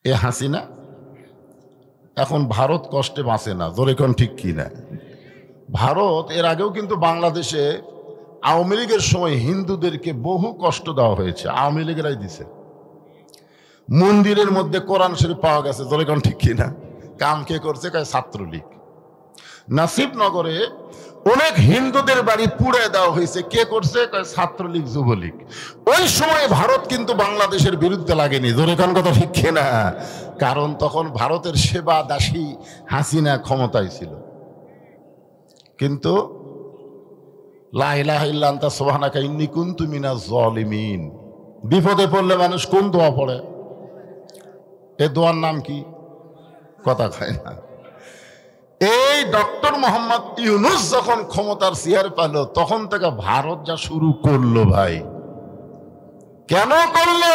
এ হাসিনা এখন ভারত কষ্টে বাঁচে না, জোরে কোন ঠিক কি না? ভারত এর আগেও কিন্তু বাংলাদেশে আওয়ামী লীগের সময় হিন্দুদেরকে বহু কষ্ট দেওয়া হয়েছে, আওয়ামী লীগেরাই দিছে। মন্দিরের মধ্যে কোরআন শরীফ পাওয়া গেছে, জোরে কোন ঠিক কি না? কাম কে করছে? ছাত্রলীগ। নাসিবনগরে অনেক হিন্দুদের বাড়ি পুড়ে দেওয়া হয়েছে, কে করছে? ছাত্রলীগ, যুবলীগ। ওই সময় ভারত কিন্তু বাংলাদেশের বিরুদ্ধে লাগেনি, জোরে কোন কথা ঠিক না? কারণ তখন ভারতের সেবা দাসী হাসিনা ক্ষমতায় ছিল। কিন্তু লা ইলাহা ইল্লা আনতা সুবহানাকা ইন্নী কুনতু মিনাজ জালিমিন, বিপদে পড়লে মানুষ কোন দোয়া পড়ে? এ দোয়ার নাম কি? কথা কয় না। এই ডক্টর মোহাম্মদ ইউনূস যখন ক্ষমতার চেয়ার পেল, তখন থেকে ভারত যা শুরু করলো ভাই, কেন করলো?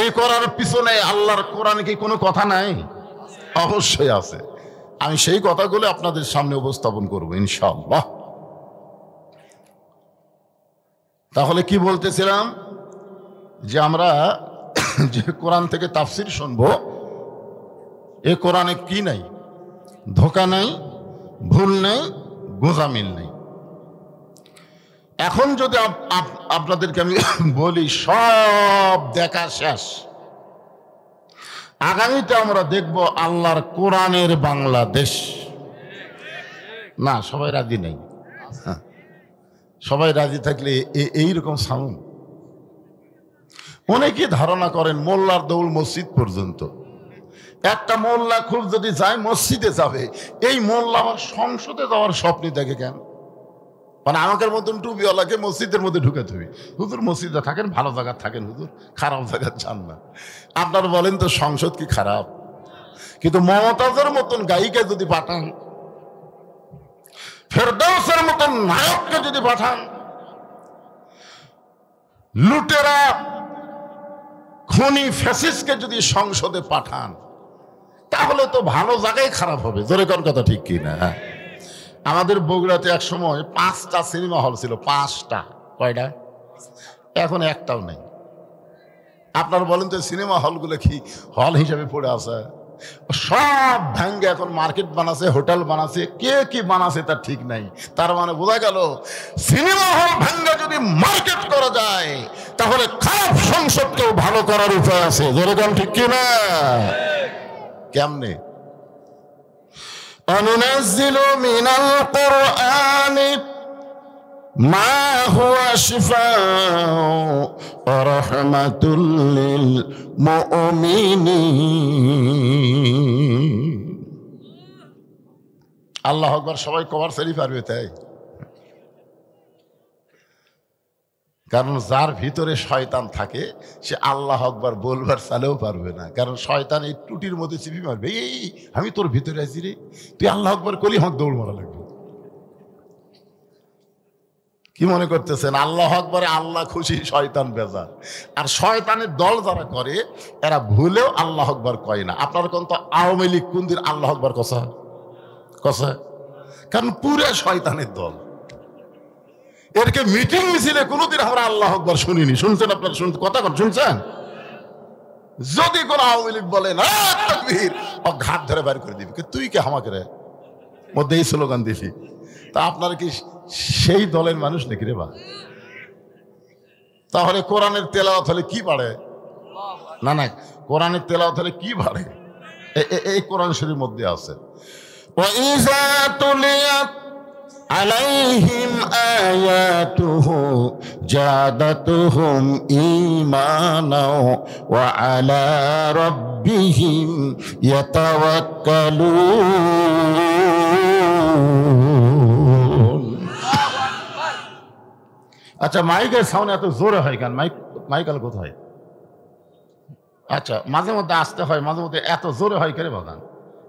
এই করার পিছনে আল্লাহর কোরআনে কি কোনো কথা নাই? অবশ্যই আছে। আমি সেই কথাগুলো আপনাদের সামনে উপস্থাপন করব ইনশাআল্লাহ। তাহলে কি বলতেছিলাম, যে আমরা যে কোরআন থেকে তাফসির শুনবো, এ কোরআনে কি নাই? ধোঁকা নাই, ভুল নেই, গোঁজামিল নেই। এখন যদি আপনাদেরকে আমি বলি সব দেখা শেষ, আগামীতে আমরা দেখব আল্লাহর কোরআনের বাংলাদেশ। না, সবাই রাজি নেই। সবাই রাজি থাকলে এইরকম সাউন্ড। অনেকে ধারণা করেন মোল্লার দৌড় মসজিদ পর্যন্ত। একটা মোল্লা খুব যদি যায় মসজিদে যাবে, এই মোল্লা আবার সংসদে যাওয়ার স্বপ্নে দেখে কেন? মানে আমাদের মতন টুপিওয়ালাকে মসজিদের মধ্যে ঢুকে দেবে। হুজুর মসজিদে থাকেন, ভালো জায়গা থাকেন, হুজুর খারাপ জায়গা চান না। আপনারা বলেন তো সংসদ কি খারাপ? কিন্তু মমতাজের মতন গায়িকা যদি পাঠান, ফেরদাউসের মতন নায়ককে যদি পাঠান, লুটেরা খুনি ফ্যাসিস্টকে যদি সংসদে পাঠান, তাহলে তো ভালো জায়গায় খারাপ হবে। জোরে কোন কথা ঠিক কি না? আমাদের বগুড়াতে এক সময় 5টা সিনেমা হল ছিল, 5টা। কয়টা? এখন একটাও নেই। আপনারা বলেন তো সিনেমা হলগুলো কি হল হিসাবে পড়ে আছে? সব ভাঙ্গে এখন মার্কেট বানাচ্ছে, হোটেল বানাচ্ছে, কে কি বানাচ্ছে তার ঠিক নাই। তার মানে বোঝা গেল সিনেমা হল ভাঙ্গে যদি মার্কেট করা যায়, তাহলে খারাপ সংসদকেও ভালো করার উপায় আছে। যেরকম ঠিক কিনা? কেমনে? অনুনাজ্জিলু মিনাল কুরআনি মা হুয়া শিফাউ ওয়া রাহমাতুল লিল মুমিনিন। আল্লাহু আকবার। সবাই কভার শরীফ পারবে তাই? কারণ যার ভিতরে শয়তান থাকে সে আল্লাহ আকবার বলবার চালেও পারবে না। কারণ শয়তান এই টুটির মধ্যে চিপি মারবে, এই আমি তোর ভিতরে আছি রে, তুই আল্লাহ আকবার করলি আমার দৌড় মারা লাগবে। কি মনে করতেছেন আল্লাহ আকবারে আল্লাহ খুশি, শয়তান বেজার? আর শয়তানের দল যারা করে এরা ভুলেও আল্লাহ আকবার কয় না। আপনার কোন তো আওয়ামী লীগ কোন দিন আল্লাহ আকবার কষা? কারণ পুরো শয়তানের দল। এরকে মিটিং মিছিলে কোনোদিন আমরা আল্লাহ আকবার শুনিনি। শুনছেন আপনারা? কথা শুনছেন? যদি কোন আওয়ামী লীগ বলে না তাকবীর, ঘাট ধরে বের করে দিবি, তুই কে আমাকে রে মধ্যে এই স্লোগান দিবি? তা আপনারা কি সেই দলের মানুষ নাকি রে বা? তাহলে কোরআনের তেলাওয়াত হলে কি বাড়ে? না, কোরআনের তেলাওয়াত হলে কি বাড়ে? এই কোরআন শরীফের মধ্যে আছে, ওয়াইযা তুলিয়াত আলাইহিম আয়াতুহু জাদাতুহুম ঈমানাও ওয়া আলা রাব্বিহিম ইয়াতাওয়াক্কালুন। আচ্ছা, মাইকের সাউন্ড এত জোরে হয় কেন? মাইকাল কোথায়? আচ্ছা, মাঝে মধ্যে আসতে হয়, মাঝে মধ্যে এত জোরে হয় কেন বাগান?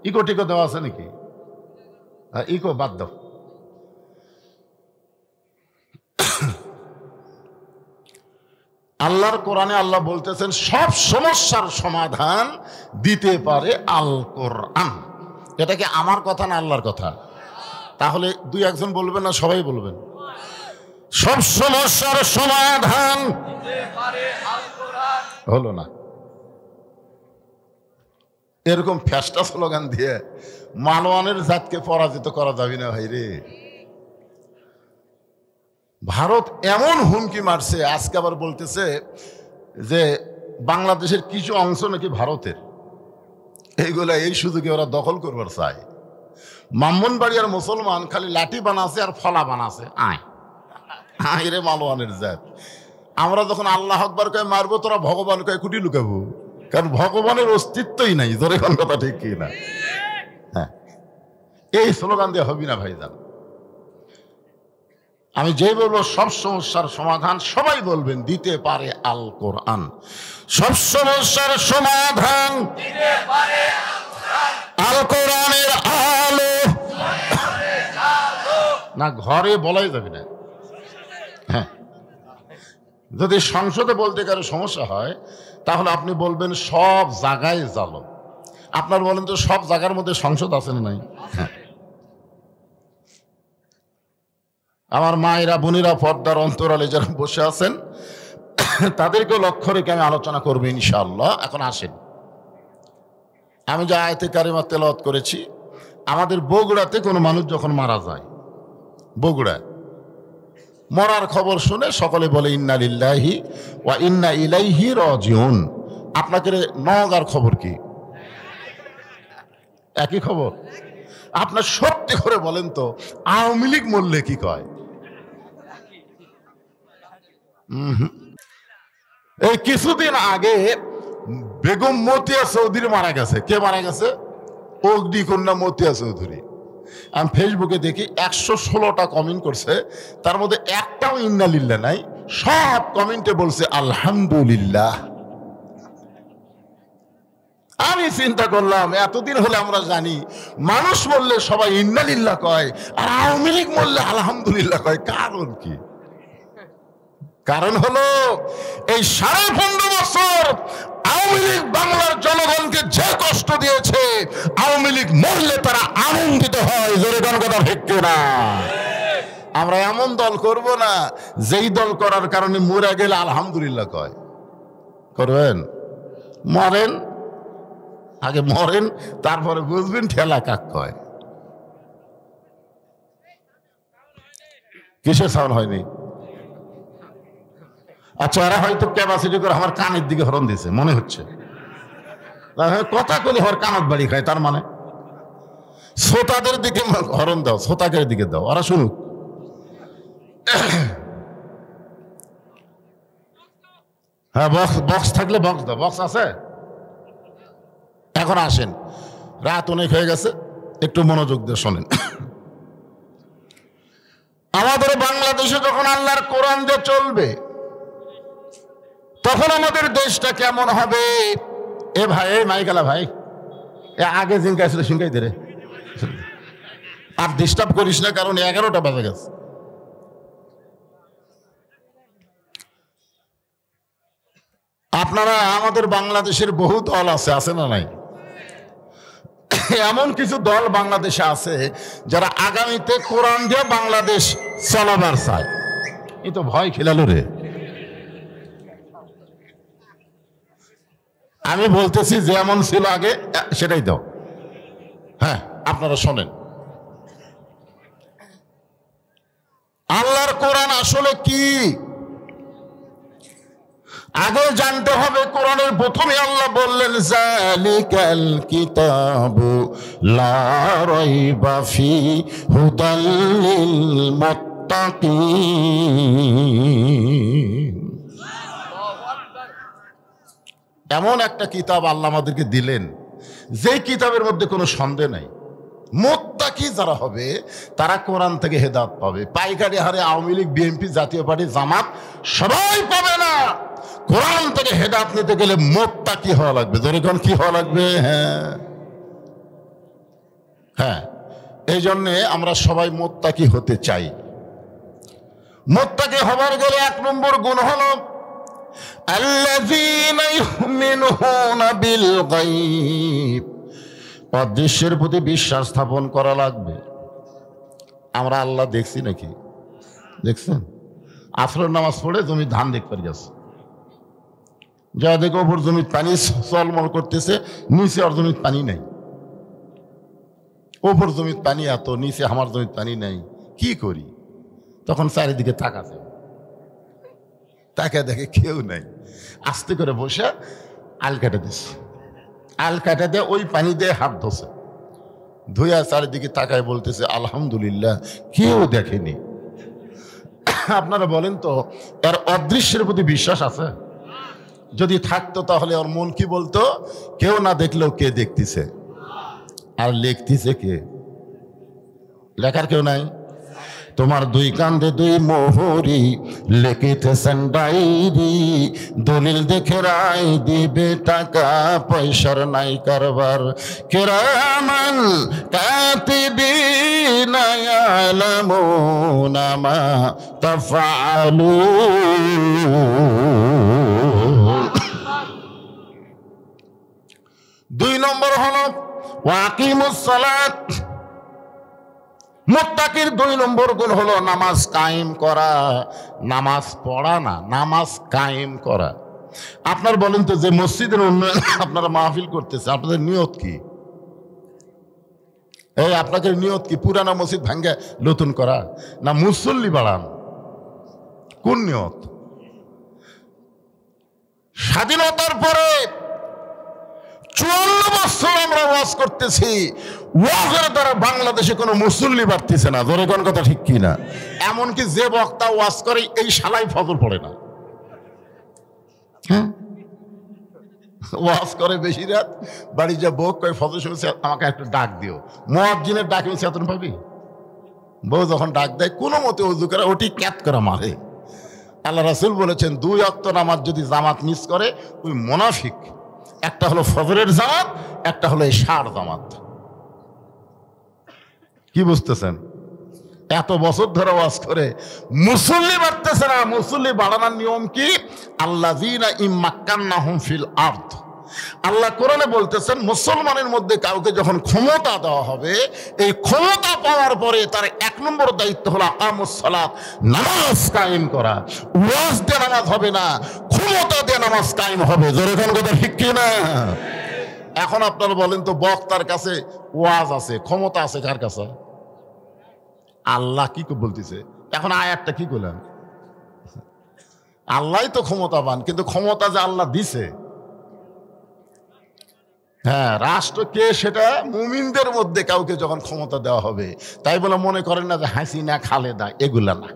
ইকো টিকো দেওয়া আছে নাকি? ইকো বাদ দাও। আল্লাহর কোরআনে আল্লাহ বলতেছেন সব সমস্যার সমাধান দিতে পারে আল কোরআন। এটা কি আমার কথা না আল্লাহর কথা? তাহলে দুই একজন বলবেন না সবাই বলবেন? সব সমস্যার সমাধান দিতে পারে আল কোরআন। হলো না? এরকম ফ্যাস্টা স্লোগান দিয়ে মালওয়ানের জাতকে পরাজিত করা যাবে না ভাই রে। ভারত এমন হুমকি মারছে, আজকে আবার বলতেছে যে বাংলাদেশের কিছু অংশ নাকি ভারতের, এইগুলা এই সুযোগে ওরা দখল করবার চায়। ব্রাহ্মণবাড়িয়ার মুসলমান খালি লাঠি বানাছে আর ফলা বানাছে, আয় আয় রে মালওয়ানের জাত। আমরা যখন আল্লাহ আকবার কয়ে মারবো, তোরা ভগবান কয়ে কুটি লুকাবো, কারণ ভগবানের অস্তিত্বই নাই। জোরে কোন কথা ঠিক কি না? হ্যাঁ, এই স্লোগান দিয়ে হবি না ভাইজান। আমি যে বলবো সব সমস্যার সমাধান সবাই বলবেন দিতে পারে আল কোরআন। সব সমস্যার সমাধান আল কোরআনের আলো। না ঘরে বলাই যাবে না। হ্যাঁ, যদি সংসদে বলতে কারো সমস্যা হয় তাহলে আপনি বলবেন সব জায়গায় জালো। আপনার বলেন তো সব জায়গার মধ্যে সংসদ আছে না নাই? হ্যাঁ, আমার মায়েরা বোনেরা পর্দার অন্তরালে যারা বসে আছেন তাদেরকে লক্ষ্য রেখে আমি আলোচনা করবো ইনশাআল্লাহ। এখন আসেন, আমি যে আয়াতে কারিমা তেলাওয়াত করেছি, আমাদের বগুড়াতে কোনো মানুষ যখন মারা যায়, বগুড়ায় মরার খবর শুনে সকলে বলে ইন্না লিল্লাহি ওয়া ইন্না ইলাইহি রাজিউন। আপনাকে নওগাঁর খবর কি? একই খবর? আপনার সত্যি করে বলেন তো, আওয়ামী লীগ মরলে কি কয়? এই কিছুদিন আগে বেগম মতিয়া চৌধুরী মারা গেছে। কে মারা গেছে? অগ্নিকন্যা মতিয়া চৌধুরী। আমি ফেসবুকে দেখি 116টা কমেন্ট করছে, তার মধ্যে একটাও ইন্নালিল্লাহ নাই। সব কমেন্টে বলছে আলহামদুলিল্লাহ। আমি চিন্তা করলাম, এতদিন হলে আমরা জানি মানুষ মরলে সবাই ইন্নালিল্লাহ কয়, আর আওয়ামী লীগ মরলে আলহামদুলিল্লাহ কয়। কারণ কি? কারণ হলো এই 15.5 বছর আওয়ামী লীগ বাংলার জনগণকে যে কষ্ট দিয়েছে, আওয়ামী লীগ মরলে তারা আনন্দিত হয়। জোরে কোন কথা ঠিক না? আমরা এমন দল করব না যেই দল করার কারণে মরে গেলে আলহামদুলিল্লাহ কয়। করবেন? মরেন, আগে মরেন, তারপরে বুঝবেন ঠেলা কাক কয়। কিসের সাউন্ড হয়নি? আচ্ছা, এরা হয়তো ক্যাপাসিটি করে আমার কানের দিকে হরণ দিয়েছে মনে হচ্ছে। কথা কলি হর কানত বাড়ি খায়, তার মানে শ্রোতাদের দিকে হরণ দাও, শ্রোতাদের দিকে দাও, ওরা শুনুক। হ্যাঁ, বক্স থাকলে বক্স দাও। বক্স আছে? এখন আসেন, রাত অনেক হয়ে গেছে, একটু মনোযোগ দিয়ে শোনেন। আমাদের বাংলাদেশে যখন আল্লাহর কোরআন দিয়ে চলবে, তখন আমাদের দেশটা কেমন হবে? এ ভাই, এ মাইকালা ভাই, এ আগে জিঙ্কা ছিল সিঙ্কাই দে রে, আর ডিস্টার্ব করিস না, কারণ 11টা বাজে গেছে। আপনারা, আমাদের বাংলাদেশের বহু দল আছে না নাই? এমন কিছু দল বাংলাদেশে আছে যারা আগামীতে কোরআন দিয়ে বাংলাদেশ চালাবার চায়। এই তো ভয় খেলালো রে। আমি বলতেছি যেমন ছিল আগে সেটাই দাও। হ্যাঁ, আপনারা শোনেন, আল্লাহর কোরআন আসলে কি আগে জানতে হবে। কোরআনের প্রথমে আল্লাহ বললেন যালিকাল কিতাবু লা রাইবা ফিহি হুদাল লিল মুত্তাকিন। এমন একটা কিতাব আল্লাহ আমাদেরকে দিলেন, যে কিতাবের মধ্যে কোনো সন্দেহ নাই। মুত্তাকি যারা হবে তারা কোরআন থেকে হেদায়েত পাবে। পাইকারি হারে আওয়ামী লীগ, বিএনপি, জাতীয় পার্টি, জামাত সবাই পাবে না। কোরআন থেকে হেদায়েত নিতে গেলে মুত্তাকি হওয়া লাগবে। যেরকম কি হওয়া লাগবে? হ্যাঁ, এই জন্যে আমরা সবাই মুত্তাকি হতে চাই। মুত্তাকি হবার গেলে 1 নম্বর গুণ হলো আল্লাযীনা ইউমিনুনা বিল গায়ব। অদৃশ্যের প্রতি বিশ্বাস স্থাপন করা লাগবে। আমরা আল্লাহ দেখছি নাকি? দেখছেন? আসরের নামাজ পড়ে জমি ধান দেখতে গেছে, যা দেখো ওপর জমির পানি চলমল করতেছে, নিচে ওর জমির পানি নাই। ওপর জমির পানি এত, নিচে আমার জমির পানি নাই, কি করি? তখন চারিদিকে তাকাছে, তাকে দেখে কেউ নাই, আস্তে করে বসে আল কাটা দিচ্ছে। আল কাটা দিয়ে ওই পানি দিয়ে হাত ধোছে, ধুইয়া চারিদিকে তাকায় বলতেছে আলহামদুলিল্লাহ, কেউ দেখেনি। আপনারা বলেন তো, এর অদৃশ্যের প্রতি বিশ্বাস আছে? যদি থাকতো তাহলে ওর মন কি বলতো? কেউ না দেখলেও কে দেখতেছে, আর লিখতেছে কে? লেখার কেউ নাই। তোমার দুই কান্দে দুই মোহরি, লিখিতেছেন ডায়েরি, দলিল দেখে রায় দিবে, টাকা পয়সার নাই কারবার। কিরামান কাতিবিনা ইয়ালামুনা মা তাফআলুন। 2 নম্বর হলো ওয়াকিমুস সালাত। মুত্তাকির 2 নম্বর গুণ হলো নামাজ কায়েম করা, নামাজ পড়া না, নামাজ কায়েম করা। আপনার বলেন তো, যে মসজিদের উন্নয়ন আপনারা মাহফিল করতেছে, আপনাদের নিয়ত কি? এই আপনাদের নিয়ত কি? পুরানা মসজিদ ভাঙ্গে নতুন করা, না মুসল্লি বাড়ান? কোন নিয়ত? স্বাধীনতার পরে 54 বছর আমরা ওয়াজ করতেছি, ওয়াজের দ্বারা বাংলাদেশে কোনো মুসল্লি বাড়তেছে না। জোরে কোন কথা ঠিক কি না? এমনকি যে বক্তা ওয়াজ করে এই শালাই ফজর পড়ে না। হ্যাঁ, ওয়াজ করে বেশি রাত, বাড়ি যা বউ কয় ফজর শুনেছে আমাকে একটু ডাক দিও। মুয়াজ্জিনের ডাক আমি চেতন পাবি? বউ যখন ডাক দেয় কোনো মতে ওযু করে ওটি ক্যাত করে মারে। আল্লাহ রাসূল বলেছেন 2 ওয়াক্ত নামাজ যদি জামাত মিস করে ওই মুনাফিক। একটা হলো ফজরের জামাত, একটা হলো এশার জামাত। কি বুঝতেছেন? এত বছর ধরে ওয়াজ করে মুসল্লি বাড়তেছে না। মুসল্লি বাড়ানোর নিয়ম কি? আল্লাযীনা ইম্মাক্কান্নাহুম ফিল আরদ। আল্লাহ কোরআনে বলতেছেন, মুসলমানের মধ্যে কাউকে যখন ক্ষমতা দেওয়া হবে, এই ক্ষমতা পাওয়ার পরে তার 1 নম্বর দায়িত্ব হলো আকামুস সালাত, নামাজ কায়েম করা। ওয়াজ দিয়ে নামাজ হবে না, ক্ষমতা দিয়ে নামাজ কায়েম হবে। জোরে কোন কথা ঠিক কি না? এখন আপনারা বলেন তো, বক্তার কাছে ওয়াজ আছে, ক্ষমতা আছে কার কাছে? আল্লাহ কি বলতেছে? এখন আয়াতটা কি করলেন? আল্লাহই তো ক্ষমতাবান, কিন্তু ক্ষমতা যে আল্লাহ দিছে, হ্যাঁ, রাষ্ট্র কে সেটা মুমিনদের মধ্যে কাউকে যখন ক্ষমতা দেওয়া হবে, তাই বলে মনে করেন না যে হাসিনা খালেদা, এগুলা না।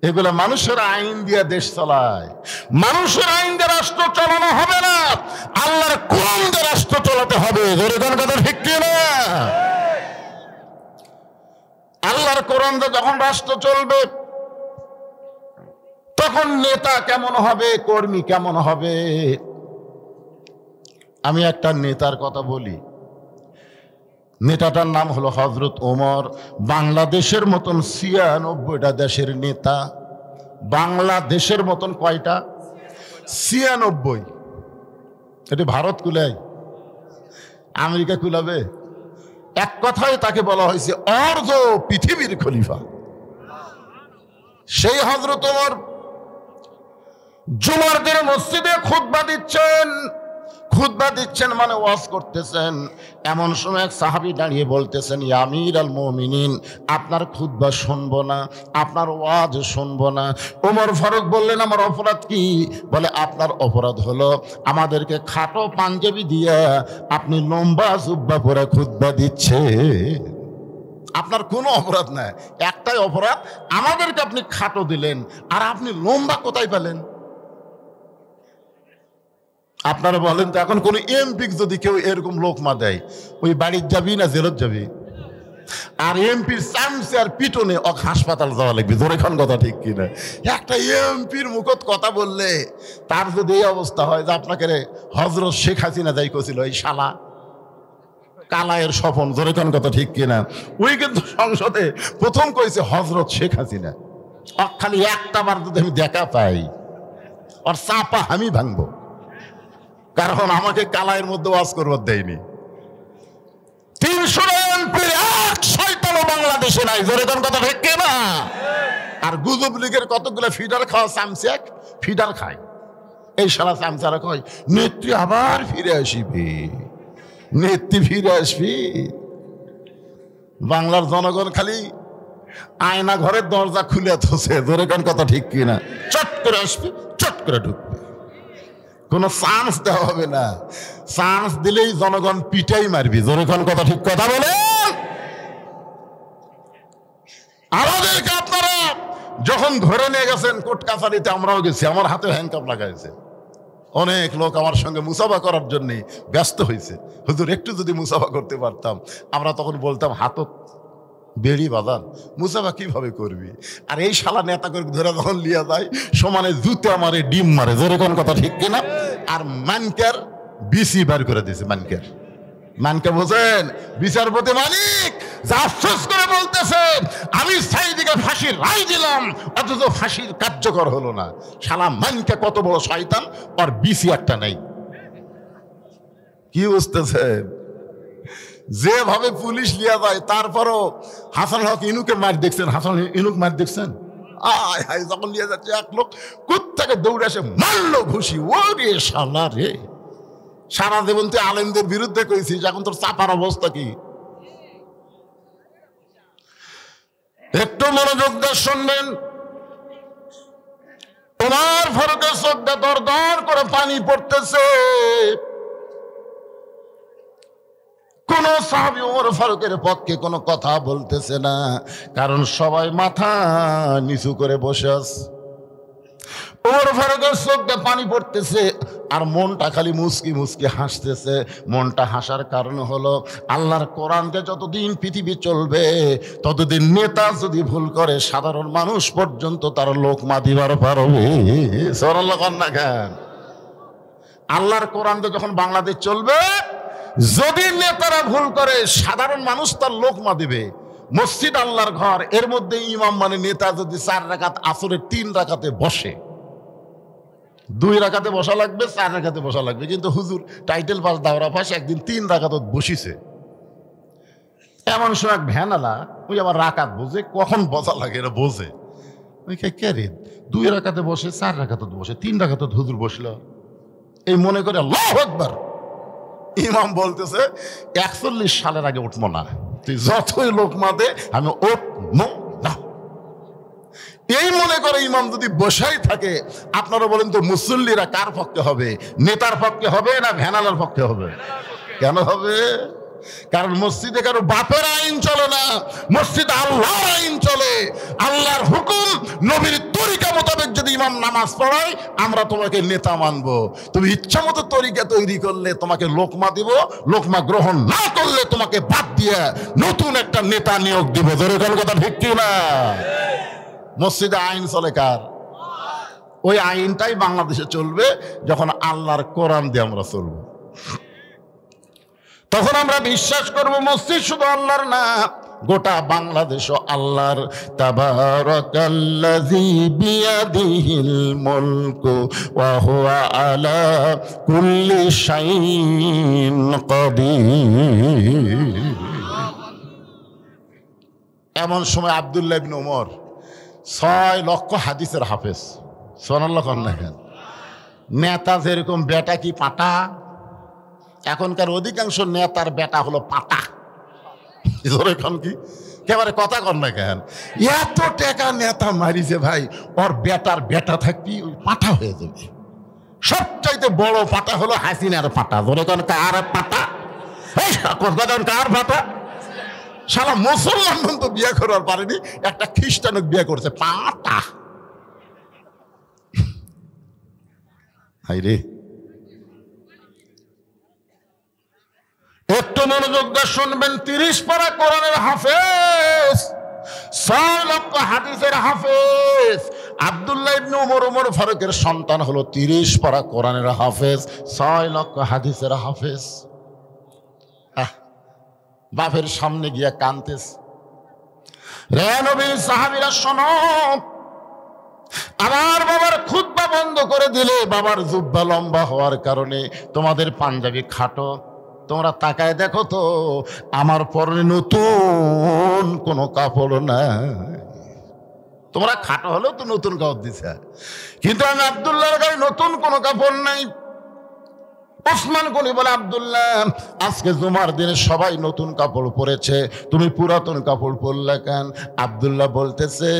এগুলা মানুষের আইন দিয়ে দেশ চালায়। মানুষের আইন দিয়ে রাষ্ট্র চালানো হবে না, আল্লাহর কোরআন দিয়ে রাষ্ট্র চালাতে হবে। এরকম কথা ঠিক কি না? আল্লাহর কোরআন দিয়ে যখন রাষ্ট্র চলবে, তখন নেতা কেমন হবে, কর্মী কেমন হবে? আমি একটা নেতার কথা বলি। নেতাটার নাম হলো হযরত ওমর। বাংলাদেশের মতন 96টা দেশের নেতা। বাংলাদেশের মতন কয়টা? 96। এটি ভারত কুলায়, আমেরিকা কুলাবে? এক কথায় তাকে বলা হয়েছে অর্ধ পৃথিবীর খলিফা। সেই হযরত ওমর জুমার দিনে মসজিদে খুতবা দিচ্ছেন। খুতবা দিচ্ছেন মানে ওয়াজ করতেছেন। এমন সময় এক সাহাবী দাঁড়িয়ে বলতেছেন, ইয়া আমিরুল মুমিনিন, আপনার খুতবা শুনবো না, আপনার ওয়াজ শুনবো না। ওমর ফারুক বললেন, আমার অপরাধ কি? বলে, আপনার অপরাধ হলো আমাদেরকে খাটো পাঞ্জাবি দিয়ে আপনি লম্বা জুব্বা পরে খুতবা দিচ্ছে। আপনার কোনো অপরাধ নাই, একটাই অপরাধ, আমাদেরকে আপনি খাটো দিলেন, আর আপনি লম্বা কোথায় পেলেন? আপনারা বলেন তো, এখন কোন এমপি যদি কেউ এরকম লোকমা দেয়, ওই বাড়ির যাবি না জেলত যাবি? আর এমপির চামচে আর পিটনে ওক হাসপাতাল যাওয়া লাগবে। জোরে খান কথা ঠিক কিনা? একটা এমপির মুখত কথা বললে তার যদি এই অবস্থা হয় যে আপনাকে হযরত শেখ হাসিনা যাই কছিল, এই শালা কালায়ের স্বপন। জোরে খান কথা ঠিক কিনা? ওই কিন্তু সংসদে প্রথম কইছে হযরত শেখ হাসিনা। খালি একটা বার যদি আমি দেখা পাই, আর চাপা আমি ভাঙবো, কারণ আমাকে কালায়ের মধ্যে ওয়াজ করবার দেয়নি। 300 এমপির এক শয়তানও বাংলাদেশে নাই। জোরে কোন কথা ঠিক না? আর গুজব লীগের কতগুলো ফিডার খাওয়া চামচে এক ফিডার খায়, এই শালা চামচারা কয় নেত্রী আবার ফিরে আসিবে, নেত্রী ফিরে আসবি। বাংলার জনগণ খালি আয়না ঘরের দরজা খুলে থসে, ধরে কোন কথা ঠিক কিনা? চট করে আসবে, চট করে ঢুকবে, কোনো চান্স দেওয়া হবে না। চান্স দিলেই জনগণ পিটাই মারবি, ধরে কোন কথা ঠিক কথা বলে। আমাদেরকে আপনারা যখন ধরে নিয়ে গেছেন কোর্ট কাছারিতে, আমরাও গেছি, আমার হাতে হ্যান্ডকাপ লাগাইছে। অনেক লোক আমার সঙ্গে মুসাফা করার জন্য ব্যস্ত হয়েছে, হুজুর একটু যদি মুসাফা করতে পারতাম। আমরা তখন বলতাম হাতত বেড়ি বাঁধান, মুসাফা কিভাবে করবি? আর এই শালা নেতা করে ধরে যখন লিয়া যায়, সমানে জুতে মারে, ডিম মারে, জোরে কোন কথা ঠিক কিনা? আর মানকার বিসি বার করে দিয়েছে। মানকে বোঝেন? বিচারপতি মালিক আফসোস করে বলতেছে আমি সাইদিকে ফাঁসির রায় দিলাম, অথচ ফাঁসির কার্যকর হলো না। শালা মানকে কত বড় শয়তান, আর বিসি একটা নাই। কি বুঝতেছে? যেভাবে পুলিশ লিয়া যায়, তারপরও হাসান হক ইনুকে মার দেখছেন? হাসান ইনুক মার দেখছেন? যখন লিয়ে যাচ্ছে এক লোক কোত্থেকে দৌড়ে আসে মারলো ঘুষি। ওরে শালা রে, সারা জীবন তুই আলেমদের বিরুদ্ধে কইছিস, এখন তোর চাপার অবস্থা কি? একটু মনোযোগ দিয়ে শুনবেন। ওমর ফারুকের চোখে দর দর করে পানি পড়তেছে। কোন সাহাবী ওমর ফারুকের পক্ষে কোনো কথা বলতেছে না, কারণ সবাই মাথা নিচু করে বসে আছে। ওমর ফারুকের চোখে পানি পড়তেছে, আর মনটা খালি মুচকি মুচকি হাসতেছে। মনটা হাসার কারণ হলো আল্লাহর কোরআনকে যতদিন পৃথিবী চলবে, ততদিন নেতা যদি ভুল করে, সাধারণ মানুষ পর্যন্ত তার লোকমা দিবার পারবে। সুবহানাল্লাহ না কেন? আল্লাহর কোরআনকে যখন বাংলাদেশ চলবে, যদি নেতারা ভুল করে, সাধারণ মানুষ তার লোকমা দিবে। মসজিদ আল্লাহর ঘর, এর মধ্যে ইমাম মানে নেতা যদি 4 রাকাত আসরের 3 রাকাতে বসে, 2 রাকাতে বসা লাগবে, 4 রাকাতে বসা লাগবে। কিন্তু হুজুর টাইটেল পাস দাওরা পাস একদিন 3 রাকাত বসিছে। এমন সময় ভ্যানালা ওই আবার রাকাত বোঝে, কখন বসা লাগে এরা বোঝে। ওই কে রে 2 রাকাতে বসে, 4 রাকাতে বসে, 3 রাকাতে হুজুর বসলো, এই মনে করে আল্লাহু আকবার। ইমাম বলতেছে 41 সালের আগে উঠবো না, তুই যতই লোকমা দে আমি উঠবো না। এই মনে করে ইমাম যদি বসাই থাকে, আপনারা বলেন তো মুসল্লিরা কার পক্ষে হবে? নেতার পক্ষে হবে না ভ্যানালার পক্ষে হবে? কেন হবে? কারণ মসজিদে কারো বাপের আইন চলে না, মসজিদ আল্লাহর আইন চলে। আল্লাহর হুকুম, নবীর তরিকা মোতাবেক যদি ইমাম নামাজ পড়ায়, আমরা তোমাকে নেতা মানবো। তুমি ইচ্ছা মতো তরিকা তৈরি করলে তোমাকে লোকমা দিব, লোকমা গ্রহণ না করলে তোমাকে বাদ দিয়ে নতুন একটা নেতা নিয়োগ দিব। ধরে কোন কথা ঠিক কি না? মসজিদে আইন চলে কার? ওই আইনটাই বাংলাদেশে চলবে যখন আল্লাহর কোরআন দিয়ে আমরা চলবো। তখন আমরা বিশ্বাস করব মসজিদ শুধু আল্লাহর না, গোটা বাংলাদেশও আল্লাহর। তাবারাকাল্লাযী বিয়াদিহিল মুলকু ওয়া হুয়া আলা কুল্লি শাইইন কাদির। এমন সময় আব্দুল্লাহ ইবনে ওমর 6 লক্ষ হাদিসের হাফেজ, সুবহানাল্লাহ কেন? নেতা যেরকম বেটা কি পাটা, এখনকার অধিকাংশ নেতার বেটা হলো পাটা। এখন কি একেবারে কথা কর না কেন? এত টাকা নেতা মারিছে ভাই, ওর বেটার বেটা থাকবি ওই পাটা হয়ে যাবে। সবচাইতে বড় পাটা হলো হাসিনার পাটা। ধরে কোন কার পাটা? কার পাটা? শালা মুসলমান তো বিয়ে করার পারেনি, একটা খ্রিস্টান বিয়ে করছে, পাটা। হাই রে, একটু মনোযোগ দিয়ে শুনবেন। 30 পারা কোরআনের হাফেজ, 6 লক্ষ হাদিসের হাফেজ। আব্দুল্লাহ ইবনে ওমর ফারুকের সন্তান হলো 30 পারা কোরআনের হাফেজ, 6 লক্ষ হাদিসের হাফেজ। বাপের সামনে গিয়া কানতেছে, রে নবীর সাহাবীরা শোনো, আমার বাবার খুতবা বন্ধ করে দিলে, বাবার জুব্বা লম্বা হওয়ার কারণে তোমাদের পাঞ্জাবি খাটো। তোমরা তাকায় দেখো তো, আমার পরনে নতুন কোনো কাপড় নাই। তোমরা খাটো হলেও তো নতুন কাপড় দিছে, কিন্তু আমি আব্দুল্লাহর গায়ে নতুন কোনো কাপড় নাই। ওসমান গনি বলে, আব্দুল্লাহ আজকে জুমার দিনে সবাই নতুন কাপড় পরেছে, তুমি পুরাতন কাপড় পরলে কেন? আব্দুল্লাহ বলতেছে,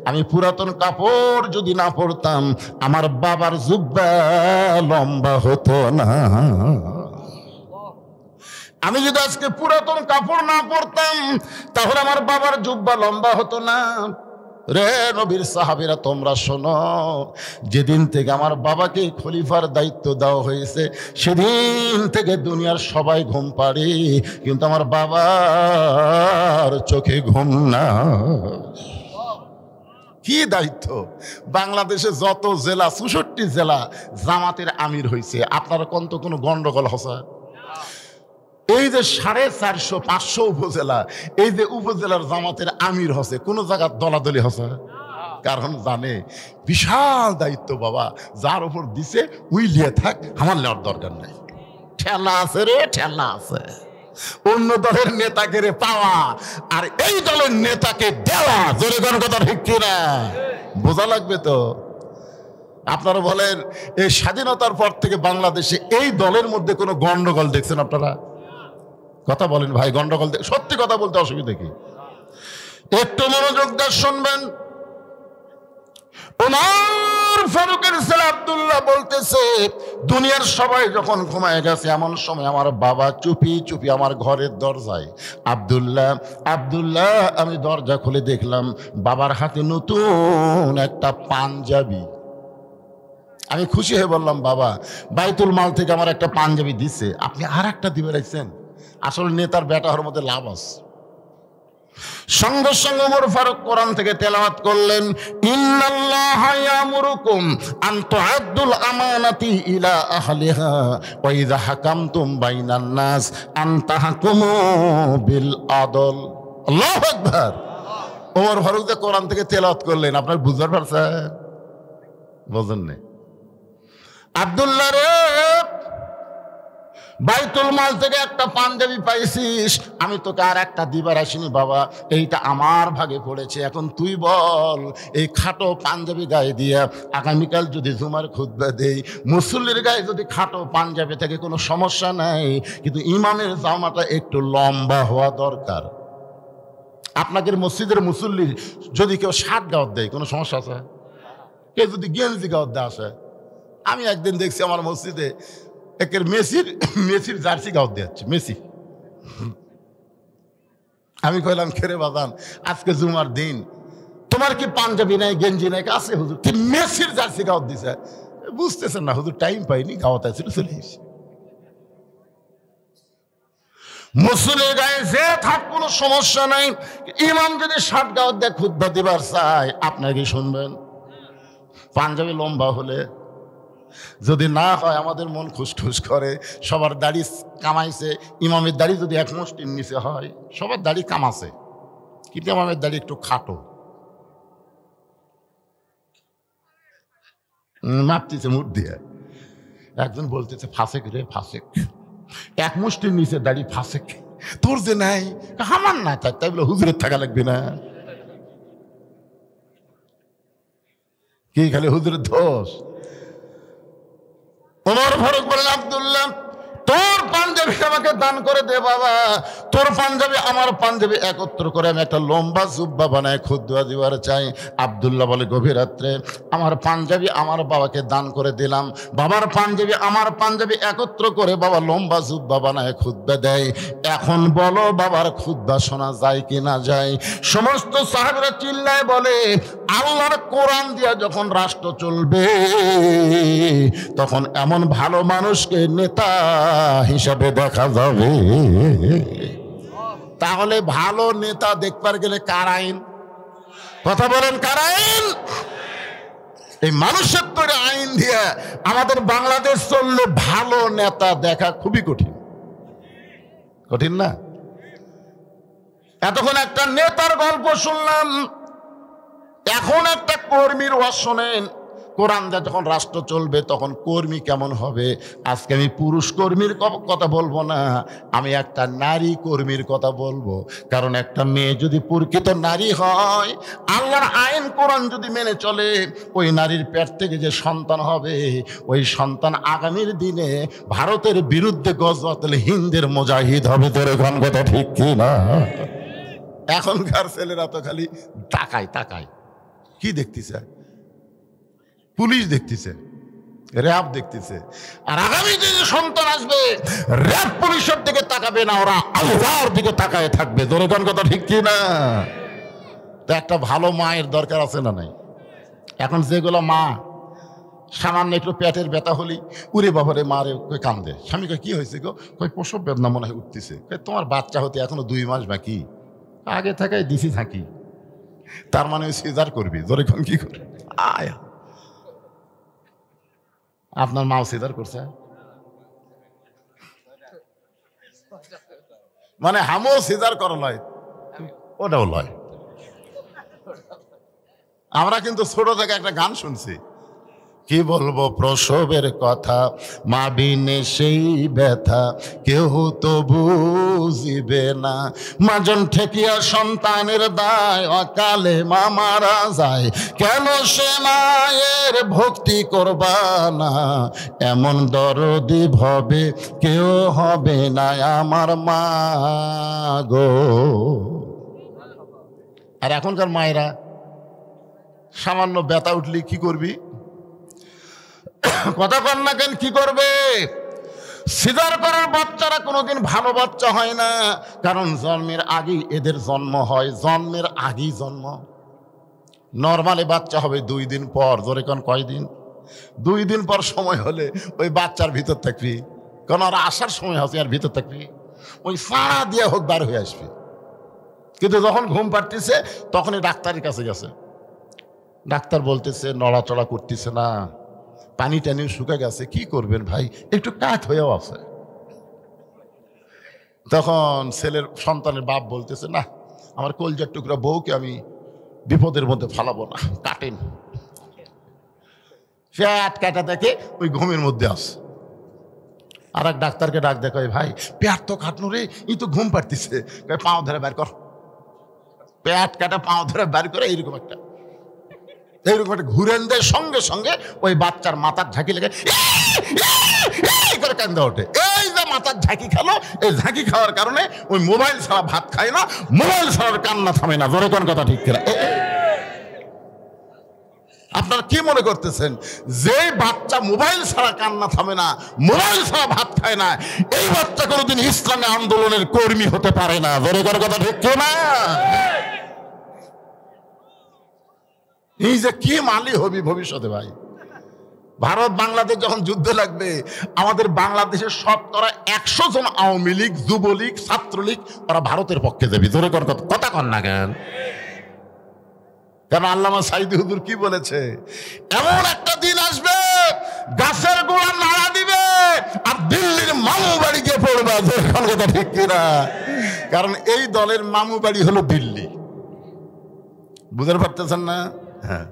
আমি পুরাতন কাপড় যদি না পরতাম আমার বাবার জুব্বা লম্বা হতো না। আমি যদি আজকে পুরাতন কাপড় না পরতাম তাহলে আমার বাবার জুব্বা লম্বা হতো না। রে নবীর সাহাবীরা, তোমরা শোনো, যেদিন থেকে আমার বাবাকে খলিফার দায়িত্ব দেওয়া হয়েছে সেদিন থেকে দুনিয়ার সবাই ঘুম পাড়ে, কিন্তু আমার বাবার চোখে ঘুম না। কি দায়িত্ব! বাংলাদেশে যত জেলা, ৬৪ জেলা জামাতের আমির হয়েছে, আপনারা কোন কোনো গন্ডগোল হসা? এই যে ৪৫০-৫০০ উপজেলা, এই যে উপজেলার জামাতের আমির হসে, কোন জায়গার দলাদলি হসে? কারণ জানে বিশাল দায়িত্ব বাবা, যার উপর দিছে উই লিয়ে থাক, আমার নেওয়ার দরকার নাই। ঠেলা আছে রে, ঠেলা আছে। অন্য দলের নেতাকে রে পাওয়া আর এই দলের নেতাকে দেওয়া, জোরে কোন কথা ঠিক কিনা? বোঝা লাগবে তো। আপনারা বলেন, এই স্বাধীনতার পর থেকে বাংলাদেশে এই দলের মধ্যে কোনো গন্ডগোল দেখছেন আপনারা? কথা বলেন ভাই, গন্ডগোল সত্যি কথা বলতে অসুবিধা কি? একটু মনোযোগ দিয়ে শুনবেন। ওমর ফারুকের ছেলে আব্দুল্লাহ বলতেছে, দুনিয়ার সবাই যখন ঘুমায় গেছে এমন সময় আমার বাবা চুপি চুপি আমার ঘরের দরজায়, আব্দুল্লাহ আব্দুল্লাহ, আমি দরজা খুলে দেখলাম বাবার হাতে নতুন একটা পাঞ্জাবি। আমি খুশি হয়ে বললাম, বাবা বাইতুল মাল থেকে আমার একটা পাঞ্জাবি দিচ্ছে, আপনি আর একটা দিবে রাখছেন। আসলে নেতার বেটা হওয়ার মধ্যে লাভ আছে। সঙ্গে সঙ্গে ওমর ফারুক কোরআন থেকে তেলাওয়াত করলেন, ইন্নাল্লাহা ইয়ামুরুকুম আন তুআদ্দুল আমানাতি ইলা আহলিহা ওয়া ইযা হাকামতুম বাইনান নাস আন তাহকুমু বিল আদল। আল্লাহু আকবার। ওমর ফারুক যে কোরআন থেকে তেলাওয়াত করলেন, আপনার বুঝতে পারছেন? বুঝেন না? আব্দুল্লাহ রে, বাইতুল মাল থেকে একটা পাঞ্জাবি পাইছিস, আমি তোকে আর একটা দিবার আসিনি বাবা, এইটা আমার ভাগে পড়েছে। এখন তুই বল, এই খাটো পাঞ্জাবি গায়ে দিয়া আগামীকাল যদি জুমার খুতবা দেই, মুসল্লির গায়ে যদি খাটো পাঞ্জাবি থাকে কোনো সমস্যা নাই, কিন্তু ইমামের জামাটা একটু লম্বা হওয়া দরকার। আপনাদের মসজিদের মুসল্লি যদি কেউ শার্ট গাওয়াত দেয় কোনো সমস্যা আছে? কেউ যদি গেঞ্জি গাওয়াত দেয় আসে? আমি একদিন দেখছি আমার মসজিদে একের মেসির জার্সি গাওয়াত দিচ্ছে, মেসি। আমি কইলাম, খেরে বাদান, আজকে জুমার দিন, তোমার কি পাঞ্জাবি নাই, গেঞ্জি নাই? আছে হুজুর, কি মেসির জার্সি গাওয়াত দিছে? বুঝতেছেন না হুজুর, টাইম পাইনি, গাওয়াত আছিল, চলে এসেছি। মুসলিমের গায়ে যে থাক কোনো সমস্যা নাই, ইমাম যদি শার্ট গাওয়াত দেয় খুতবা দিবার চায়, আপনার কি শুনবেন? পাঞ্জাবি লম্বা হলে যদি না হয় আমাদের মন খুশখুশ করে। সবার দাড়ি কামাইছে, ইমামের দাড়ি যদি এক মুষ্টির নিচে হয়, সবার দাড়ি কামাছে, কিন্তু ইমামের দাড়ি একটু খাটো, মাপতেছে মুখ দিয়ে। একজন বলতেছে, ফাসেক রে ফাসেক, এক মুষ্টির নিচে দাড়ি ফাসেক। তোর যে নাই, আমার না থাক, তাই বলে হুজুরের থাকা লাগবে না? কি খালি হুজুরের দোষ? ওমর ফারুক বলেন, আব্দুল্লাহ তোর পাঞ্জাবি আমাকে দান করে দে বাবা, তোর পাঞ্জাবি আমার পাঞ্জাবি একত্র করে আমি একটা লম্বা জুব্বা বানায় খুতবা দিবার চাই। আব্দুল্লাহ বলে, গভীর রাত্রে আমার পাঞ্জাবি আমার বাবাকে দান করে দিলাম, বাবার পাঞ্জাবি আমার পাঞ্জাবি একত্র করে বাবা লম্বা জুব্বা বানায় খুতবা দেয়। এখন বলো বাবার খুতবা শোনা যায় কি না যায়? সমস্ত সাহাবীরা চিল্লায় বলে, আল্লাহর কোরআন দিয়া যখন রাষ্ট্র চলবে তখন এমন ভালো মানুষকে নেতা হিসাবে দেখা যাবে। তাহলে ভালো নেতা দেখবার গেলে কার আইন? কথা বলেন, কার আইন? এই মানুষের তৈরি আইন দিয়ে আমাদের বাংলাদেশ চললে ভালো নেতা দেখা খুবই কঠিন। কঠিন না? এতক্ষণ একটা নেতার গল্প শুনলাম, এখন একটা কর্মীর ওয়াজ শোনেন। কোরআন দিয়ে যখন রাষ্ট্র চলবে তখন কর্মী কেমন হবে। আজকে আমি পুরুষ কর্মীর কথা বলবো না, আমি একটা নারী কর্মীর কথা বলবো। কারণ একটা মেয়ে যদি প্রকৃত নারী হয়, আল্লাহর আইন কোরআন যদি মেনে চলে, ওই নারীর পেট থেকে যে সন্তান হবে, ওই সন্তান আগামীর দিনে ভারতের বিরুদ্ধে গজওয়াতুল হিন্দের মুজাহিদ হবে। তোর এখন কথা ঠিক কি না? এখনকার ছেলেরা তো খালি তাকায় তাকায়, কি দেখতেছে? পুলিশ দেখতেছে, র্যাব দেখতেছে। আর আগামী যে সন্তান আসবে, র্যাব পুলিশের দিকে তাকাবে না, ওরা আল্লাহর দিকে তাকায় থাকবে। জনগণ কথা ঠিক কি না? তো একটা ভালো মায়ের দরকার আছে না নাই? এখন যেগুলো মা সামান্য একটু পেটের ব্যথা হলি উরে বাবারে মারে কান্দে, স্বামীকে কি হয়েছে গো? কই প্রসব বেদনা মনে হয় উঠতেছে। তোমার বাচ্চা হতে এখনো 2 মাস বাকি, আগে থাকায় দিছি থাকি, তার মানে ওই সিজার করবি। জনগণ কি করে? আয়, আপনার মাও সিজার করছে, মানে হামও সিজার করা লয়, ওটাও লয়। আমরা কিন্তু ছোট থেকে একটা গান শুনছি, কি বলবো প্রসবের কথা, মা বিনে সেই ব্যথা কেউ তো বুঝিবে না। মাজন ঠেকিয়া সন্তানের দায়, অকালে মা মারা যায়, কেন সে মায়ের ভক্তি করবা না? এমন দরদি ভবে কেউ হবে না আমার মা গো। আর এখনকার মায়েরা সামান্য ব্যথা উঠলি কি করবি? কথা কন না কেন? কি করবে? সিজার করার বাচ্চারা কোনোদিন ভালো বাচ্চা হয় না, কারণ জন্মের আগেই এদের জন্ম হয়, জন্মের আগেই জন্ম। নর্মালি বাচ্চা হবে 2 দিন পর। জোরে কোন কয়দিন? 2 দিন পর সময় হলে ওই বাচ্চার ভিতর থাকবি, কারণ ওরা আসার সময় হচ্ছে আর ভিতর থাকবি, ওই সারা দিয়ে হোক বার হয়ে আসবি। কিন্তু যখন ঘুম পাড়তেছে তখনই ডাক্তারের কাছে গেছে, ডাক্তার বলতেছে নড়াচড়া করতেছে না, পানি টানি শুকে গেছে, কি করবেন ভাই, একটু কাত হয়েও আছে। তখন ছেলের সন্তানের বাপ বলতেছে, না আমার কলজার টুকরা বউকে আমি বিপদের মধ্যে ফালাবো না, কাটেন। সে কাটা দেখে ওই ঘুমের মধ্যে আসে। আর এক ডাক্তারকে ডাক দেখায়, ভাই পেট তো কাটনো রে, ই তো ঘুম পাড়তেছে, পাও ধরে বের কর। পেট কাটা পাও ধরে বের করে এইরকম একটা ঘুরেন দেয়, সঙ্গে সঙ্গে ওই বাচ্চার মাথার ঝাঁকি লেগে করে কান্দা ওঠে। এই যে মাথার ঝাঁকি খেলো, এই ঝাঁকি খাওয়ার কারণে ওই মোবাইল ছাড়া ভাত খায় না, মোবাইল ছাড়ার কান্না থামে না। জোরে কোন কথা ঠিক কিনা? আপনারা কি মনে করতেছেন যে বাচ্চা মোবাইল ছাড়া কান্না থামে না, মোবাইল ছাড়া ভাত খায় না, এই বাচ্চা কোনোদিন ইসলামী আন্দোলনের কর্মী হতে পারে না? জোরে কোন কথা ঠিক কিনা? এই যে কি মালি হবি ভবিষ্যতে ভাই। ভারত বাংলাদেশ যখন যুদ্ধ লাগবে, আমাদের বাংলাদেশের শতকরা 100 জন আওয়ামী লীগ, যুবলীগ, ছাত্রলীগ ওরা ভারতের পক্ষে যাবে। জোরে কথা কন না কেন? কারণ আল্লামা সাইদি হুজুর কি বলেছে, এমন একটা দিন আসবে গাছের গোড়া নাড়া দিবে আর দিল্লির মামু বাড়ি গিয়ে পড়বে। কথা ঠিক কিনা? কারণ এই দলের মামু বাড়ি হলো দিল্লি। বুঝতে পারতেছেন না? হ্যাঁ,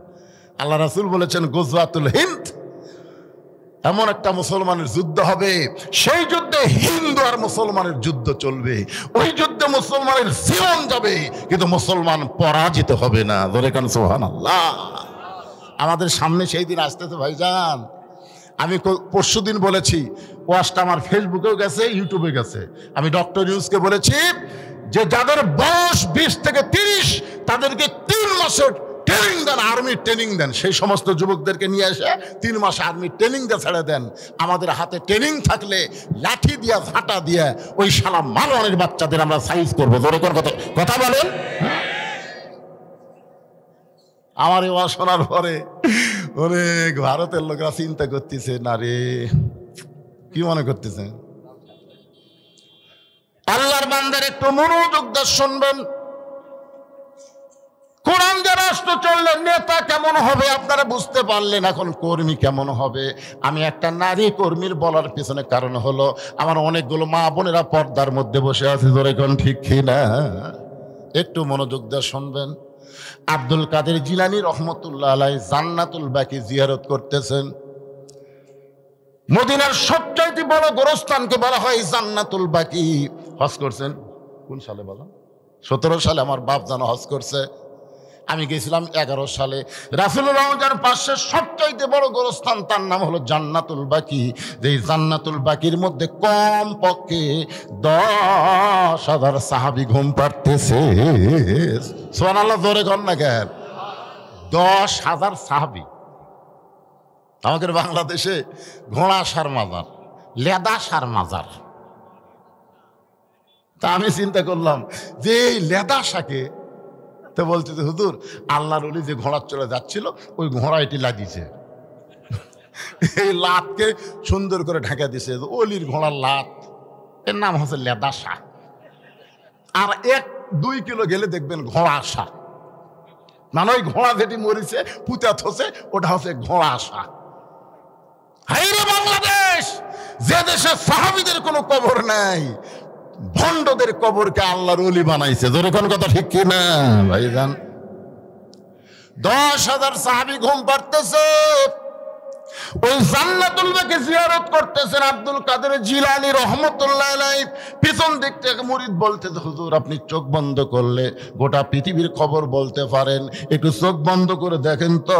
আল্লাহ রাসূল বলেছেন গজওয়াতুল হিন্দ, এমন একটা মুসলমানের যুদ্ধ হবে, সেই যুদ্ধে হিন্দু আর মুসলমানের যুদ্ধ চলবে, ওই যুদ্ধে মুসলমানের জীবন যাবে কিন্তু মুসলমান পরাজিত হবে না। ধরে কান সুবহানাল্লাহ। আমাদের সামনে সেই দিন আসতেছে ভাইজান। আমি পরশুদিন বলেছি, ওয়াজটা আমার ফেসবুকেও গেছে, ইউটিউবে গেছে। আমি ডক্টর ইউনুসকে বলেছি যে যাদের বয়স 20 থেকে 30 তাদেরকে 3 মাসের ট্রেনিং দেন, আর্মির ট্রেনিং দেন। সেই সমস্ত যুবকদেরকে নিয়ে এসে 3 মাস আর্মির ট্রেনিং দিয়ে ছেড়ে দেন। আমাদের হাতে ট্রেনিং থাকলে লাঠি দিয়া ঝাঁটা দিয়ে ওই শালা মারওয়ানের বাচ্চাদের আমরা সাইজ করবো। জোরে কথা বলেন। আমার এই ওয়াজ শোনার পরে অনেক ভারতের লোকরা চিন্তা করতেছে, না রে কি মনে করতেছে? আল্লাহর বান্দার একটু মনোযোগ দিয়ে শুনবেন। কোরআন যে রাষ্ট্র চললে নেতা কেমন হবে আপনারা বুঝতে পারলেন, এখন কর্মী কেমন হবে। আমি একটা নারী কর্মীর বলার পিছনে কারণ হলো আমার অনেকগুলো মা বোনেরা পর্দার মধ্যে বসে আছে। জোরে কোন ঠিক কিনা? একটু মনোযোগ দিয়ে শুনবেন। আব্দুল কাদের জিলানী রহমতুল্লাহ আলাইহি জান্নাতুল বাকি জিয়ারত করতেছেন। মদিনার সবচাইতে বড় গোরস্থানকে বলা হয় জান্নাতুল বাকি। হজ করছেন কোন সালে বলা? 17 সালে আমার বাপ জানো হজ করছে, আমি গেছিলাম 11 সালে। রাসূলুল্লাহ রওজার পাশে সবচাইতে বড় গোরস্থান, তার নাম হলো জান্নাতুল বাকি। যে জান্নাতুল বাকির মধ্যে কম পক্ষে 10,000 সাহাবী ঘুম পাড়তেছে। সুবহানাল্লাহ, জোরে কর না কেন? 10,000 সাহাবী। আমাদের বাংলাদেশে ঘোড়া সার মাজার, লেদা সার মাজার। তা আমি চিন্তা করলাম যে এই লেদা শাকে, তো বলছে যে হুজুর আল্লাহর ওলি যে ঘোড়া চলে যাচ্ছিল ওই ঘোড়া এটি লাগিয়েছে, এই লাতকে সুন্দর করে ঢাকা দিছে, অলির ঘোড়ার লাত, এর নাম হচ্ছে লেদা শাক। আর 1-2 কিলো গেলে দেখবেন ঘোড়া শাক, মানে ওই ঘোড়া যেটি মরিছে পুঁতা থসে ওটা হচ্ছে ঘোড়া শাক। হাইরে বাংলাদেশ, যে দেশে সাহাবীদের কোনো কবর নাই, ভণ্ডদের কবরকে আল্লাহর ওলি বানাইছে। জোরে কোন কথা ঠিক কি না ভাইজান? 10,000 সাহাবী ঘুম পাড়তেছে, ওই জান্নাতুল বাকি জিয়ারত করতেছেন আব্দুল কাদের জিলানী রহমতুল্লাহ আলাইহি। পিছন দিক থেকে মুরিদ বলতেছে হুজুর আপনি চোখ বন্ধ করলে গোটা পৃথিবীর খবর বলতে পারেন, একটু চোখ বন্ধ করে দেখেন তো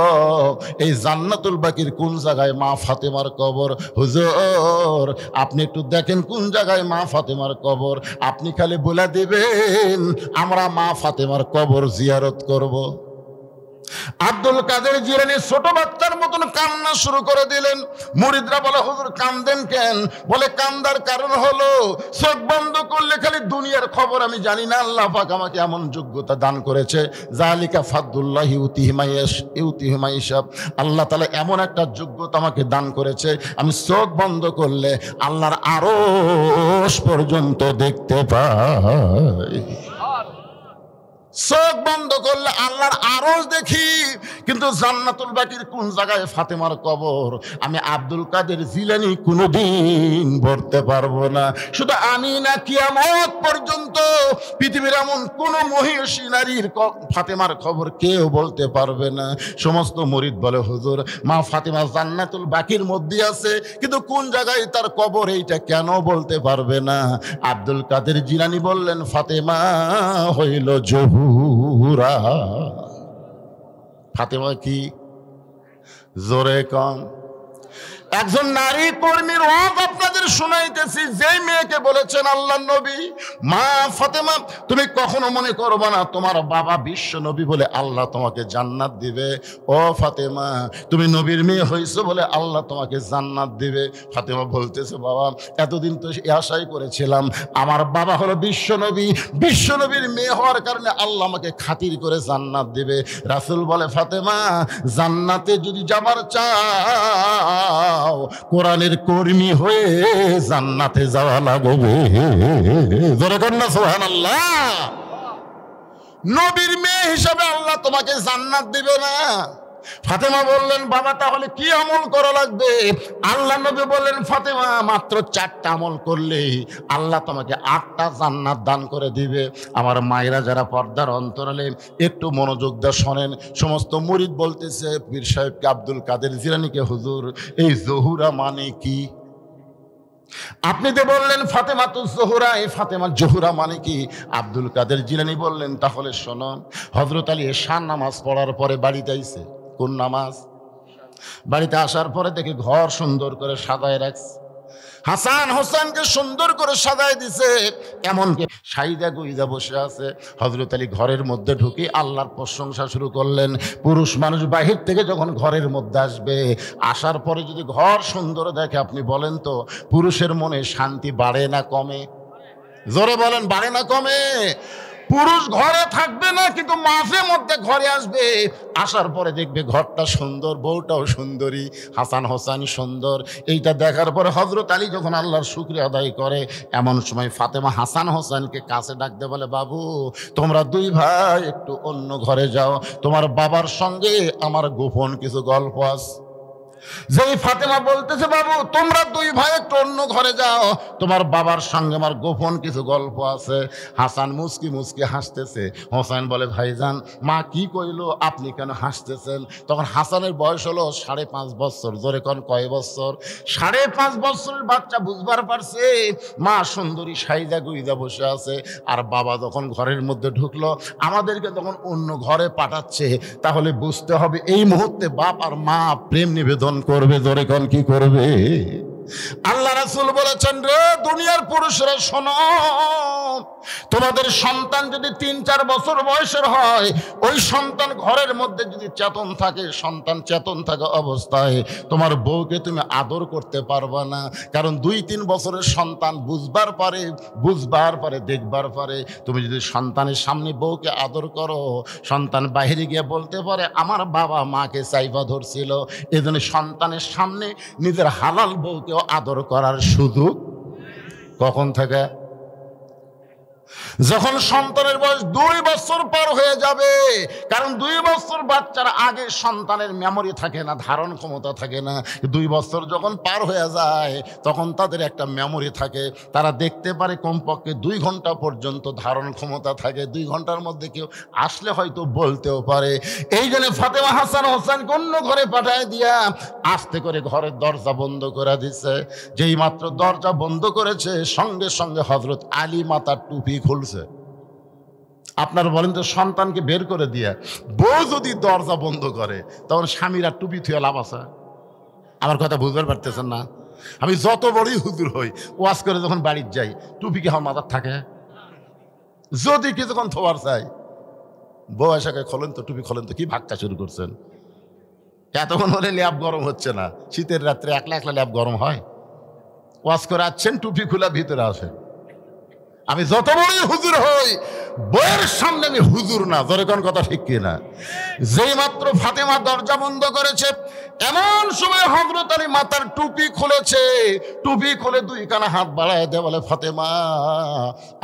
এই জান্নাতুল বাকির কোন জায়গায় মা ফাতেমার কবর। হুজুর আপনি একটু দেখেন কোন জায়গায় মা ফাতেমার কবর, আপনি খালি বলে দিবেন আমরা মা ফাতেমার কবর জিয়ারত করব। আব্দুল কাদের জিলানী ছোট বাচ্চার মতন কান্না শুরু করে দিলেন। মুরিদরা বলে হুজুর কান্দেন কেন? বলে কান্দার কারণ হলো চোখ বন্ধ করলে খালি দুনিয়ার খবর আমি জানি না, আল্লাহ পাক আমাকে এমন যোগ্যতা দান করেছে, জালিকা ফাদলুল্লাহি ইউতিহি মান ইয়াশা। আল্লাহ তাআলা এমন একটা যোগ্যতা আমাকে দান করেছে, আমি চোখ বন্ধ করলে আল্লাহর আরশ পর্যন্ত দেখতে পাই। চোখ বন্ধ করলে আল্লাহর আরশ দেখি, কিন্তু জান্নাতুল বাকির কোন জায়গায় ফাতেমার কবর আমি আব্দুল কাদের জিলানী কোনোদিন বলতে পারবো না। শুধু আমি না, কিয়ামত পর্যন্ত পৃথিবীর এমন কোন মহিষী নারীর ফাতেমার খবর কেউ বলতে পারবে না। সমস্ত মুরিদ বলে হুজুর মা ফাতেমা জান্নাতুল বাকির মধ্যে আছে, কিন্তু কোন জায়গায় তার কবর এইটা কেন বলতে পারবে না। আব্দুল কাদের জিলানী বললেন ফাতেমা হইল জহুরা। ফাতেমা কি? জোরে কম। একজন নারী কর্মীর ওয়াজ আপনাদের শোনাইতেছি, যেই মেয়েকে বলেছেন আল্লাহর নবী মা ফাতেমা তুমি কখনো মনে করবে না তোমার বাবা বিশ্ব নবী বলে আল্লাহ তোমাকে জান্নাত দিবে। ও ফাতেমা তুমি নবীর মেয়ে হইছো বলে আল্লাহ তোমাকে জান্নাত দিবে। ফাতেমা বলতেছে বাবা এতদিন তো আশাই করেছিলাম আমার বাবা হলো বিশ্ব নবী, বিশ্ব নবীর মেয়ে হওয়ার কারণে আল্লাহ আমাকে খাতির করে জান্নাত দিবে। রাসূল বলে ফাতেমা জান্নাতে যদি যাবার চাও কোরআনের কর্মী হয়ে জান্নাতে যাওয়া লাগবে। জোরে কর না সুবহানাল্লাহ। নবীর মেয়ে হিসাবে আল্লাহ তোমাকে জান্নাত দিবে না। ফাতেমা বললেন বাবা তাহলে কি আমল করা লাগবে? আল্লাহ নবী বললেন ফাতেমা মাত্র 4টা আমল করলে আল্লাহ তোমাকে 8টা জান্নাত দান করে দিবে। আমার মায়েরা যারা পর্দার অন্তরালে একটু মনোযোগ দিয়ে শোনেন। সমস্ত মুরিদ বলতেছে পীর সাহেবকে আব্দুল কাদের জিলানীকে হুজুর এই জহুরা মানে কি? আপনি তো বললেন ফাতেমা তো জোহরা, এই ফাতেমা জোহরা মানে কি? আব্দুল কাদের জিলানী বললেন তাহলে শোনো, হযরত আলী এশার নামাজ পড়ার পরে বাড়িতে আইছে। কোন নামাজ? বাড়িতে আসার পরে দেখে ঘর সুন্দর করে সাজায় রাখছে, হাসান হোসেনকে সুন্দর করে সাজায় দিছে, এমনকি সাইদা গুইদা বসে আছে। হযরত আলী ঘরের মধ্যে ঢুকে আল্লাহর প্রশংসা শুরু করলেন। পুরুষ মানুষ বাহির থেকে যখন ঘরের মধ্যে আসবে, আসার পরে যদি ঘর সুন্দর দেখে আপনি বলেন তো পুরুষের মনে শান্তি বাড়ে না কমে? জোরে বলেন, বাড়ে না কমে? পুরুষ ঘরে থাকবে না, কিন্তু মাঝে মধ্যে ঘরে আসবে, আসার পরে দেখবে ঘরটা সুন্দর, বউটাও সুন্দরী, হাসান হোসেন সুন্দর। এইটা দেখার পরে হযরত আলী যখন আল্লাহর শুকরিয়া আদায় করে, এমন সময় ফাতেমা হাসান হোসেনকে কাছে ডাকতে বলে বাবু তোমরা 2 ভাই একটু অন্য ঘরে যাও, তোমার বাবার সঙ্গে আমার গোপন কিছু গল্প আছে। যেই ফাতেমা বলতেছে, বাবু তোমরা দুই ভাই একটু অন্য ঘরে যাও, তোমার বাবার সঙ্গে আমার গোপন কিছু গল্প আছে। হাসান মুস্কি মুস্কি হাসতেছে। হোসেন বলে, ভাইজান মা কি কইলো, আপনি কেন হাসতেছেন? তখন হাসানের বয়স হলো 5.5 বছর। জোরে কোন কয় বছর? 5.5 বছরের বাচ্চা বুঝবার পারছে মা সুন্দরী সাইজা গুইজা বসে আছে, আর বাবা যখন ঘরের মধ্যে ঢুকলো, আমাদেরকে তখন অন্য ঘরে পাঠাচ্ছে। তাহলে বুঝতে হবে এই মুহূর্তে বাপ আর মা প্রেম নিবেদন করবে। জোরে কোন কি করবে? আল্লাহ রাসূল বলেছেন, রে দুনিয়ার পুরুষরা শোনো, তোমাদের সন্তান যদি 3-4 বছর বয়সের হয়, ওই সন্তান ঘরের মধ্যে যদি চেতন থাকে, সন্তান চেতন থাকা অবস্থায় তোমার বউকে তুমি আদর করতে পারবা না। কারণ 2-3 বছরের সন্তান বুঝবার পারে দেখবার পারে। তুমি যদি সন্তানের সামনে বউকে আদর করো, সন্তান বাইরে গিয়ে বলতে পারে আমার বাবা মাকে চাইবা ধরছিল। এজন্য সন্তানের সামনে নিজের হালাল বউকেও আদর করার সুযোগ কখন থেকে? যখন সন্তানের বয়স 2 বছর পার হয়ে যাবে। কারণ 2 বছর বাচ্চার আগে সন্তানের মেমোরি থাকে না, ধারণ ক্ষমতা থাকে না। 2 বছর যখন পার হয়ে যায় তখন তাদের একটা মেমোরি থাকে, তারা দেখতে পারে। কমপক্ষে 2 ঘন্টা পর্যন্ত ধারণ ক্ষমতা থাকে। 2 ঘন্টার মধ্যে কেউ আসলে হয়তো বলতেও পারে। এই জন্য ফাতেমা হাসান হোসেনকে অন্য ঘরে পাঠায় দিয়া আস্তে করে ঘরের দরজা বন্ধ করে দিছে। যেই মাত্র দরজা বন্ধ করেছে, সঙ্গে সঙ্গে হযরত আলী মাথার টুপি খুলছে। আপনার বলেন তো, সন্তানকে বের করে দিয়ে বউ যদি দরজা বন্ধ করে, তখন স্বামীরা টুপি থুয়ে লাভ আছে? আমার কথা বুঝতে পারতেছেন না? আমি যত বড়ই হুজুর হই, ওয়াজ করে যখন বাড়ির যাই, টুপি কি আমার মাথার থাকে? যদি কিছুক্ষণ থোয়ার চাই, বউ এসে খোলেন তো টুপি, খোলেন তো, কি ভাগটা শুরু করছেন? এতক্ষণ হলে ল্যাব গরম হচ্ছে না? শীতের রাত্রে একলা একলা ল্যাব গরম হয়? ওয়াজ করে আসছেন, টুপি খোলা ভিতরে আসেন। আমি যত বড়ই হুজুর হই, বইয়ের সামনে আমি হুজুর না। ধরে কোন কথা ঠিক কিনা? যেই মাত্র ফাতেমা দরজা বন্ধ করেছে, এমন সময় হযরত আলী মাথার টুপি খুলেছে। টুপি খুলে 2 কানা হাত বাড়ায় দেয়, বলে ফাতেমা,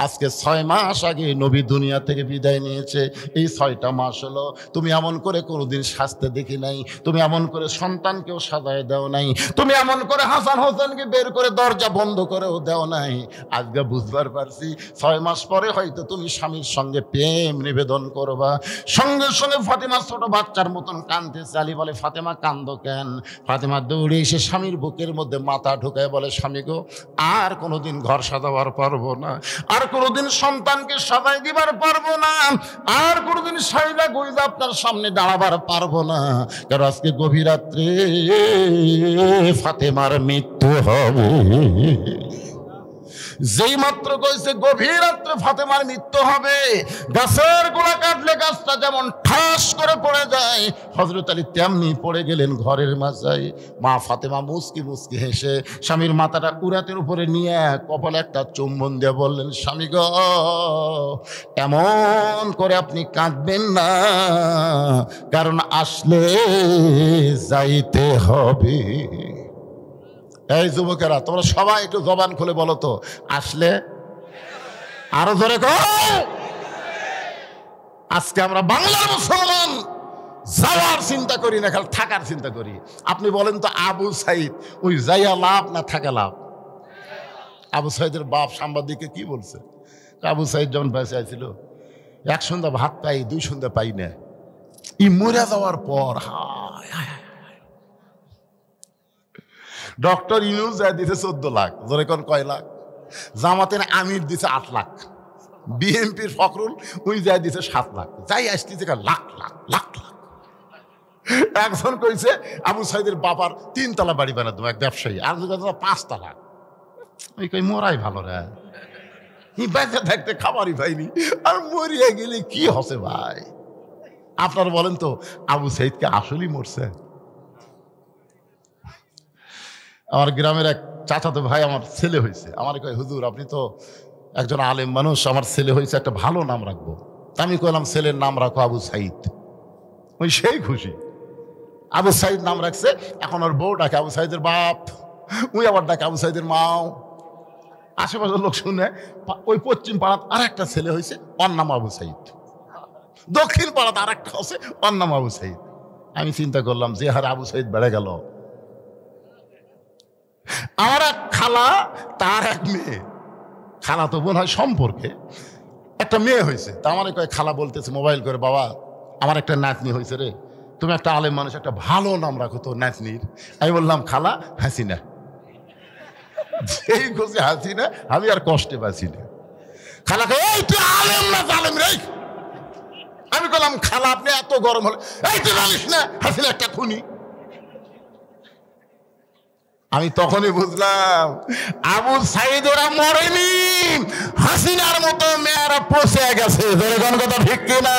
আজকে 6 মাস আগে নবী দুনিয়া থেকে বিদায় নিয়েছে। এই 6টা মাস হলো তুমি এমন করে কোনোদিন সাজতে দেখি নাই, তুমি এমন করে সন্তানকেও সাজায় দাও নাই, তুমি এমন করে হাসান হোসেনকে বের করে দরজা বন্ধ করেও দাও নাই। আজকে বুঝবার পারছি 6 মাস পরে হয়তো তুমি স্বামীর সঙ্গে প্রেম নিবেদন করবা। সঙ্গে সঙ্গে ফাতেমা ছোট বাচ্চার মতন কাঁদতেছে। আলী বলে, ফাতেমা কান্দো কেন? ফাতেমা দৌড়ে এসে স্বামীর বুকের মধ্যে মাথা ঢুকায় বলে, স্বামী গো, আর কোনোদিন ঘর সাজাবার পারবো না, আর কোনোদিন সন্তানকে সাজাই দিবার পারবো না, আর কোনোদিন সাইদা গইদা আপনার সামনে দাঁড়াবার পারবো না। কারণ আজকে গভীর রাত্রে ফাতেমার মৃত্যু হবে। যেই মাত্র কইছে গভীর রাত্রে ফাতেমার মৃত্যু হবে, গাছের গোড়া কাটলে গাছটা যেমন ঠাস করে পড়ে যায়, হযরত আলী তেমনি পড়ে গেলেন ঘরের মাঝায়। মা ফাতেমা মুস্কি মুস্কি হেসে স্বামীর মাথাটা উরাতের উপরে নিয়ে কপালে একটা চুম্বন দিয়ে বললেন, স্বামী গো, এমন করে আপনি কাঁদবেন না, কারণ আসলে যাইতে হবে। এই যুবকেরা, তোমরা সবাই একটু জবান খুলে বলো তো, আসলে? আরো জোরে কও। আজকে আমরা বাংলার মুসলমান যাওয়ার চিন্তা করি না, খালি থাকার চিন্তা করি। আপনি বলেন তো, আবু সাইদ ওই যাইয়া লাভ না থাকা লাভ? আবু সাইদের বাপ সাংবাদিককে কি বলছে? আবু সাইদ যখন বেঁচে ছিল, 1 সন্ধ্যা ভাত পাই, 2 সন্ধ্যা পাই না। ই মরে যাওয়ার পর ডক্টর ইউনুস যা দিছে 14 লাখ। ধরে কোন কয় লাখ? জামাতের আমির দিছে 8 লাখ, বিএনপির ফখরুল ওই যা দিছে 7 লাখ, যাই আসতেছে লাখ লাখ লাখ লাখ। একজন কইছে আবু সাইদের বাবার 3 তলা বাড়ি বানাতো এক ব্যবসায়ী, আর 5 তলা। ওই কই মোরাই ভালো রে, বেঁচে থাকতে খাবারই পাইনি, আর মরিয়া গেলে কি হসে ভাই? আপনার বলেন তো, আবু সাইদকে আসলেই মরছে? আমার গ্রামের এক চাচাতো ভাই, আমার ছেলে হয়েছে, আমার কয়, হুজুর আপনি তো একজন আলেম মানুষ, আমার ছেলে হয়েছে, একটা ভালো নাম রাখবো। আমি কইলাম, ছেলের নাম রাখো আবু সাইদ। ওই সেই খুশি, আবু সাইদ নাম রাখছে। এখন ওর বউ ডাকে আবু সাইদের বাপ, ওই আবার ডাকে আবু সাইদের মাও। আশেপাশের লোক শুনে, ওই পশ্চিম পাড়াত আর একটা ছেলে হয়েছে, ওর নাম আবু সাইদ। দক্ষিণ পাড়াত আর একটা আছে, ওর নাম আবু সাইদ। আমি চিন্তা করলাম, যে হারে আবু সাইদ বেড়ে গেল, আমার এক খালা, তার এক মেয়ে, খালা তো বোন হয় সম্পর্কে, একটা মেয়ে হয়েছে। তা আমার কয়েক খালা বলতেছে মোবাইল করে, বাবা আমার একটা নাতনি হয়েছে রে, তুমি একটা আলেম মানুষ, একটা ভালো নাম রাখো তো নাতনির। আমি বললাম খালা হাসিনা। যেই খুশি হাসিনা, আমি আর কষ্টে বাঁচি না। খালাকে এই তুই আলেম না জালেম রে। আমি বললাম খালা আপনি এত গরম হলে, এই তুই জানিস না হাসিনা একটা খুনি। আমি তখনই বুঝলাম আবু সাইদ ওরা মরেনি, হাসিনার মতো মেয়েরা পচে গেছে। কথা ঠিক কিনা?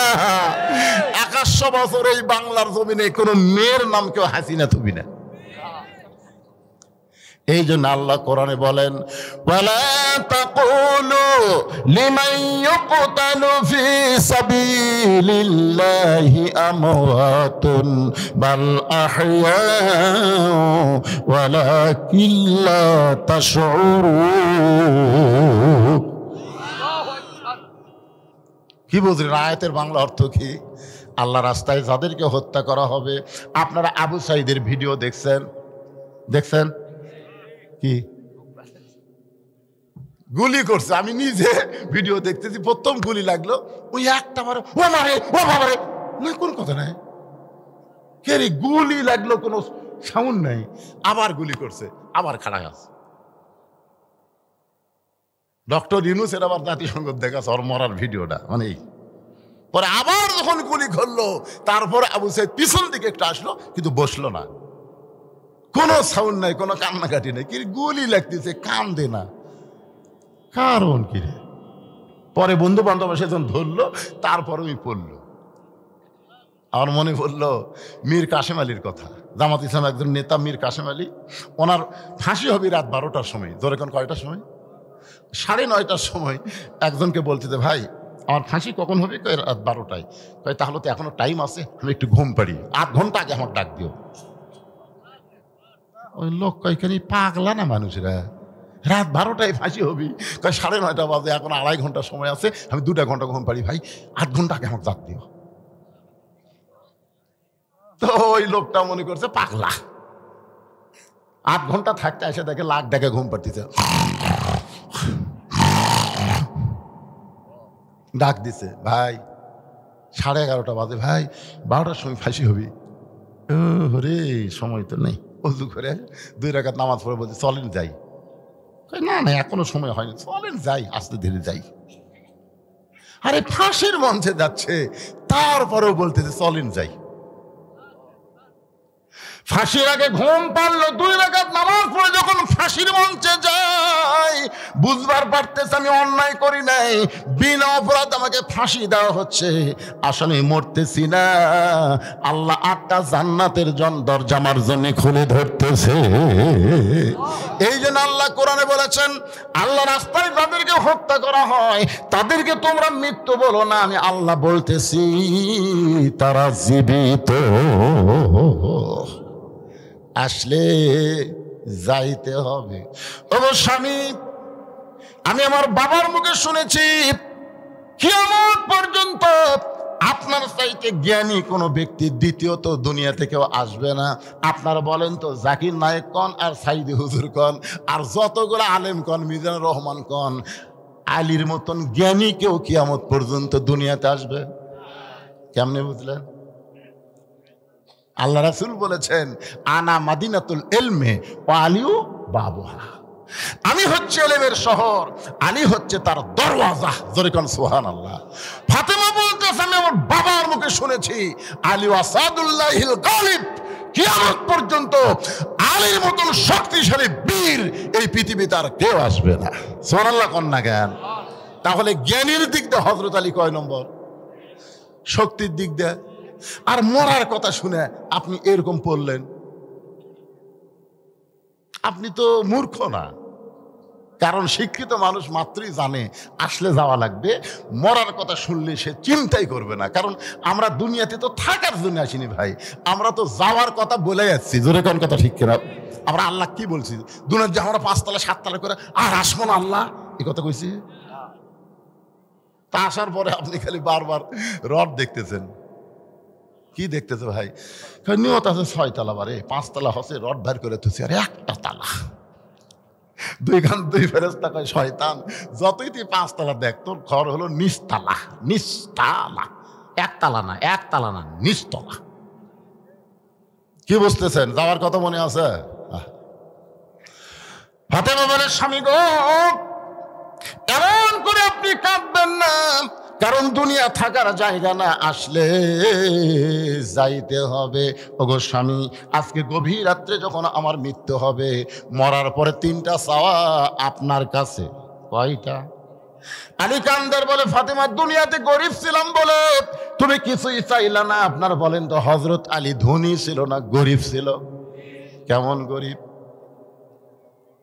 100 বছর এই বাংলার জমিনে কোন মেয়ের নাম কেউ হাসিনা থুবি না। এই জন্য আল্লাহ কোরআনে বলেন, ওয়ালা তাকুলু লিমান ইউকতালু ফি সাবিলিল্লাহি আমওয়াতুন বাল আহইয়াউ ওয়ালাকিন লা তাশউরুন। কি বুঝলেন আয়াতের বাংলা অর্থ কি? আল্লাহ রাস্তায় যাদেরকে হত্যা করা হবে, আপনারা আবু সাইদের ভিডিও দেখছেন কি গুলি করছে? আমি নিজে ভিডিও দেখতেছি, প্রথম গুলি লাগলো, ওই একটা মারে ও মারে ও বাবারে, না কোন কথা নাই, কে রে গুলি লাগলো, কোনো সাউন্ড নাই, আবার গুলি করছে, আবার খাড়া আছে। ডক্টর ইউনূসের আবার জাতিসংঘ দেখাচ্ছে ওর মরার ভিডিওটা, মানে পরে আবার যখন গুলি করলো, তারপরে আবু সাইদ পিছন দিকে একটু আসলো, কিন্তু বসলো না, কোনো সাউন্ড নাই, কোনো কান্নাকাটি নাই, কি গুলি লাগতেছে, কান্দে না, কারণ কি রে? পরে বন্ধু বান্ধব সেজন ধরলো, তারপরে ওই পড়লো। আমার মনে পড়লো মীর কাসেম আলীর কথা। জামাত ইসলাম একজন নেতা মীর কাসেম আলী, ওনার ফাঁসি হবে রাত 12টার সময়। ধরে কোন কয়টার সময়? 9:30টার সময়। একজনকে বলতে যে ভাই আমার ফাঁসি কখন হবে? কয় রাত 12টায়। কয় তাহলে তো এখনো টাইম আছে, আমি একটু ঘুম পাড়ি, 8 ঘন্টা আগে আমাকে ডাক দিও। ওই লোক কয়খানি পাগলা না মানুষরা, রাত 12টায় ফাঁসি হবি, কয় 9:30 বাজে, এখন 2.5 ঘন্টা সময় আছে, আমি 2 ঘন্টা ঘুম পাড়ি, ভাই 8 ঘন্টা আগে আমাকে ডাক দিও। তো ওই লোকটা মনে করছে পাগলা, 8 ঘন্টা থাকতে এসে দেখে লাখ ডাকে ঘুম পাড়তেছে, ডাক দিছে, ভাই 11:30 বাজে, ভাই 12টার সময় ফাঁসি হবি। ও রে সময় তো নেই। অজু করে 2 রাকাত নামাজ পড়ে বলছে চলেন যাই। না না এখনো সময় হয়নি, চলেন যাই, আস্তে ধীরে যাই। আরে ফাঁসির মঞ্চে যাচ্ছে, তারপরেও বলতেছে চলেন যাই। ফাঁসির আগে ঘুম পারলো, 2 রাকাত নামাজ পড়ে যখন ফাঁসির মঞ্চে যায়, বুঝবার পারতেছে আমি অন্যায় করি নাই, বিনা অপরাধ আমাকে ফাঁসি দেওয়া হচ্ছে, আসলে মরতেছি না, আল্লাহ 8টা জান্নাতের দরজা আমার জন্য খুলে ধরতেছে। এই জন্য আল্লাহ কোরআনে বলেছেন, আল্লাহ রাস্তায় যাদেরকে হত্যা করা হয় তাদেরকে তোমরা মৃত্যু বলো না, আমি আল্লাহ বলতেছি তারা জীবিত, আসলে যাইতে হবে। ও স্বামী, আমি আমার বাবার মুখে শুনেছি কিয়ামত পর্যন্ত আপনার চাইতে জ্ঞানী কোনো ব্যক্তি দ্বিতীয়ত দুনিয়াতে কেউ আসবে না। আপনারা বলেন তো, জাকির নায়েক কন আর সাইদি হুজুর কন আর যতগুলো আলেম কন, মিজানুর রহমান কন, আলীর মতন জ্ঞানী কেউ কিয়ামত পর্যন্ত দুনিয়াতে আসবে? কেমনে বুঝলেন? আল্লাহ রাসূল বলেছেন, আনা মাদিনাতুল ইলমি ওয়া আলিউ বাবুহা, আমি হচ্ছে ইলমের শহর, আলী হচ্ছে তার দরওয়াজা। জোরে কোন সুবহানাল্লাহ। ফাতেমা বলতেছে, আমি আমার বাবার মুখে শুনেছি আলী আসাদুল্লাহিল গালিব, কিয়ামত পর্যন্ত আলীর মতন শক্তিশালী বীর এই পৃথিবীতে আর কেউ আসবে না। সুবহানাল্লাহ কোন না জ্ঞান? তাহলে জ্ঞানীর দিক দিয়ে হযরত আলী কয় নম্বর? শক্তির দিক দিয়ে। আর মরার কথা শুনে আপনি এরকম পড়লেন, আপনি তো মূর্খ না। কারণ শিক্ষিত মানুষ মাত্রই জানে আসলে যাওয়া লাগবে, মরার কথা শুনলে সে চিন্তাই করবে না। কারণ আমরা দুনিয়াতে তো থাকার জন্য আসিনি ভাই, আমরা তো যাওয়ার কথা বলে যাচ্ছি। জোরে কোন কথা ঠিক কিনা? আমরা আল্লাহ কি বলছি, দুনিয়ার যে আমরা 5 তলা 7 তলা করে আর আসবো না আল্লাহ, এই কথা কইছি? তা আসার পরে আপনি খালি বারবার রড দেখতেছেন। কি দেখতেছে ভাই? নিয়ত আছে 6 তলা, বারে 5 তলা হচ্ছে, রড ভার করে তুলছি, আরে 1টা তালা, দুই ফেরেশতা কয় শয়তান যতই তুই 5 তলা দেখ তোর ঘর হলো নিচতলা, একতলা না নিচতলা। কি বুঝতেছেন? যাওয়ার কথা মনে আছে? ফাতেমা বলে স্বামী গো এমন করে আপনি কাঁদবেন না, কারণ দুনিয়া থাকার জায়গা না, আসলে যাইতে হবে। ওগো স্বামী আজকে গভীর রাত্রে যখন আমার মৃত্যু হবে, মরার পরে 3টা চাওয়া আপনার কাছে। কয়টা? আলী কান্দার বলে ফাতেমা দুনিয়াতে গরিব ছিলাম বলে তুমি কিছুই চাইলা না। আপনার বলেন তো হযরত আলী ধনী ছিল না গরিব ছিল? কেমন গরিব?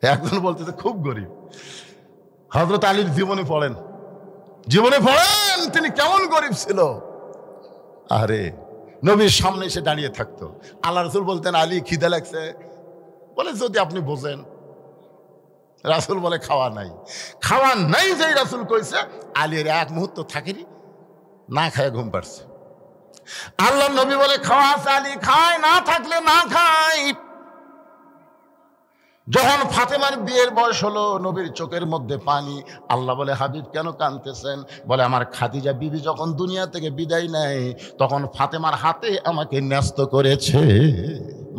একজন বলতেছে খুব গরিব। হযরত আলীর জীবনে পড়েন তিনি কেমন গরিব ছিল। আরে নবীর সামনে এসে দাঁড়িয়ে থাকতো, আল্লাহ রাসূল বলতেন আলী খিদে লাগছে, বলে যদি আপনি বোঝেন। রাসূল বলে খাওয়া নাই যেই রাসূল কইছে আলীর এক মুহূর্ত থাকেনি, না খায় ঘুম পাড়ছে। আল্লাহ নবী বলে খাওয়া আছে, আলী খায়, না থাকলে না খায়। যখন ফাতেমার বিয়ের বয়স হলো নবীর চোখের মধ্যে পানি। আল্লাহ বলে হাবিব কেন কাঁদতেছেন? বলে আমার খাদিজা বিবি যখন দুনিয়া থেকে বিদায় নেয় তখন ফাতেমার হাতে আমাকে ন্যস্ত করেছে।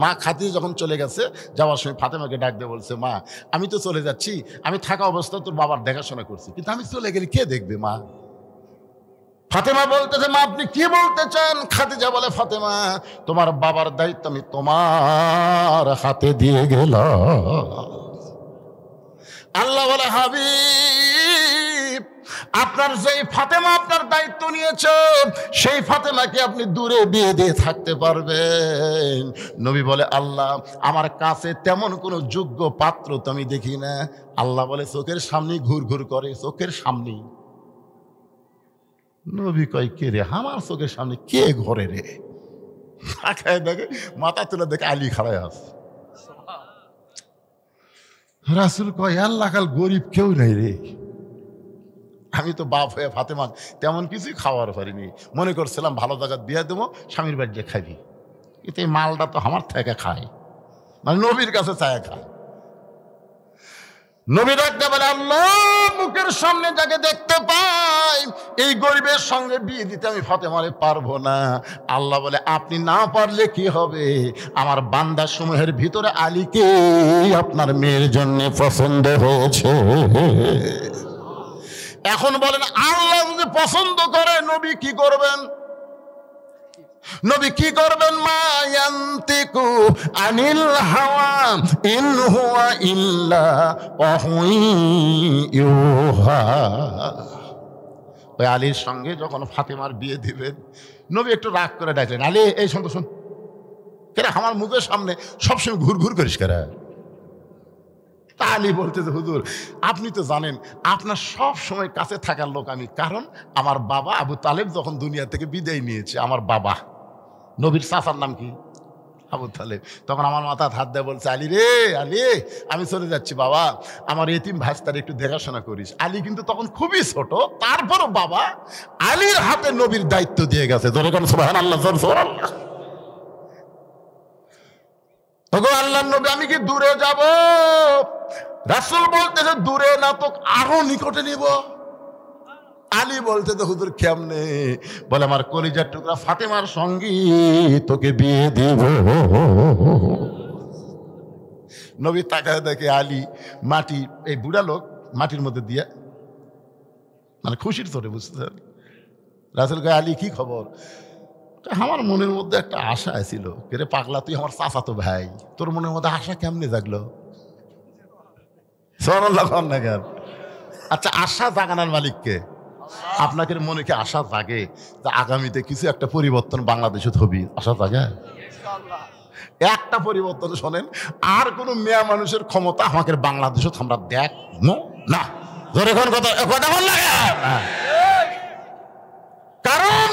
মা খাদিজা যখন চলে গেছে, যাওয়ার সময় ফাতেমাকে ডাক দিয়ে বলছে মা আমি তো চলে যাচ্ছি, আমি থাকা অবস্থা তোর বাবার দেখাশোনা করছি, কিন্তু আমি চলে গেলে কে দেখবে মা? ফাতেমা বলতেছে মা আপনি কি বলতে চান? খাদিজা বলে ফাতেমা তোমার বাবার দায়িত্ব আমি তোমার হাতে দিয়ে গেলাম। আল্লাহ বলে হাবিব আপনার যেই ফাতেমা আপনার দায়িত্ব নিয়েছে সেই ফাতেমাকে আপনি দূরে বিয়ে দিয়ে থাকতে পারবেন। নবী বলে আল্লাহ আমার কাছে তেমন কোনো যোগ্য পাত্র তো আমি দেখি না। আল্লাহ বলে চোখের সামনে ঘুর করে, চোখের সামনেই। নবী কয় কে রে? আমার চোখের সামনে কে ঘরে রে? দেখে মাথা তুলে দেখে আলী খাড়ায় আছে। রাসূল কয় আল্লাহ কাল গরিব কেউ নেই রে। আমি তো বাপ হয়ে ফাতেমা তেমন কিছুই খাওয়ার পারিনি, মনে করছিলাম ভালো জায়গা দিয়ে দেবো, স্বামীর বাড়িতে খাবি, কিন্তু এই মালটা তো আমার থেকে খায়, মানে নবীর কাছে চায় খায়। নবী ডাকতে বলে আল্লাহ মুখের সামনে যাকে দেখতে পাই এই গরিবের সঙ্গে বিয়ে দিতে আমি ফাতেমারে পারবো না। আল্লাহ বলে আপনি না পারলে কি হবে, আমার বান্দা সমূহের ভিতরে আলীকে আপনার মেয়ের জন্য পছন্দ হয়েছে। এখন বলেন আল্লাহ যদি পছন্দ করে নবী কি করবেন? নবী কি করবেন? মা ইয়ান্তিকু আনিল হাওয়া ইন হুয়া ইল্লা ওয়াহয়ুহা। ওই আলীর সঙ্গে যখন ফাতেমার বিয়ে দিবেন নবী একটু রাগ করে ডাকলেন আলী এই শোন তো শোন, কেন আমার মুখের সামনে সবসময় ঘুর করিস কেন? তা আলী বলতেছে হুজুর আপনি তো জানেন আপনার সব সময় কাছে থাকার লোক আমি, কারণ আমার বাবা আবু তালেব যখন দুনিয়া থেকে বিদায় নিয়েছে, আমার বাবা নবীর চাচার নাম কি? আবু তালেব। তখন আমার মাথা হাত দেয় বলছে আলী রে আলী আমি চলে যাচ্ছি বাবা, আমার এতিম ভাস্তার একটু দেখাশোনা করিস। আলী কিন্তু তখন খুবই ছোট, তারপরও বাবা আলীর হাতে নবীর দায়িত্ব দিয়ে গেছে। সুবহানাল্লাহ সুবহানাল্লাহ। ওগো আল্লাহর নবী আমি কি দূরে যাব? রাসূল বলতেছে দূরে না তো আরো নিকটে নিব। আলী বলতে তো হুজুর কেমনে? বলে আমার কলিজার টুকরা ফাতেমার সঙ্গী তোকে বিয়ে দিব। নবী তাকায় দেখে আলী মাটি, এই বুড়া লোক মাটির মধ্যে দিয়ে মানে খুশির চোটে, বুঝতে রাসূল কয় আলী কি খবর? আমার মনের মধ্যে একটা আশা ছিল। কে পাগলা তুই আমার চাচাতো ভাই, তোর মনের মধ্যে আশা কেমনে জাগলো? সুবহানাল্লাহ। আচ্ছা আশা জাগানোর মালিককে? আপনাকে মনে কি আশা জাগে যে আগামীতে কিছু একটা পরিবর্তন বাংলাদেশে হবে? আশা জাগে একটা পরিবর্তন। শোনেন আর কোন মেয়া মানুষের ক্ষমতা আমাকে বাংলাদেশে আমরা দেখবো না। কথা বল লাগে, কারণ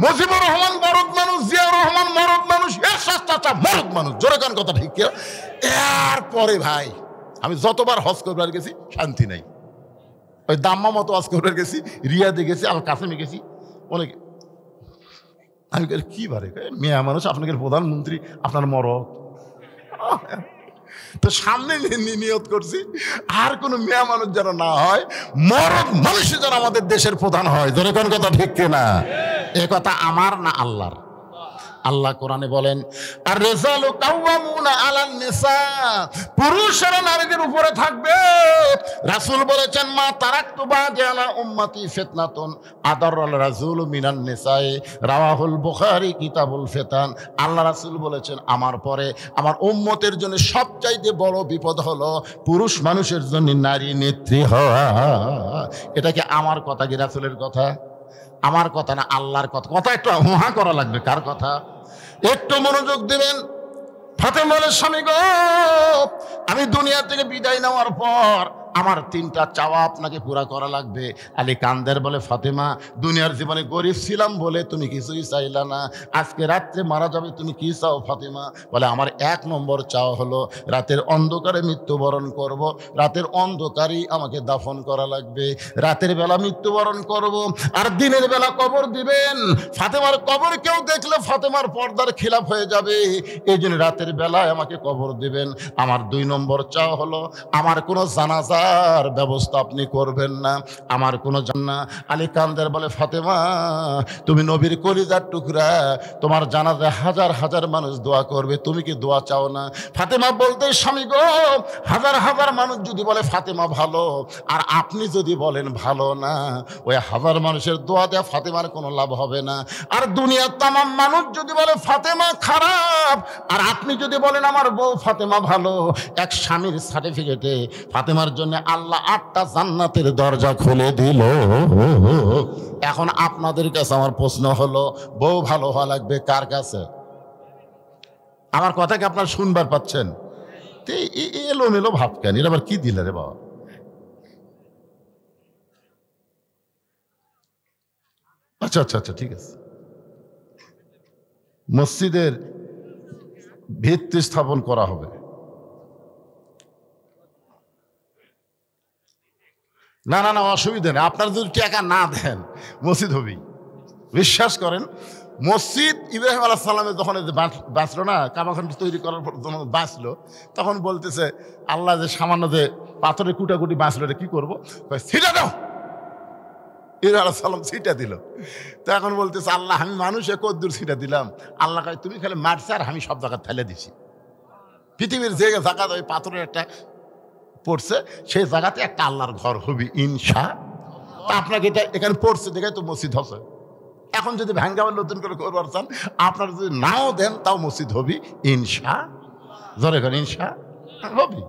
মুজিবুর রহমান মরদ মানুষ, জিয়াউর রহমান মরদ মানুষ, এরশাদ চাচা মরদ মানুষ। জোরে কোন কথা ঠিক? এরপরে ভাই আমি যতবার হজ করবার গেছি শান্তি নাই। ওই দাম্মা মতো হজ করবার গেছি, রিয়াদে গেছি, আল কাসেমে গেছি, অনেক। আমি কি বারে মেয়া মানুষ, আপনাকে প্রধানমন্ত্রী, আপনার মরদ। তো সামনে নিয়ত করছি আর কোনো মেয়া মানুষ যেন না হয়, মরদ মানুষই যেন আমাদের দেশের প্রধান হয়। ধরে কোন কথা ঠিক কিনা? এ কথা আমার না আল্লাহর। আল্লাহ কোরআনে বলেন, আর রিজালু কাওয়ামুনা আলান নিসা, পুরুষেরা নারীদের উপরে থাকবে। রাসূল বলেছেন, মা তারাকতু বাদি আলা উম্মতি ফিতনাতুন আদাররাল রাজুলু মিনান নিসায়ে, রাওয়াহুল বুখারী কিতাবুল ফিতান। আল্লাহ রাসূল বলেছেন, আমার পরে আমার উম্মতের জন্য সবচাইতে বড় বিপদ হলো পুরুষ মানুষের জন্য নারী নেত্রী হওয়া। এটা কি আমার কথা কি রাসূলের কথা? আমার কথা না, আল্লাহর কথা। কথা একটু হুহা করা লাগবে। কার কথা? একটু মনোযোগ দিবেন। ফাতেমা বলে, স্বামী গো, আমি দুনিয়া থেকে বিদায় নেওয়ার পর আমার 3টা চাওয়া আপনাকে পুরা করা লাগবে। আলী কান্দের বলে, ফাতেমা, দুনিয়ার জীবনে গরিব ছিলাম বলে তুমি কিছুই চাইলা না, আজকে রাত্রে মারা যাবে, তুমি কি চাও ফাতেমা? বলে, আমার 1 নম্বর চাওয়া হলো রাতের অন্ধকারে মৃত্যুবরণ করব, রাতের অন্ধকারেই আমাকে দাফন করা লাগবে, রাতের বেলা মৃত্যুবরণ করব, আর দিনের বেলা কবর দিবেন। ফাতেমার কবর কেউ দেখলে ফাতেমার পর্দার খিলাফ হয়ে যাবে, এই জন্য রাতের বেলায় আমাকে কবর দিবেন। আমার 2 নম্বর চাওয়া হলো আমার কোনো জানাজা ব্যবস্থা আপনি করবেন না, আমার কোনো জান্না। আলী কান্দের বলে, ফাতেমা, তুমি নবীর কলিজার টুকরা, তোমার জানাজায় হাজার হাজার মানুষ দোয়া করবে, তুমি কি দোয়া চাও না? ফাতেমা বলতে, স্বামী গো, হাজার হাজার মানুষ যদি বলে ফাতেমা ভালো, আর আপনি যদি বলেন ভালো না, ওই হাজার মানুষের দোয়া দেয়া ফাতেমার কোনো লাভ হবে না। আর দুনিয়ার তামাম মানুষ যদি বলে ফাতেমা খারাপ, আর আপনি যদি বলেন আমার বউ ফাতেমা ভালো, এক স্বামীর সার্টিফিকেটে ফাতেমার জন্য আল্লাহ 8টা জান্নাতের দরজা খুলে দিল। এখন আপনাদের কাছে আমার প্রশ্ন হলো, বউ ভালো হওয়া লাগবে কার কাছে? আমার কথা কি আপনারা শুনবার পাচ্ছেন? এলোমেলো ভাব কেন? এটা আবার কি দিলে রে বাবা? আচ্ছা আচ্ছা আচ্ছা, ঠিক আছে। মসজিদের ভিত্তি স্থাপন করা হবে। না না না, অসুবিধা নেই। আপনারা যদি টাকা না দেন মসজিদ হবেই, বিশ্বাস করেন। মসজিদ ইব্রাহিম আলাইহিস সালামে যখন বাঁচলো না, কাবাখান তৈরি করার পর যখন বাঁচলো, তখন বলতেছে, আল্লাহ যে সামান্য যে পাথরের কুটাকুটি বাঁচলো, এটা কি করবো? ছিটা দাও। ইব্রাহিম আলাইহিস সালাম ছিটা দিল। তো এখন বলতেছে, আল্লাহ, আমি মানুষে কদ্দুর ছিটা দিলাম? আল্লাহ কয়, তুমি খালি মারছে আর আমি সব জায়গা ফেলে দিছি। পৃথিবীর যে জায়গা ওই পাথরের একটা পড়ছে, সেই জায়গাতে একটা আল্লাহর ঘর হবে ইনশাআল্লাহ। আপনাকে এটা এখানে পড়ছে দেখে তো মসজিদ হচ্ছে। এখন যদি ভাঙ্গাবার নতুন করে করবার চান, আপনারা যদি নাও দেন তাও মসজিদ হবি ইনশাআল্লাহ। জোরে করেন ইনশাআল্লাহ হবি।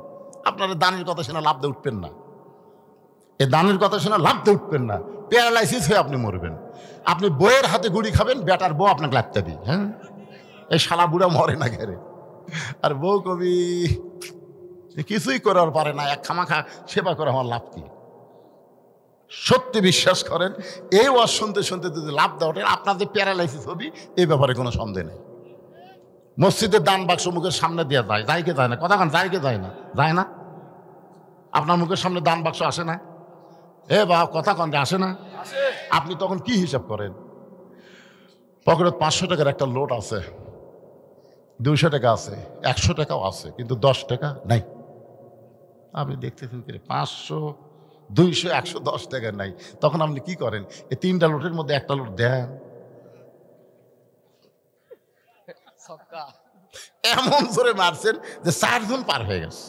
আপনারা দানের কথা শুনে লাভ দিয়ে উঠবেন না। এই দানের কথা শুনে লাভ দিয়ে উঠবেন না। প্যারালাইসিস হয়ে আপনি মরবেন। আপনি বইয়ের হাতে গুড়ি খাবেন, বেটার বউ আপনাকে লাগতে দিই। হ্যাঁ, এই শালা বুড়া মরে না ঘেরে। আর বউ কবি কিছুই করার পারে না, এক খামাখা সেবা করে আমার লাভ কি? সত্যি বিশ্বাস করেন, এই ওয়াজ শুনতে শুনতে যদি লাভ দেওয়া আপনাদের প্যারালাইসিস হবি, এই ব্যাপারে কোনো সন্দেহ নেই। মসজিদের দান বাক্স মুখের সামনে দেওয়া যায়, যায় কে যায় না? কথা কান, যায় কে যায় না? যায় না? আপনার মুখের সামনে দান বাক্স আসে না? এ বা কথা কান, আসে না? আপনি তখন কি হিসাব করেন? পকেটে 500 টাকার একটা লোট আছে, 200 টাকা আছে, 100 টাকাও আছে, কিন্তু 10 টাকা নাই। আপনি দেখতেছেন কি 500, 200, 110 টাকা নাই। তখন আপনি কি করেন? এই 3টা লোটের মধ্যে একটা লোট দেন। এমন জোরে মারছেন যে 4 জন পার হয়ে গেছে।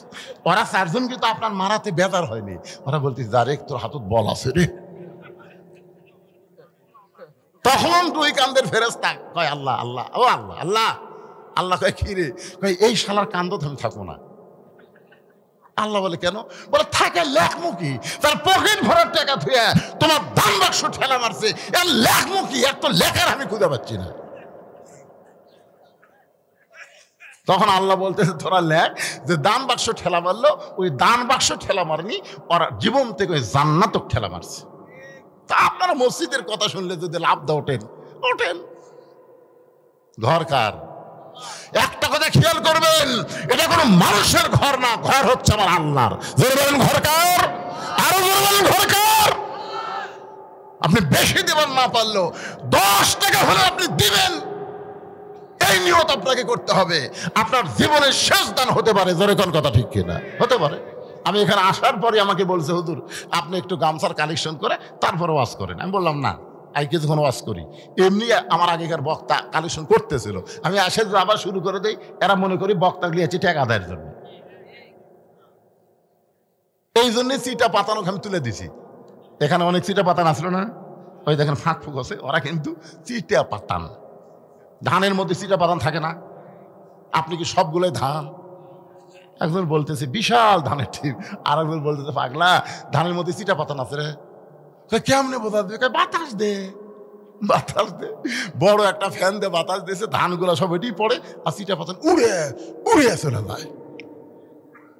ওরা 4 জন কিন্তু আপনার মারাতে বেজার হয়নি। ওরা বলতে, যারে তোর হাতত বল আছে রে। তখন 2 কান্দের ফেরেশতা কয়, আল্লাহ আল্লাহ, ও আল্লাহ আল্লাহ। আল্লাহ কয়, কি রে? কয়, এই শালার কান্দত আমি থাকবো না। আল্লাহ বলে, কেন? বলে, থাকে লেখমুখী, তার পকেট ভরার টাকা থুয়ে তোমার দান বাক্স ঠেলা মারছে, এর লেখমুখী, এর তো লেখার আমি খুঁজে পাচ্ছি না। তখন আল্লাহ বলতেছে, তোরা লেখ যে দান বাক্স ঠেলা মারলো, ওই দান বাক্স ঠেলা মারনি, ওরা জীবন থেকে ওই জান্নাতক ঠেলা মারছে। তা আপনারা মসজিদের কথা শুনলে যদি লাভ দা ওঠেন, ওঠেন। ঘর কার? একটা কথা খেয়াল করবেন, এটা কোনো মানুষের ঘর না, ঘর হচ্ছে আমার আল্লাহর। ঘর কার? আরো ঘর কার? আপনি বেশি দেবেন না পারলেও 10 টাকা হলে আপনি দিবেন। এই নিয়ত আপনাকে করতে হবে। আপনার জীবনের শেষ দান হতে পারে, জোরে কোন কথা ঠিক কিনা? হতে পারে। আমি এখানে আসার পরে আমাকে বলছে, হুজুর আপনি একটু গামছার কালেকশন করে তারপরে ওয়াজ করেন। আমি বললাম না, আমি কিছুক্ষণ ওয়াজ করি। এমনি আমার আগেকার বক্তা কালেকশন করতেছিল, আমি আসে আবার শুরু করে দেই। এরা মনে করি বক্তা গিয়েছি টাকা আদায়ের জন্য, এই জন্য চিটা পাতানো আমি তুলে দিছি। এখানে অনেক চিটা পাতান আসলো না, ওই দেখেন ফাঁক ফুক আছে, ওরা কিন্তু চিটা পাতান। ধানের মধ্যে চিটা পাতান থাকে না? আপনি কি সবগুলোই ধান? একজন বলতেছে বিশাল ধানের টিপ, আর একজন বলতেছে পাগলা ধানের মধ্যে চিটা পাতান আছে রে। কেমনে বোঝা দেবে? বাতাস দে, বাতাস দে। বড় একটা ফ্যান দিয়ে বাতাস দিয়েছে, ধানগুলো সব এটি পড়ে আর চিটা পাতান উড়ে উড়ে চলে যায়।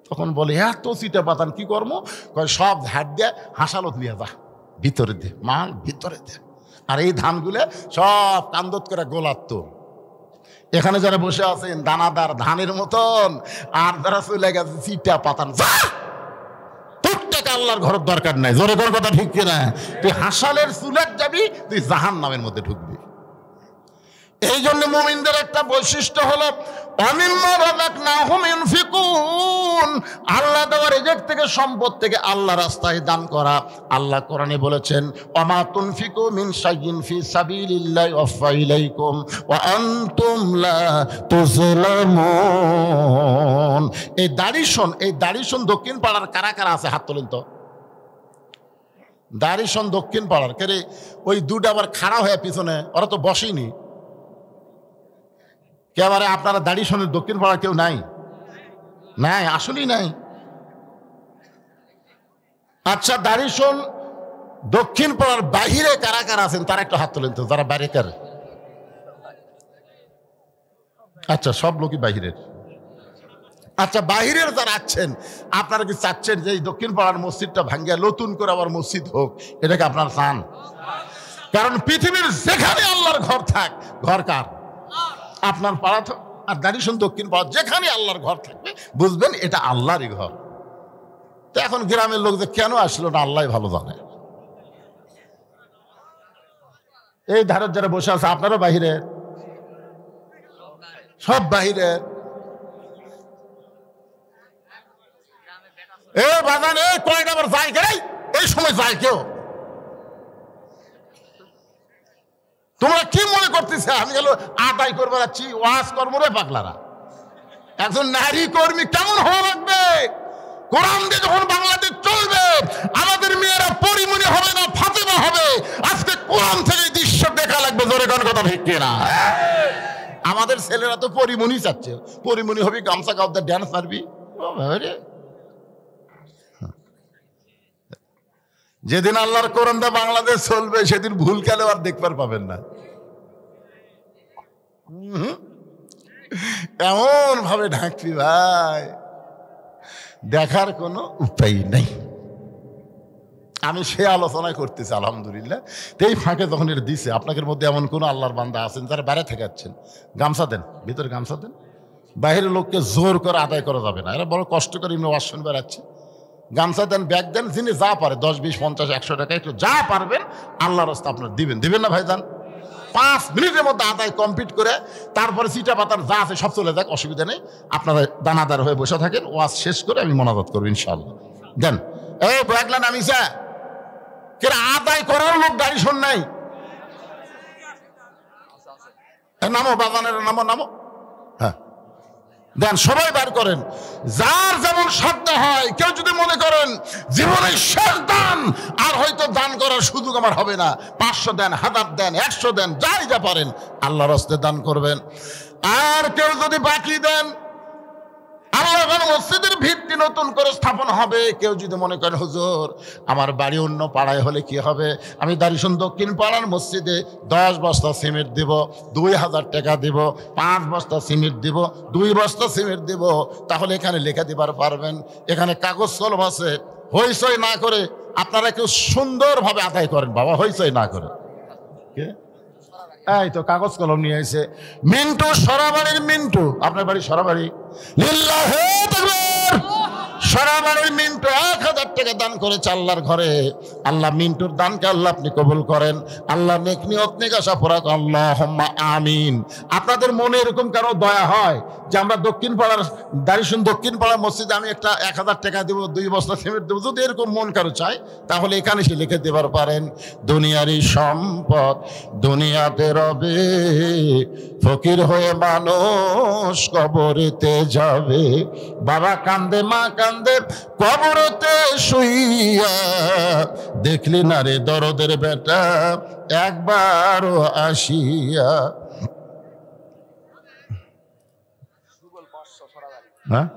তখন বলে এত চিটা পাতান কি কর্ম? সব ঝাড় দিয়ে হাসালত নিয়ে যা, ভিতরে দে, মাল ভিতরে দে। আর এই ধানগুলো সব কান্দত করে গোলার তো। এখানে যারা বসে আছেন দানাদার ধানের মতন, আর যারা চলে গেছে চিটা পাতান, যা তোর টাকা আল্লাহর ঘরের দরকার নাই। জোরে কর কথা ঠিক কিনা? তুই হাসালের চুলের যাবি, তুই জাহান্নামের মধ্যে ঢুকবি। এই জন্য মুমিনদের একটা বৈশিষ্ট্য হলো আল্লাহ দেওয়া রিজিক থেকে, সম্পদ থেকে আল্লাহ রাস্তায় দান করা। আল্লাহ কোরআনে বলেছেন ওমা তুনফিকু মিন শাইইন ফি সাবিলিল্লাহি ওয়াফা ইলাইকুম ওয়া আনতুম লা তুযলামুন। এই দাড়িশন দক্ষিণ পাড়ার কারা কারা আছে হাত তোলেন তো। দাড়িশন দক্ষিণ পাড়ার কে রে? ওই দুটা আবার খাড়া হয়ে পিছনে, ওরা তো বসেনি। একেবারে আপনারা দাড়িশনের দক্ষিণ পাড়া কেউ নাই? নাই, আসলেই নাই। আচ্ছা, দাড়িশন দক্ষিণ পাড়ার বাহিরে কারা কারা আছেন তারা একটু হাত তোলেন তো, যারা বাইরে কার। আচ্ছা, সব লোকই বাহিরের। আচ্ছা, বাহিরের যারা আছেন, আপনারা কি চাচ্ছেন যে এই দক্ষিণ পাড়ার মসজিদটা ভাঙ্গিয়া নতুন করে আবার মসজিদ হোক? এটাকে আপনারা চান? কারণ পৃথিবীর যেখানে আল্লাহর ঘর থাক, ঘর কার? আপনার পাড়া তো। আর দাড়িশন দক্ষিণ পাড়া যেখানে আল্লাহর ঘর থাকবে বুঝবেন এটা আল্লাহরই ঘর। তো এখন গ্রামের লোক যে কেন আসলো না আল্লাহ ভালো জানে। এই ধারের যারা বসে আছে আপনারা বাহিরে, সব বাহিরে। এ বাগানে কয়টা আবার যায় কে? এই সময় যায় কেউ? তোমরা কি মনে করতেছে আমি গেল আদায় করবো যাচ্ছি? ওয়াজ কর্ম রে পাগলারা। একজন নারী কর্মী কেমন হওয়া লাগবে? কোরআন দিয়ে যখন বাংলাদেশ চলবে, আমাদের মেয়েরা পরিমণি হবে না, ফাতেমা হবে। আজকে কোরআন থেকে দৃশ্য দেখা লাগবে। জোরে কোন কথা ঠিক কিনা? আমাদের ছেলেরা তো পরিমণি চাচ্ছে। পরিমণি হবি, গামছা গাউদা ড্যান্স মারবি। যেদিন আল্লাহর কোরআনটা বাংলাদেশ চলবে সেদিন ভুল গেলে আর দেখবার পাবেন না। এমন ভাবে ঢাকবি ভাই, দেখার কোনো উপায় নেই। আমি সে আলোচনা করতেছি আলহামদুলিল্লাহ। এই ফাঁকে যখন এটা দিছে, আপনাদের মধ্যে এমন কোনো আল্লাহর বান্দা আছেন যারা বাইরে থেকে যাচ্ছেন, গামছা দেন, ভিতরে গামছা দেন। বাইরের লোককে জোর করে আদায় করা যাবে না, এরা বড় কষ্ট করে এমনি ওয়াজ শুনবে বেড়াচ্ছে। গামছা দেন, ব্যাগ দেন, যিনি যা পারে 10, 20, 50, 100 টাকা একটু যা পারবেন আল্লাহর রাস্তায় আপনার দিবেন না ভাইজান? 5 মিনিটের মধ্যে আদায় কমপ্লিট করে তারপরে চিটা পাতার যা আছে সব চলে যাক, অসুবিধা নেই। আপনারা দানাদার হয়ে বসে থাকেন, ওয়াজ শেষ করে আমি মোনাজাত করবো ইনশাআল্লাহ। দেন এই ব্যাগলা নামিসা কে আদায় করার লোক গাড়ি শোন নাই? নামো বাগানের, নামো। হ্যাঁ দেন, সবাই বার করেন, যার যেমন সাধ্য হয়। কেউ যদি মনে করেন জীবনের শেষ দান, আর হয়তো দান করার সুযোগ আমার হবে না, 500 দেন, 1000 দেন, 100 দেন, যাই যা পারেন আল্লাহর রাস্তে দান করবেন। আর কেউ যদি বাকি দেন, আল্লাহ মসজিদের ভিত্তি নতুন করে স্থাপন হবে। কেউ যদি মনে করেন হুজুর আমার বাড়ি অন্য পাড়ায় হলে কি হবে, আমি দাড়িশন দক্ষিণ পাড়ার মসজিদে 10 বস্তা সিমেন্ট দিব, 2000 টাকা দিব, 5 বস্তা সিমেন্ট দিব, 2 বস্তা সিমেন্ট দিব, তাহলে এখানে লেখা দিবার পারবেন। এখানে কাগজ কলম আছে, হইচই না করে আপনারা কেউ সুন্দরভাবে আদায় করেন বাবা, হইচই না করে। এই তো কাগজ কলম নিয়ে এসে মিন্টু, সরাবাড়ির মিন্টু, আপনার বাড়ি সরাবাড়ি, লিল্লাহে তাকবীর, সরাবাড়ির মিন্টু 1000 টাকা দান করেছে আল্লাহর ঘরে, আল্লাহ মিন্টুর দানকে আল্লাহ আপনি কবুল করেন। আল্লাহ নেক নিয়ত নেক আশা পুরা করেন, আল্লাহুম্মা আমিন। আপনাদের মনে এরকম কারো দয়া হয় যে আমরা দক্ষিণ পাড়ার দারিসুন দক্ষিণ পাড়ার মসজিদে আমি একটা 1000 টাকা দেবো, 2 বস্তা সিমেন্ট দেবো, যদি এরকম মন কারো চায় তাহলে এখানে সে লিখে দেবার পারেন। দুনিয়ারই সম্পদ দুনিয়াতে রবে, ফকির হয়ে মানুষ কবরেতে যাবে। বাবা কান্দে মা কান্দে কবরেতে শুইয়া, দেখলি না রে দরদের বেটা একবারও আসিয়া। হ্যাঁ,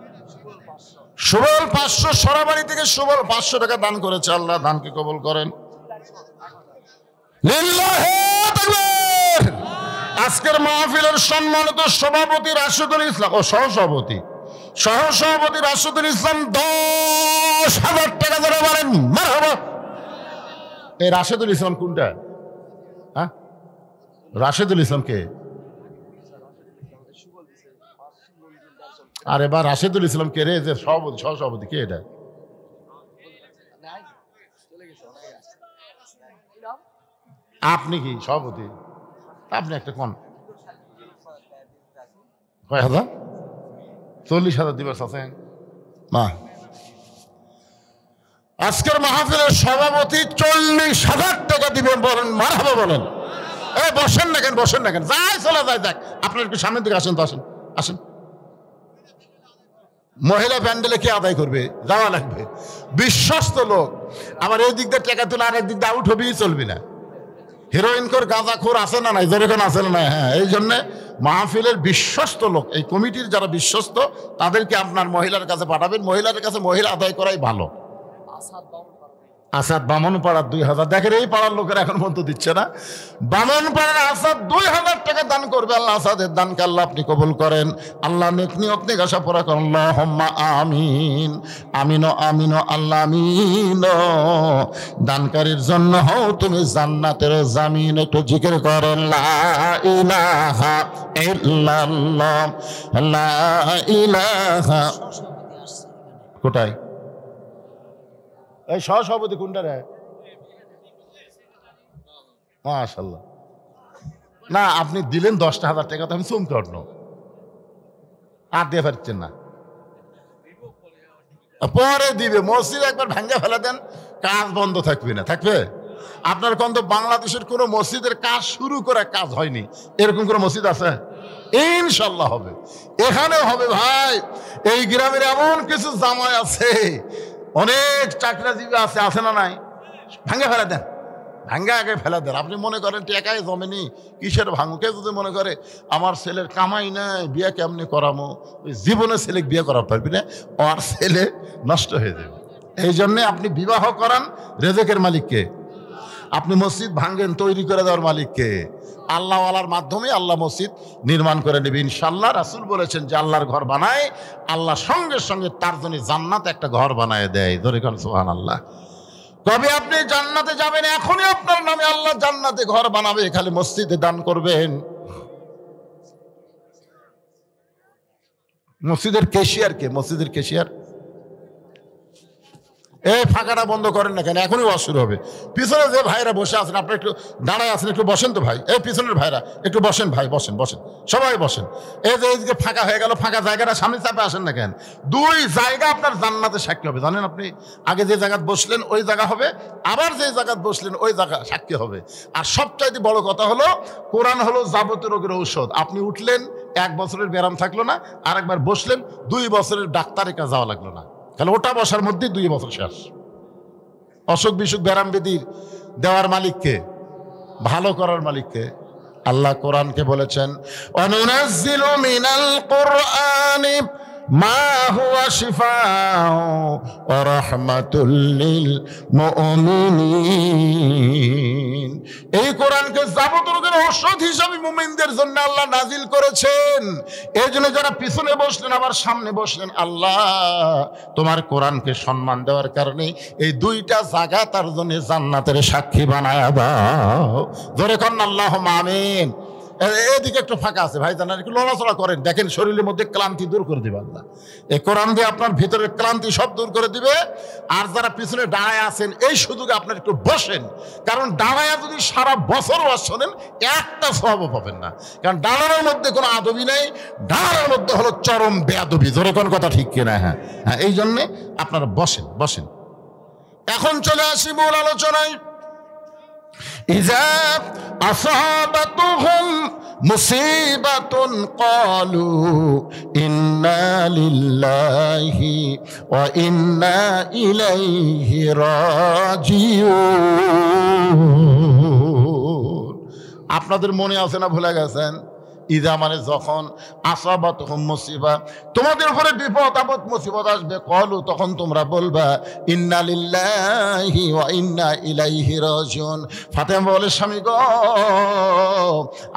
সুবল 500 সরাবাড়ি থেকে সুবল 500 টাকা দান করেছে, আল্লাহ দানকে কবুল করেন। লিল্লাহি তাকবীর। আজকের মাহফিলের সম্মানিত সভাপতি রাশেদুল ইসলাম ও সহসভাপতি রাশেদুল ইসলাম 10,000 টাকা ধরে বলেন মারহাবা। এই রাশেদুল ইসলাম কোনটা? হ্যাঁ, রাশেদুল ইসলাম কে? আরে বা রাশেদুল ইসলাম কে রে? যে সহসভাপতি কে? এটা আপনি কি সভাপতি? আপনি একটা কোন কয় হাজার? 40,000 দিবস আছেন মা। আজকের মাহফিলের সভাপতি 40,000 টাকা দিবেন, বলেন মারহাবা বলেন। এই বসেন না কেন, বসেন না কেন, যাই চলে যায় দেখ। আপনার একটু সামনের দিকে আসেন তো, আসেন আসেন। মহিলা প্যান্ডেলে কে আদায় করবে? যাওয়া লাগবে, বিশ্বস্ত লোক। আবার এই দিক দিয়ে টাকা তুলে আর একদিক দিয়ে আউট হবেই চলবি না। হিরোইন খোর গাঁজা খোর আছে না নাই? যেরকম আছে না? হ্যাঁ, এই জন্যে মাহফিলের বিশ্বস্ত লোক, এই কমিটির যারা বিশ্বস্ত তাদেরকে আপনার মহিলার কাছে পাঠাবেন। মহিলার কাছে মহিলা আদায় করাই ভালো। আসাদ বামনপাড়ার 2,000, দেখেন এই পাড়ার লোকেরা এখন পর্যন্ত দিচ্ছে না। বামনপাড়ার আসাদ 2,000 টাকা দান করবে। আল্লাহ আসাদের দানকে আল্লাহ আপনি কবুল করেন। আল্লাহ নেক নিয়ত নেক আশা পুরা করেন, আল্লাহুম্মা আমিন। আমিন আমিন আল্লাহ আমিন। দানকারীর জন্য হও তুমি জান্নাতের জামিন। একটু জিকির করেন লা ইলাহা ইল্লাল্লাহ, লা ইলাহা। কোথায় এই সহসভাপতি কোনটা রে? মাশাআল্লাহ। না আপনি দিলেন 10,000 টাকা, তো আমি চমকে উঠল। আর দিয়ে পারছেন না, পরে দিবে। মসজিদ একবার ভাঙ্গা ফেলা দেন, কাজ বন্ধ থাকবে না? থাকবে। আপনার কোন বাংলাদেশের কোনো মসজিদের কাজ শুরু করে কাজ হয়নি এরকম কোনো মসজিদ আছে? ইনশাল্লাহ হবে, এখানেও হবে ভাই। এই গ্রামের এমন কিছু জামাই আছে, অনেক চাকরাজীবী আছে, আছে না নাই? ভাঙ্গা ফেলা দেন, ভাঙ্গা আগে ফেলা দেন। আপনি মনে করেন টেকায় জমেনি, কিসের ভাঙুকে যদি মনে করে আমার ছেলের কামাই নাই, বিয়ে কেমনি করামো, ওই জীবনে ছেলে বিয়ে করা পারবি না, আর ছেলে নষ্ট হয়ে যাবে। এই জন্যে আপনি বিবাহ করান রেজেকের মালিককে, আপনি মসজিদ ভাঙ্গেন তৈরি করে দেওয়ার মালিককে। আল্লাহওয়ালার মাধ্যমে আল্লাহ মসজিদ নির্মাণ করে নেবে ইনশাল্লাহ। রাসূল বলেছেন যে আল্লাহর ঘর বানায়, আল্লাহ সঙ্গে সঙ্গে তার জন্য জান্নাত একটা ঘর বানায় দেয়। ধরে কোন সুবহানাল্লাহ। কবে আপনি জান্নাতে যাবেন? এখনই আপনার নামে আল্লাহ জান্নাতে ঘর বানাবে, খালি মসজিদে দান করবেন। মসজিদের ক্যাশিয়ার কে? মসজিদের ক্যাশিয়ার এই ফাঁকাটা বন্ধ করেন না কেন? এখনই ওয়াজ শুরু হবে। পিছনে যে ভাইরা বসে আছেন, আপনারা একটু দাঁড়ায় আছেন, একটু বসেন তো ভাই। এই পিছনের ভাইরা একটু বসেন ভাই, বসেন বসেন, সবাই বসেন। এই যে এইদিকে ফাঁকা হয়ে গেল, ফাঁকা জায়গাটা সামনে চাপে আসেন না কেন? 2 জায়গা আপনার জান্নাতে সাক্ষী হবে, জানেন আপনি? আগে যে জায়গায় বসলেন ওই জায়গা হবে, আবার যে জায়গায় বসলেন ওই জায়গা সাক্ষী হবে। আর সবচাইতে বড় কথা হলো, কোরআন হলো যাবতীয় রোগের ঔষধ। আপনি উঠলেন, 1 বছরের ব্যায়াম থাকলো না, আর একবার বসলেন, 2 বছরের ডাক্তারের কাছে যাওয়া লাগলো না। তাহলে ওটা বসার মধ্যে 2 বছর শেষ। অসুখ বিসুখ ব্যারাম বেদির দেওয়ার মালিককে, ভালো করার মালিককে। আল্লাহ কোরআনকে বলেছেন, অনুনাজ্জিলু মিনাল কুরআনি মা হুয়া শিফাউ ওয়া রাহমাতুল লিল মুমিনিন। এই কোরআনকে যাবতীয় রোগের ঔষধ হিসাবে মুমিনদের জন্য আল্লাহ নাজিল করেছেন। এই জন্য যারা পিছনে বসলেন আবার সামনে বসলেন, আল্লাহ তোমার কোরআনকে সম্মান দেওয়ার কারণে এই 2টা জায়গা তার জন্য জান্নাতের সাক্ষী বানায়া দাও। জোরে কন আল্লাহুম্মা আমিন। এদিকে একটু ফাঁকা আছে ভাই, জানার একটু লড়াচড়া করেন, দেখেন শরীরের মধ্যে ক্লান্তি দূর করে দিবে আল্লাহ। এই কোরআন দিয়ে আপনার ভিতরের ক্লান্তি সব দূর করে দিবে। আর যারা পিছনে দাঁড়ায় আছেন এই সুযোগে আপনার একটু বসেন, কারণ দাঁড়ায় যদি সারা বছর ওয়াজ শোনেন একটা সওয়াবও পাবেন না, কারণ দাঁড়ানোর মধ্যে কোনো আদবি নেই, দাঁড়ানোর মধ্যে হলো চরম বেয়াদবি। জোরে কোন কথা ঠিক কিনা? হ্যাঁ হ্যাঁ, এই জন্যে আপনারা বসেন বসেন। এখন চলে আসি মূল আলোচনায়। ইজা আসাবাতুহুম মুসিবাতুন ক্বালু ইন্না লিল্লাহি ওয়া ইন্না ইলাইহি রাজিউন। আপনাদের মনে আছে না, ভুলে গেছেন? ইজা মানে যখন, আসাবাতুহুম মুসিবা, তোমাদের উপরে বিপদ আপদ মুসিবত আসবে, ক্বালু তখন তোমরা বলবা ইন্না লিল্লাহি ওয়া ইন্না ইলাইহি রাজিউন। ফাতেমা বলে, স্বামী গো,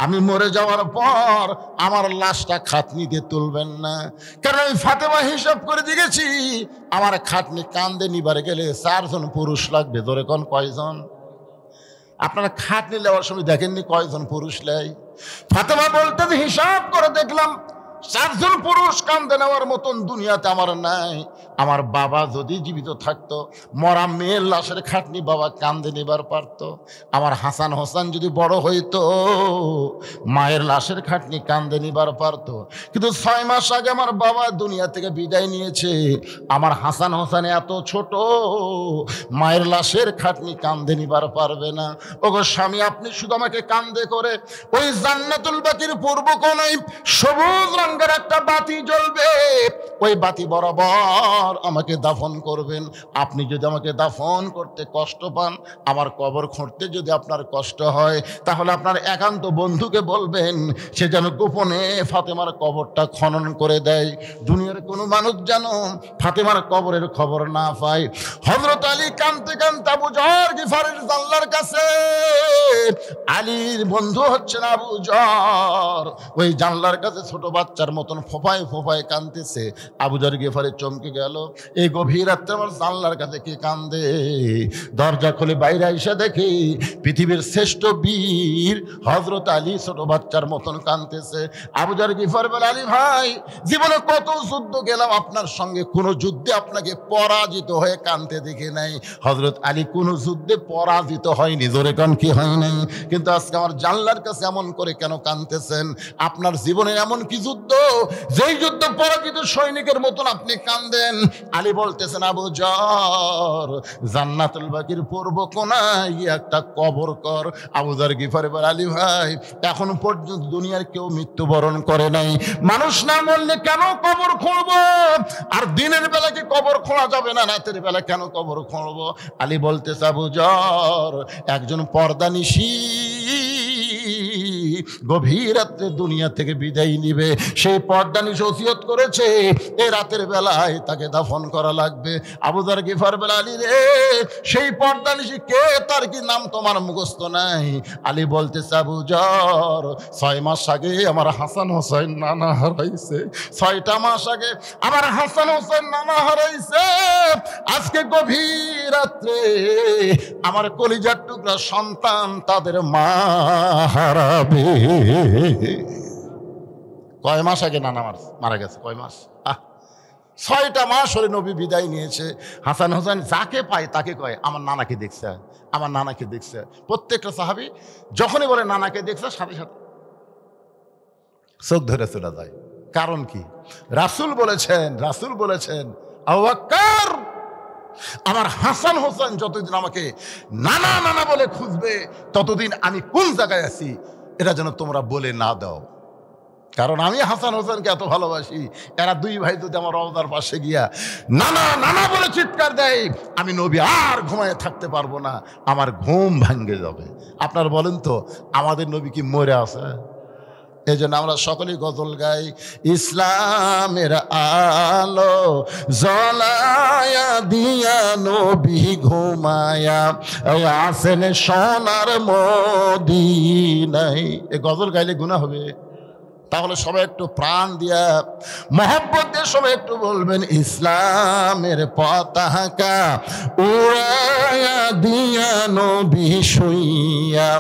আমি মরে যাওয়ার পর আমার লাশটা খাটনি দিয়ে তুলবেন না, কারণ আমি ফাতেমা হিসাব করে দিয়েছি আমার খাটনি কান্দে নিবার গেলে 4 জন পুরুষ লাগবে। ধরে কোন কয়জন? আপনারা খাটনি নেওয়ার সময় দেখেননি কয়জন পুরুষ নেয়? ফাতেমা বলতেন হিসাব করে দেখলাম 4 জন পুরুষ কান্দে নেওয়ার মতন দুনিয়াতে আমার নাই। আমার বাবা যদি জীবিত থাকতো, মরা মেয়ের লাশের খাটনি বাবা কান্দে নিবার পারত। আমার হাসান হোসেন যদি বড় হইতো, মায়ের লাশের খাটনি কান্দে নিবার পারত। কিন্তু 6 মাস আগে আমার বাবা দুনিয়া থেকে বিদায় নিয়েছে। আমার হাসান হোসেন এত ছোট, মায়ের লাশের খাটনি কান্দে নিবার পারবে না। ওগো স্বামী, আপনি শুধু আমাকে কান্দে করে ওই জান্নাতুল বাকির পূর্ব কোণায় সবুজ রঙের একটা বাতি জ্বলবে, ওই বাতি বরাবর আমাকে দাফন করবেন। আপনি যদি আমাকে দাফন করতে কষ্ট পান, আমার কবর খুঁড়তে যদি আপনার কষ্ট হয়, তাহলে আপনার একান্ত বন্ধুকে বলবেন সে যেন গোপনে ফাতেমার কবরটা খনন করে দেয়। দুনিয়ার কোনো মানুষ যেন ফাতেমার কবরের খবর না পায়। হযরত আলী কাঁদতে কাঁদতে আবু যর গিফারির জানলার কাছে, আলীর বন্ধু হচ্ছেন আবু যর, ওই জানলার কাছে ছোট বাচ্চার মতন ফোঁপায় ফোঁপায় কাঁদতেছে। আবু যর গিফারি চমকে গেল, এই গভীর রাত্রে আমার জানলার কাছে কে কান্দে? দরজা খুলে বাইরে এসে দেখি পৃথিবীর শ্রেষ্ঠ বীর হযরত আলী ছোট বাচ্চার মতন কাঁদতেছে। আবু যর গিফার বলে, আলী ভাই, জীবনে কত যুদ্ধ গেলাম আপনার সঙ্গে, কোন যুদ্ধে আপনাকে পরাজিত হয়ে কাঁদতে দেখি নাই। হযরত আলী কোন যুদ্ধে পরাজিত হয়নি, জোরে কান কি হয় নাই? কিন্তু আজকে আমার জানলার কাছে এমন করে কেন কাঁদতেছেন? আপনার জীবনে এমন কি যুদ্ধ, যেই যুদ্ধ পরাজিত সৈনিকের মতন আপনি কাঁদেন? আলী বলতেছেন, আবু যর, জান্নাতুল বাকির পূর্ব কোণায় একটা কবর কর। আবু যর গিফারি বলে, আলী ভাই, এখন পর্যন্ত দুনিয়ার কেউ মৃত্যুবরণ করে নাই, মানুষ না মরলে কেন কবর খুঁড়ব? আর দিনের বেলা কি কবর খোঁড়া যাবে না? রাতের বেলা কেন কবর খুঁড়ব? আলী বলতেছে, আবু যর, একজন পর্দানিশী গভীর রাত্রে দুনিয়া থেকে বিদায় নিবে, সেই পর্দানিশী ওসিয়ত করেছে এই রাতের বেলায় তাকে দাফন করা লাগবে। আবু যর গিফার বলে, আলী রে, সেই পর্দানিশী কে? তার কি নাম তোমার মুখস্থ নাই? আলী বলতেছে, আবু যর, 6 মাস আগে আমার হাসান হোসেন নানা হারাইছে, 6টা মাস আগে আমার হাসান হোসেন নানা হারাইছে। আজকে গভীর রাত্রে আমার কলিজার টুকরা সন্তান তাদের মা হারাবে। কয় মাস আগে নানা মারা গেছে? কয় মাস? 6টা মাস হলে নবী বিদায় নিয়েছে। হাসান হোসেন যাকে পায় তাকে কয় আমার নানাকে দেখছে, আমার নানাকে দেখছে। প্রত্যেকটা সাহাবী যখনই বলে নানাকে দেখছে, সাথে সাথে চোখ ধরে চলে যায়। কারণ কি? রাসূল বলেছেন, আবু বকর, আমার হাসান হোসেন যতদিন আমাকে নানা নানা বলে খুঁজবে, ততদিন আমি কোন জায়গায় আছি এটা যেন তোমরা বলে না দাও। কারণ আমি হাসান হোসেনকে এত ভালোবাসি, এরা 2 ভাই যদি আমার রওজার পাশে গিয়া নানা নানা বলে চিৎকার দেয়, আমি নবী আর ঘুমায় থাকতে পারবো না, আমার ঘুম ভাঙ্গে যাবে। আপনার বলেন তো, আমাদের নবী কি মরে আছে? এই জন্য আমরা সকলেই গজল গাই, ইসলামের আলো জ্বলায়া দিয়া নবী ঘুমায়া আসেন সোনার মদিনায়। এই গজল গাইলে গুনাহ হবে? তাহলে সবাই একটু প্রাণ দিয়া মহব্বত দিয়ে সবাই একটু বলবেন, ইসলামের পতাকা উড়াইয়া দিয়া নবী শুইয়া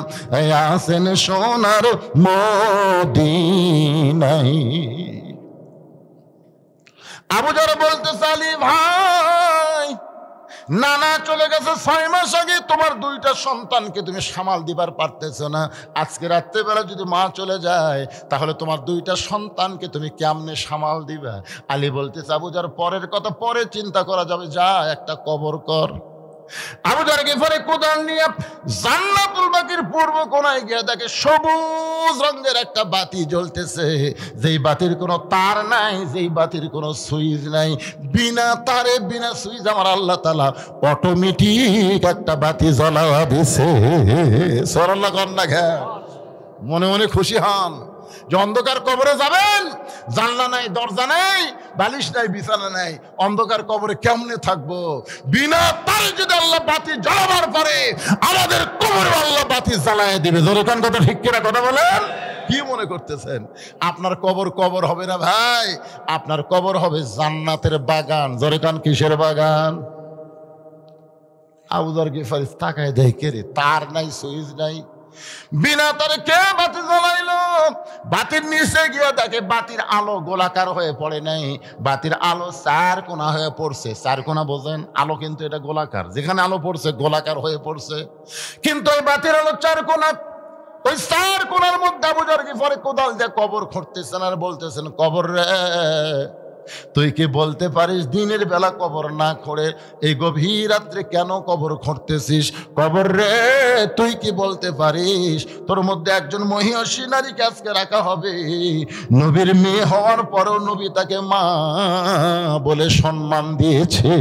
আছেন সোনার মদিনায়। আবু জার বলতে চালি, ভাই নানা চলে গেছে 6 মাস আগে, তোমার 2টা সন্তানকে তুমি সামাল দিবার পারতেছ না। আজকে রাত্রেবেলা যদি মা চলে যায় তাহলে তোমার 2টা সন্তানকে তুমি কেমনে সামাল দিবা? আলী বলতেছে, আবু জার পরের কথা পরে চিন্তা করা যাবে, যা একটা কবর কর। আবু জার গিফারি কোদাল নিয়ে জান্নাতুল বাকির পূর্ব কোণায় গিয়ে দেখে সবুজ রঙের একটা বাতি জ্বলতেছে, যেই বাতির কোনো তার নাই, যেই বাতির কোনো সুইচ নাই, বিনা তারে বিনা সুইচ আমার আল্লাহ তাআলা অটোমেটিক একটা বাতি জ্বলাওয়া দিছে। সুবহানাল্লাহ কন্যা ঘে মনে মনে খুশি হন যে অন্ধকার কবরে যাবেন, জানলা নাই, দরজা নাই, বালিশ নাই, বিছানা নাই, অন্ধকার কবরে কেমনে থাকবো? বিনা তারে যদি আল্লাহ বাতি জ্বালাবার পারে, আমাদের কবরে আল্লাহ বাতি জ্বালায় দিবে। জোরে কান কথা ঠিক কিনা কথা বলেন? কি মনে করতেছেন আপনার কবর কবর হবে না ভাই? আপনার কবর হবে জান্নাতের বাগান। জোরে কান কিসের বাগান? আবু যর গিফারি তাকায় দেখে রে, তার নাই, সুইচ নাই, বিনা তারে কে বাতি জ্বালাইলো? বাতির নিচে গিয়ে দেখে বাতির আলো গোলাকার হয়ে পড়ে নাই, বাতির আলো 4 কোণা হয়ে পড়ছে। 4 কোণা বোঝেন? আলো কিন্তু এটা গোলাকার, যেখানে আলো পড়ছে গোলাকার হয়ে পড়ছে, কিন্তু ওই বাতির আলো 4 কোণা। ওই 4 কোণার মধ্যে আবু যর গিফারি কোদাল দিয়ে কবর খুঁড়তেছেন আর বলতেছেন, কবর রে, তুই কি বলতে পারিস দিনের বেলা কবর না খুঁড়ে এই গভীর রাত্রে কেন কবর খুঁড়তেছিস? কবর রে, তুই কি বলতে পারিস তোর মধ্যে একজন মহিষী নারীকে আজকে রাখা হবে, নবীর মেয়ে হওয়ার পরেও নবী তাকে মা বলে সম্মান দিয়েছে।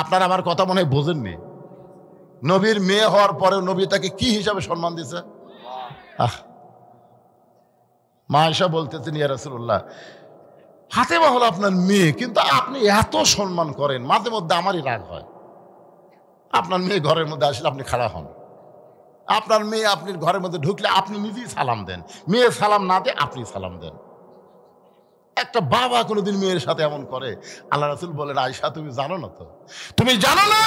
আপনারা আমার কথা মনে হয় বোঝেননি। নবীর মেয়ে হওয়ার পরেও নবী তাকে কি হিসাবে সম্মান দিয়েছে? মা আয়েশা বলতেছেন, ইয়া রাসূলুল্লাহ, ফাতেমা হলো আপনার মেয়ে, কিন্তু আপনি এত সম্মান করেন, মাঝে মধ্যে আমারই রাগ হয়। আপনার মেয়ে ঘরের মধ্যে আসলে আপনি খাড়া হন, আপনার মেয়ে আপনি ঘরের মধ্যে ঢুকলে আপনি নিজেই সালাম দেন, মেয়ে সালাম না দিয়ে আপনি সালাম দেন। একটা বাবা কোনোদিন মেয়ের সাথে এমন করে? আল্লাহ রাসূল বলেন, আয়েশা তুমি জানো না তো, তুমি জানো না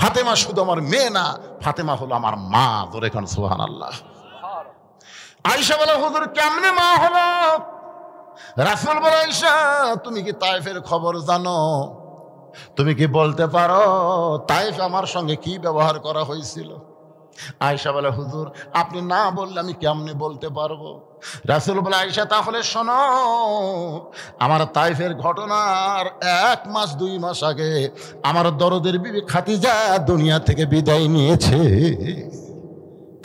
ফাতেমা শুধু আমার মেয়ে না, ফাতেমা হলো আমার মা। ধরে খান সুবহানাল্লাহ। আয়েশা বলে, হুজুর কেমনে মা হলো? রাসূল বলে, আয়েশা তুমি কি তায়েফের খবর জানো? তুমি কি বলতে পারো তায়েফে আমার সঙ্গে কি ব্যবহার করা হয়েছিল? আয়েশা বলে, হুজুর আপনি না বললে আমি কেমনে বলতে পারবো? রাসূল বলে, আয়েশা তাহলে শোনো, আমার তায়েফের ঘটনার 1 মাস 2 মাস আগে আমার দরদের বিবি খাদিজা দুনিয়া থেকে বিদায় নিয়েছে।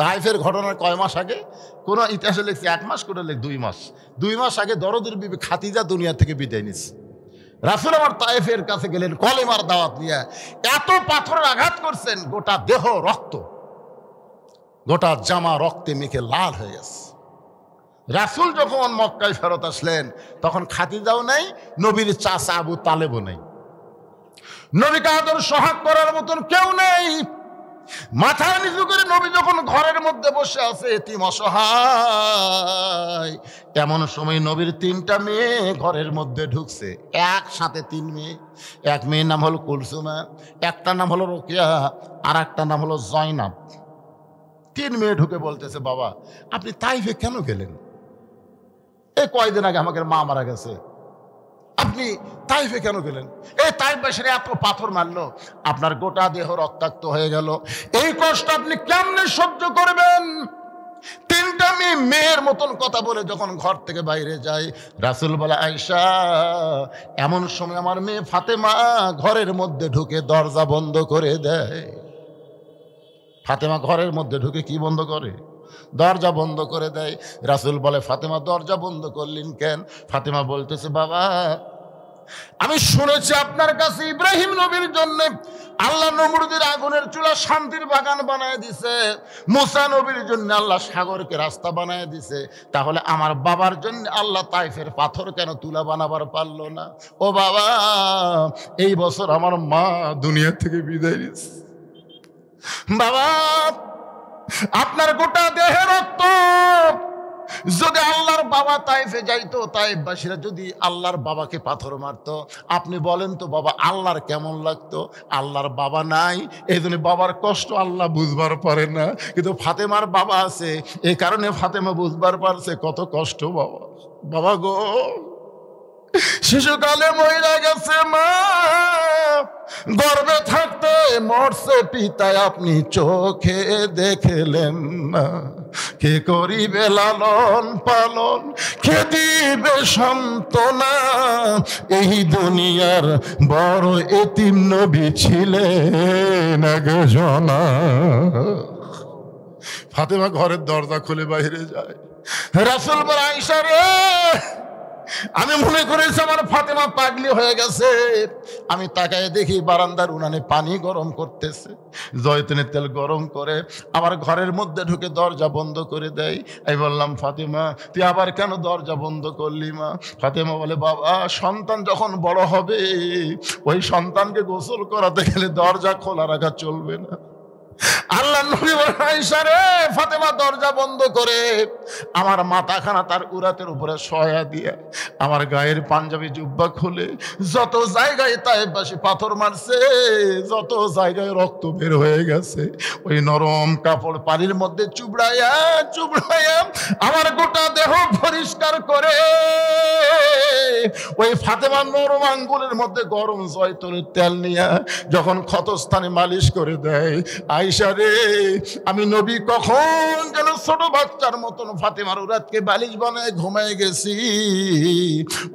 তায়েফের ঘটনার কয় মাস আগে? কোন ইতিহাসে লিখছে 1 মাস, কোন লিখ 2 মাস। 2 মাস আগে দরদের বিবি খাদিজা দুনিয়া থেকে বিদায় নিয়েছে। রাসূল আমার তায়েফের কাছে গেলেন কলেমার দাওয়াত নিয়ে, এত পাথরের আঘাত করছেন, গোটা দেহ রক্ত, গোটা জামা রক্তে মেখে লাল হয়ে গেছে। রাসূল যখন মক্কায় ফেরত আসলেন তখন খাদিজাও নাই, নবীর চাচা আবু তালেবও নাই, নবীকে আদর সোহাগ করার মতন কেউ নেই। মাথা নিচু করে নবী যখন ঘরের মধ্যে বসে আছে এতিম অসহায়, এমন সময় নবীর 3টা মেয়ে ঘরের মধ্যে ঢুকছে, একসাথে 3 মেয়ে। এক মেয়ের নাম হলো কুলসুমা, একটার নাম হলো রোকেয়া, আর একটার নাম হলো জয়নাব। 3 মেয়ে ঢুকে বলতেছে, বাবা আপনি তাইফে কেন গেলেন? এই কয়দিন আগে আমাকে মা মারা গেছে, আপনি তাইফে কেন গেলেন? এই তাইফবাসীরা এত পাথর মারলো, আপনার গোটা দেহ রক্তাক্ত হয়ে গেল, এই কষ্ট আপনি কেমনে সহ্য করবেন? 3টা মেয়ের মতন কথা বলে যখন ঘর থেকে বাইরে যায়, রাসূল বলে, আয়েশা এমন সময় আমার মেয়ে ফাতেমা ঘরের মধ্যে ঢুকে দরজা বন্ধ করে দেয়। ফাতেমা ঘরের মধ্যে ঢুকে কি বন্ধ করে? দরজা বন্ধ করে দেয়। রাসূল বলে, ফাতেমা দরজা বন্ধ করলেন কেন? ফাতেমা বলতেছে, বাবা আমি শুনেছি আপনার কাছে ইব্রাহিম নবীর জন্য আল্লাহ নমরুদের আগুনের চুলা শান্তির বাগান বানায় দিছে, মুসা নবীর জন্য আল্লাহ সাগরকে রাস্তা বানায় দিছে, তাহলে আমার বাবার জন্য আল্লাহ তাইফের পাথর কেন তুলা বানাবার পারলো না? ও বাবা এই বছর আমার মা দুনিয়া থেকে বিদায় নিয়েছে। বাবা আপনার গোটা দেহে রক্ত, যদি আল্লাহর বাবা তাইফে যাইতো, তাইফবাসীরা যদি আল্লাহর বাবাকে পাথর মারতো, আপনি বলেন তো বাবা আল্লাহর কেমন লাগতো? আল্লাহর বাবা নাই, এই জন্য বাবার কষ্ট আল্লাহ বুঝবার পারে না, কিন্তু ফাতেমার বাবা আছে, এই কারণে ফাতেমা বুঝবার পারছে কত কষ্ট। বাবা বাবা গো, শিশুকালে মহিলা গেছে মা, গর্ভে থাকতে মরছে পিতা, আপনি চোখে দেখলেন না। কে করিবে লালন পালন, কে দিবে সান্ত্বনা, এই দুনিয়ার বড় এতিম নবী ছিলেন একজনা। ফাতেমা ঘরের দরজা খুলে বাইরে যায়। রাসূল বলে, আয়েশা রে, আমি মনে করেছি আমার ফাতেমা পাগলি হয়ে গেছে। আমি তাকায় দেখি বারান্দার উনানে পানি গরম করতেছে, জয়তুনের তেল গরম করে আমার ঘরের মধ্যে ঢুকে দরজা বন্ধ করে দেয়। আমি বললাম, ফাতেমা তুই আবার কেন দরজা বন্ধ করলি মা? ফাতেমা বলে, বাবা সন্তান যখন বড় হবে, ওই সন্তানকে গোসল করাতে গেলে দরজা খোলা রাখা চলবে না। আল্লাহ নবী বলেন, আয়েশা রে, ফাতেমা দরজা বন্ধ করে আমার মাথাখানা তার উরাতের উপরে শয়া দিয়ে আমার গায়ের পাঞ্জাবি জুব্বা খুলে যত জায়গায় তাইফবাসী পাথর মারছে, যত জায়গায় রক্ত বের হয়ে গেছে, ওই নরম কাপড় পানির মধ্যে চুবড়াইয়া চুবড়াইয়া আমার গোটা দেহ পরিষ্কার করে ওই ফাতেমার নরম আঙ্গুলের মধ্যে গরম জয়তুনের তেল নিয়ে যখন ক্ষতস্থানে মালিশ করে দেয়, আয়েশা রে, আমি নবী কখন যেন ছোট বাচ্চার মতন ফাতেমার উরাতকে বালিশ বানায় ঘুমায় গেছি।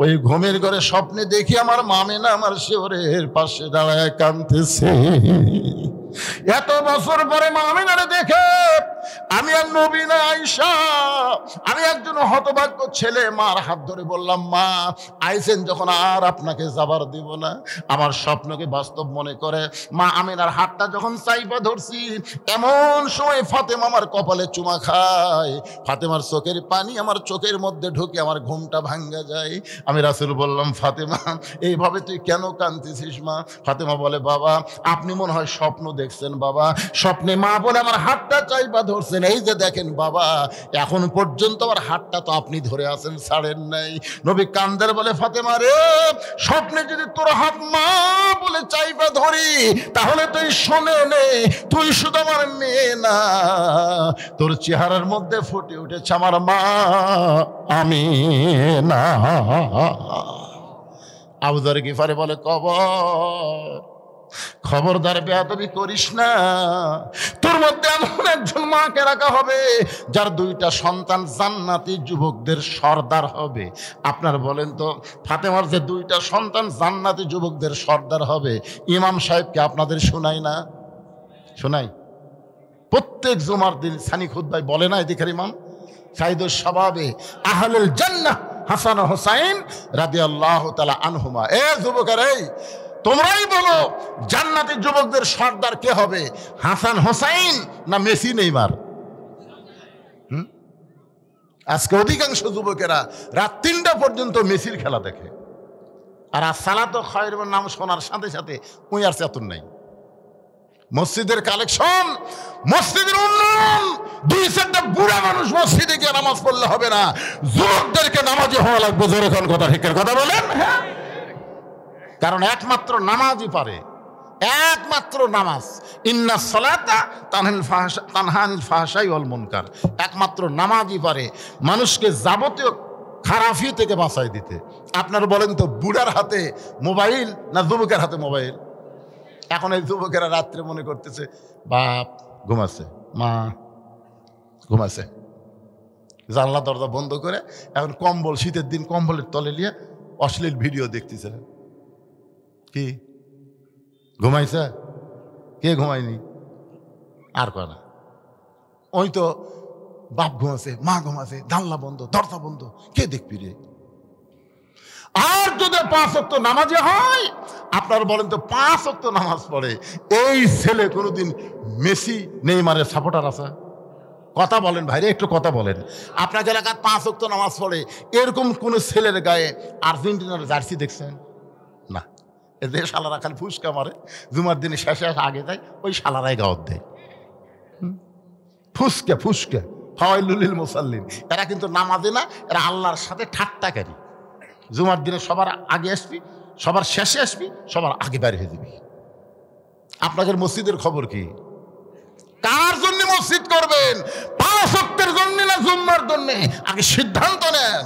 ওই ঘুমের ঘরে স্বপ্নে দেখি আমার মামেনা আমার শিওরের পাশে দাঁড়ায় কাঁদতেছে। এত বছর পরে মামিনারে দেখে আমি আর নবী না আয়েশা, আমি একজন হতভাগ্য ছেলে। মার হাত ধরে বললাম, মা আইছেন যখন আর আপনাকে যাবার দিব না। আমার স্বপ্নকে বাস্তব মনে করে মা আমিনার হাতটা যখন চাইপা ধরছি, এমন সময় ফাতেমা আমার কপালে চুমা খায়, ফাতেমার চোখের পানি আমার চোখের মধ্যে ঢুকে আমার ঘুমটা ভাঙ্গা যায়। আমি রাসূল বললাম, ফাতেমা এইভাবে তুই কেন কাঁদতেছিস মা? ফাতেমা বলে, বাবা আপনি মনে হয় স্বপ্ন দেখছেন বাবা, স্বপ্নে মা বলে আমার হাতটা চাইপা ধরছেন, এই যে দেখেন বাবা, এখন পর্যন্ত আমার হাতটা তো আপনি ধরে আছেন, ছাড়েন নাই। নবী কান্দের বলে, ফাতেমা রে, স্বপ্নে যদি তোর হাত মা বলে চাইপা ধরি তাহলে তুই শোনে নে, তুই শুধু আমার মেয়ে না, তোর চেহারার মধ্যে ফুটে উঠেছে আমার মা আমিনা। আবু যর গিফারি বলে, খবরদার বেয়াদবি করিস না, তোর মধ্যে এমন একজন মাকে রাখা হবে যার দুইটা সন্তান জান্নাতি যুবকদের সর্দার হবে। আপনার বলেন তো, ফাতেমার যে দুইটা সন্তান জান্নাতি যুবকদের সর্দার হবে, ইমাম সাহেবকে আপনাদের শোনাই না? শোনাই? প্রত্যেক জুমার দিন সানি খুতবায় বলে না এদিকের ইমাম, সাইদুস শাবাবে আহলুল জান্নাহ হাসান ও হুসাইন রাদিয়াল্লাহু তাআলা আনহুমা। এ যুবকের, এই তোমরাই বলো জান্নাতের যুবকদের সর্দার কে হবে, হাসান হোসাইন না মেসি নেইমার? আজকে অধিকাংশ যুবকেরা রাত 3টা পর্যন্ত মেসির খেলা দেখে, আর সালাত খায়রুন নাম শোনার সাথে সাথে ওই আর চেতন নাই। মসজিদের কালেকশন, মসজিদের উন্নয়ন, 2-4টা বুড়া মানুষ মসজিদে গিয়ে নামাজ পড়লে হবে না, যুবকদেরকে নামাজি হওয়া লাগবে। জোরে কোন কথা, ঠিকের কথা বলেন। হ্যাঁ, কারণ একমাত্র নামাজই পারে, একমাত্র নামাজ। ইন্না সালাতা তানহানিল ফাহশাই ওয়াল মুনকার, একমাত্র নামাজই পারে মানুষকে যাবতীয় খারাপি থেকে বাঁচাই দিতে। আপনারা বলেন তো, বুড়ার হাতে মোবাইল না যুবকের হাতে মোবাইল? এখন এই যুবকেরা রাত্রে মনে করতেছে বাপ ঘুমাচ্ছে, মা ঘুমাচ্ছে, জানলা দরজা বন্ধ করে এখন কম্বল, শীতের দিন কম্বলের তলে নিয়ে অশ্লীল ভিডিও দেখতেছে। কি ঘুমাইছে? কে ঘুমায়নি? আর কনা, ওই তো বাপ ঘুমাছে, মা ঘুমাছে, জানলা বন্ধ, দরজা বন্ধ, কে দেখবি রে? আর যদি 5 ওয়াক্ত নামাজে হয়, আপনারা বলেন তো 5 ওয়াক্ত নামাজ পড়ে এই ছেলে কোনোদিন মেসি নেইমারের সাপোর্টার আছে? কথা বলেন ভাইরে, একটু কথা বলেন। আপনার এলাকার 5 ওয়াক্ত নামাজ পড়ে এরকম কোন ছেলের গায়ে আর্জেন্টিনার জার্সি দেখছেন? না। এদের শালারা খালি ফুসকা মারে, জুমার দিনে শেষে আগে যায়, ওই শালারাই গাওয়াত দেয়। ফুসকা ফুসকা ফাওয়াইলুল লিল মুসাল্লিন। এরা কিন্তু নামাজে না, এরা আল্লাহর সাথে ঠাট্টাকারী। জুমার দিনে সবার আগে আসবি, সবার শেষে আসবি, সবার আগে বের হয়ে যাবি। আপনাদের মসজিদের খবর কি? কার জন্য মসজিদ করবেন? 5 ওয়াক্তের জন্য না জুম্মার জন্য? আগে সিদ্ধান্ত নেন।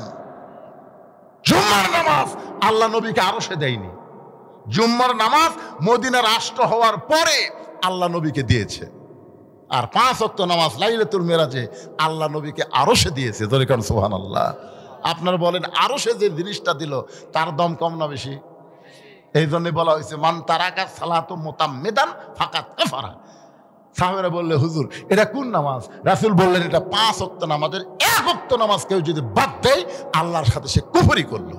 জুম্মার নামাজ আল্লাহ নবীকে আরশে দেয়নি। জুম্মার নামাজ মদিনা রাষ্ট্র হওয়ার পরে আল্লাহ নবীকে দিয়েছে। আর 5 ওয়াক্ত নামাজ লাইলাতুল মেরাজে আল্লাহ নবীকে আরশে দিয়েছে। ধরে কারণ সুবহানাল্লাহ। আপনারা বলেন আরশে যে জিনিসটা দিল তার দাম কম না বেশি? এই জন্য বলা হয়েছে মান তারাকা সালাতু মুতাম্মিদান ফাকাত কাফারা। সাহাবারা বললে হুজুর এটা কোন নামাজ? রাসূল বললেন এটা 5 ওয়াক্ত নামাজের 1 ওয়াক্ত নামাজ কেউ যদি বাদ দেয় আল্লাহর সাথে সে কুফরি করলো।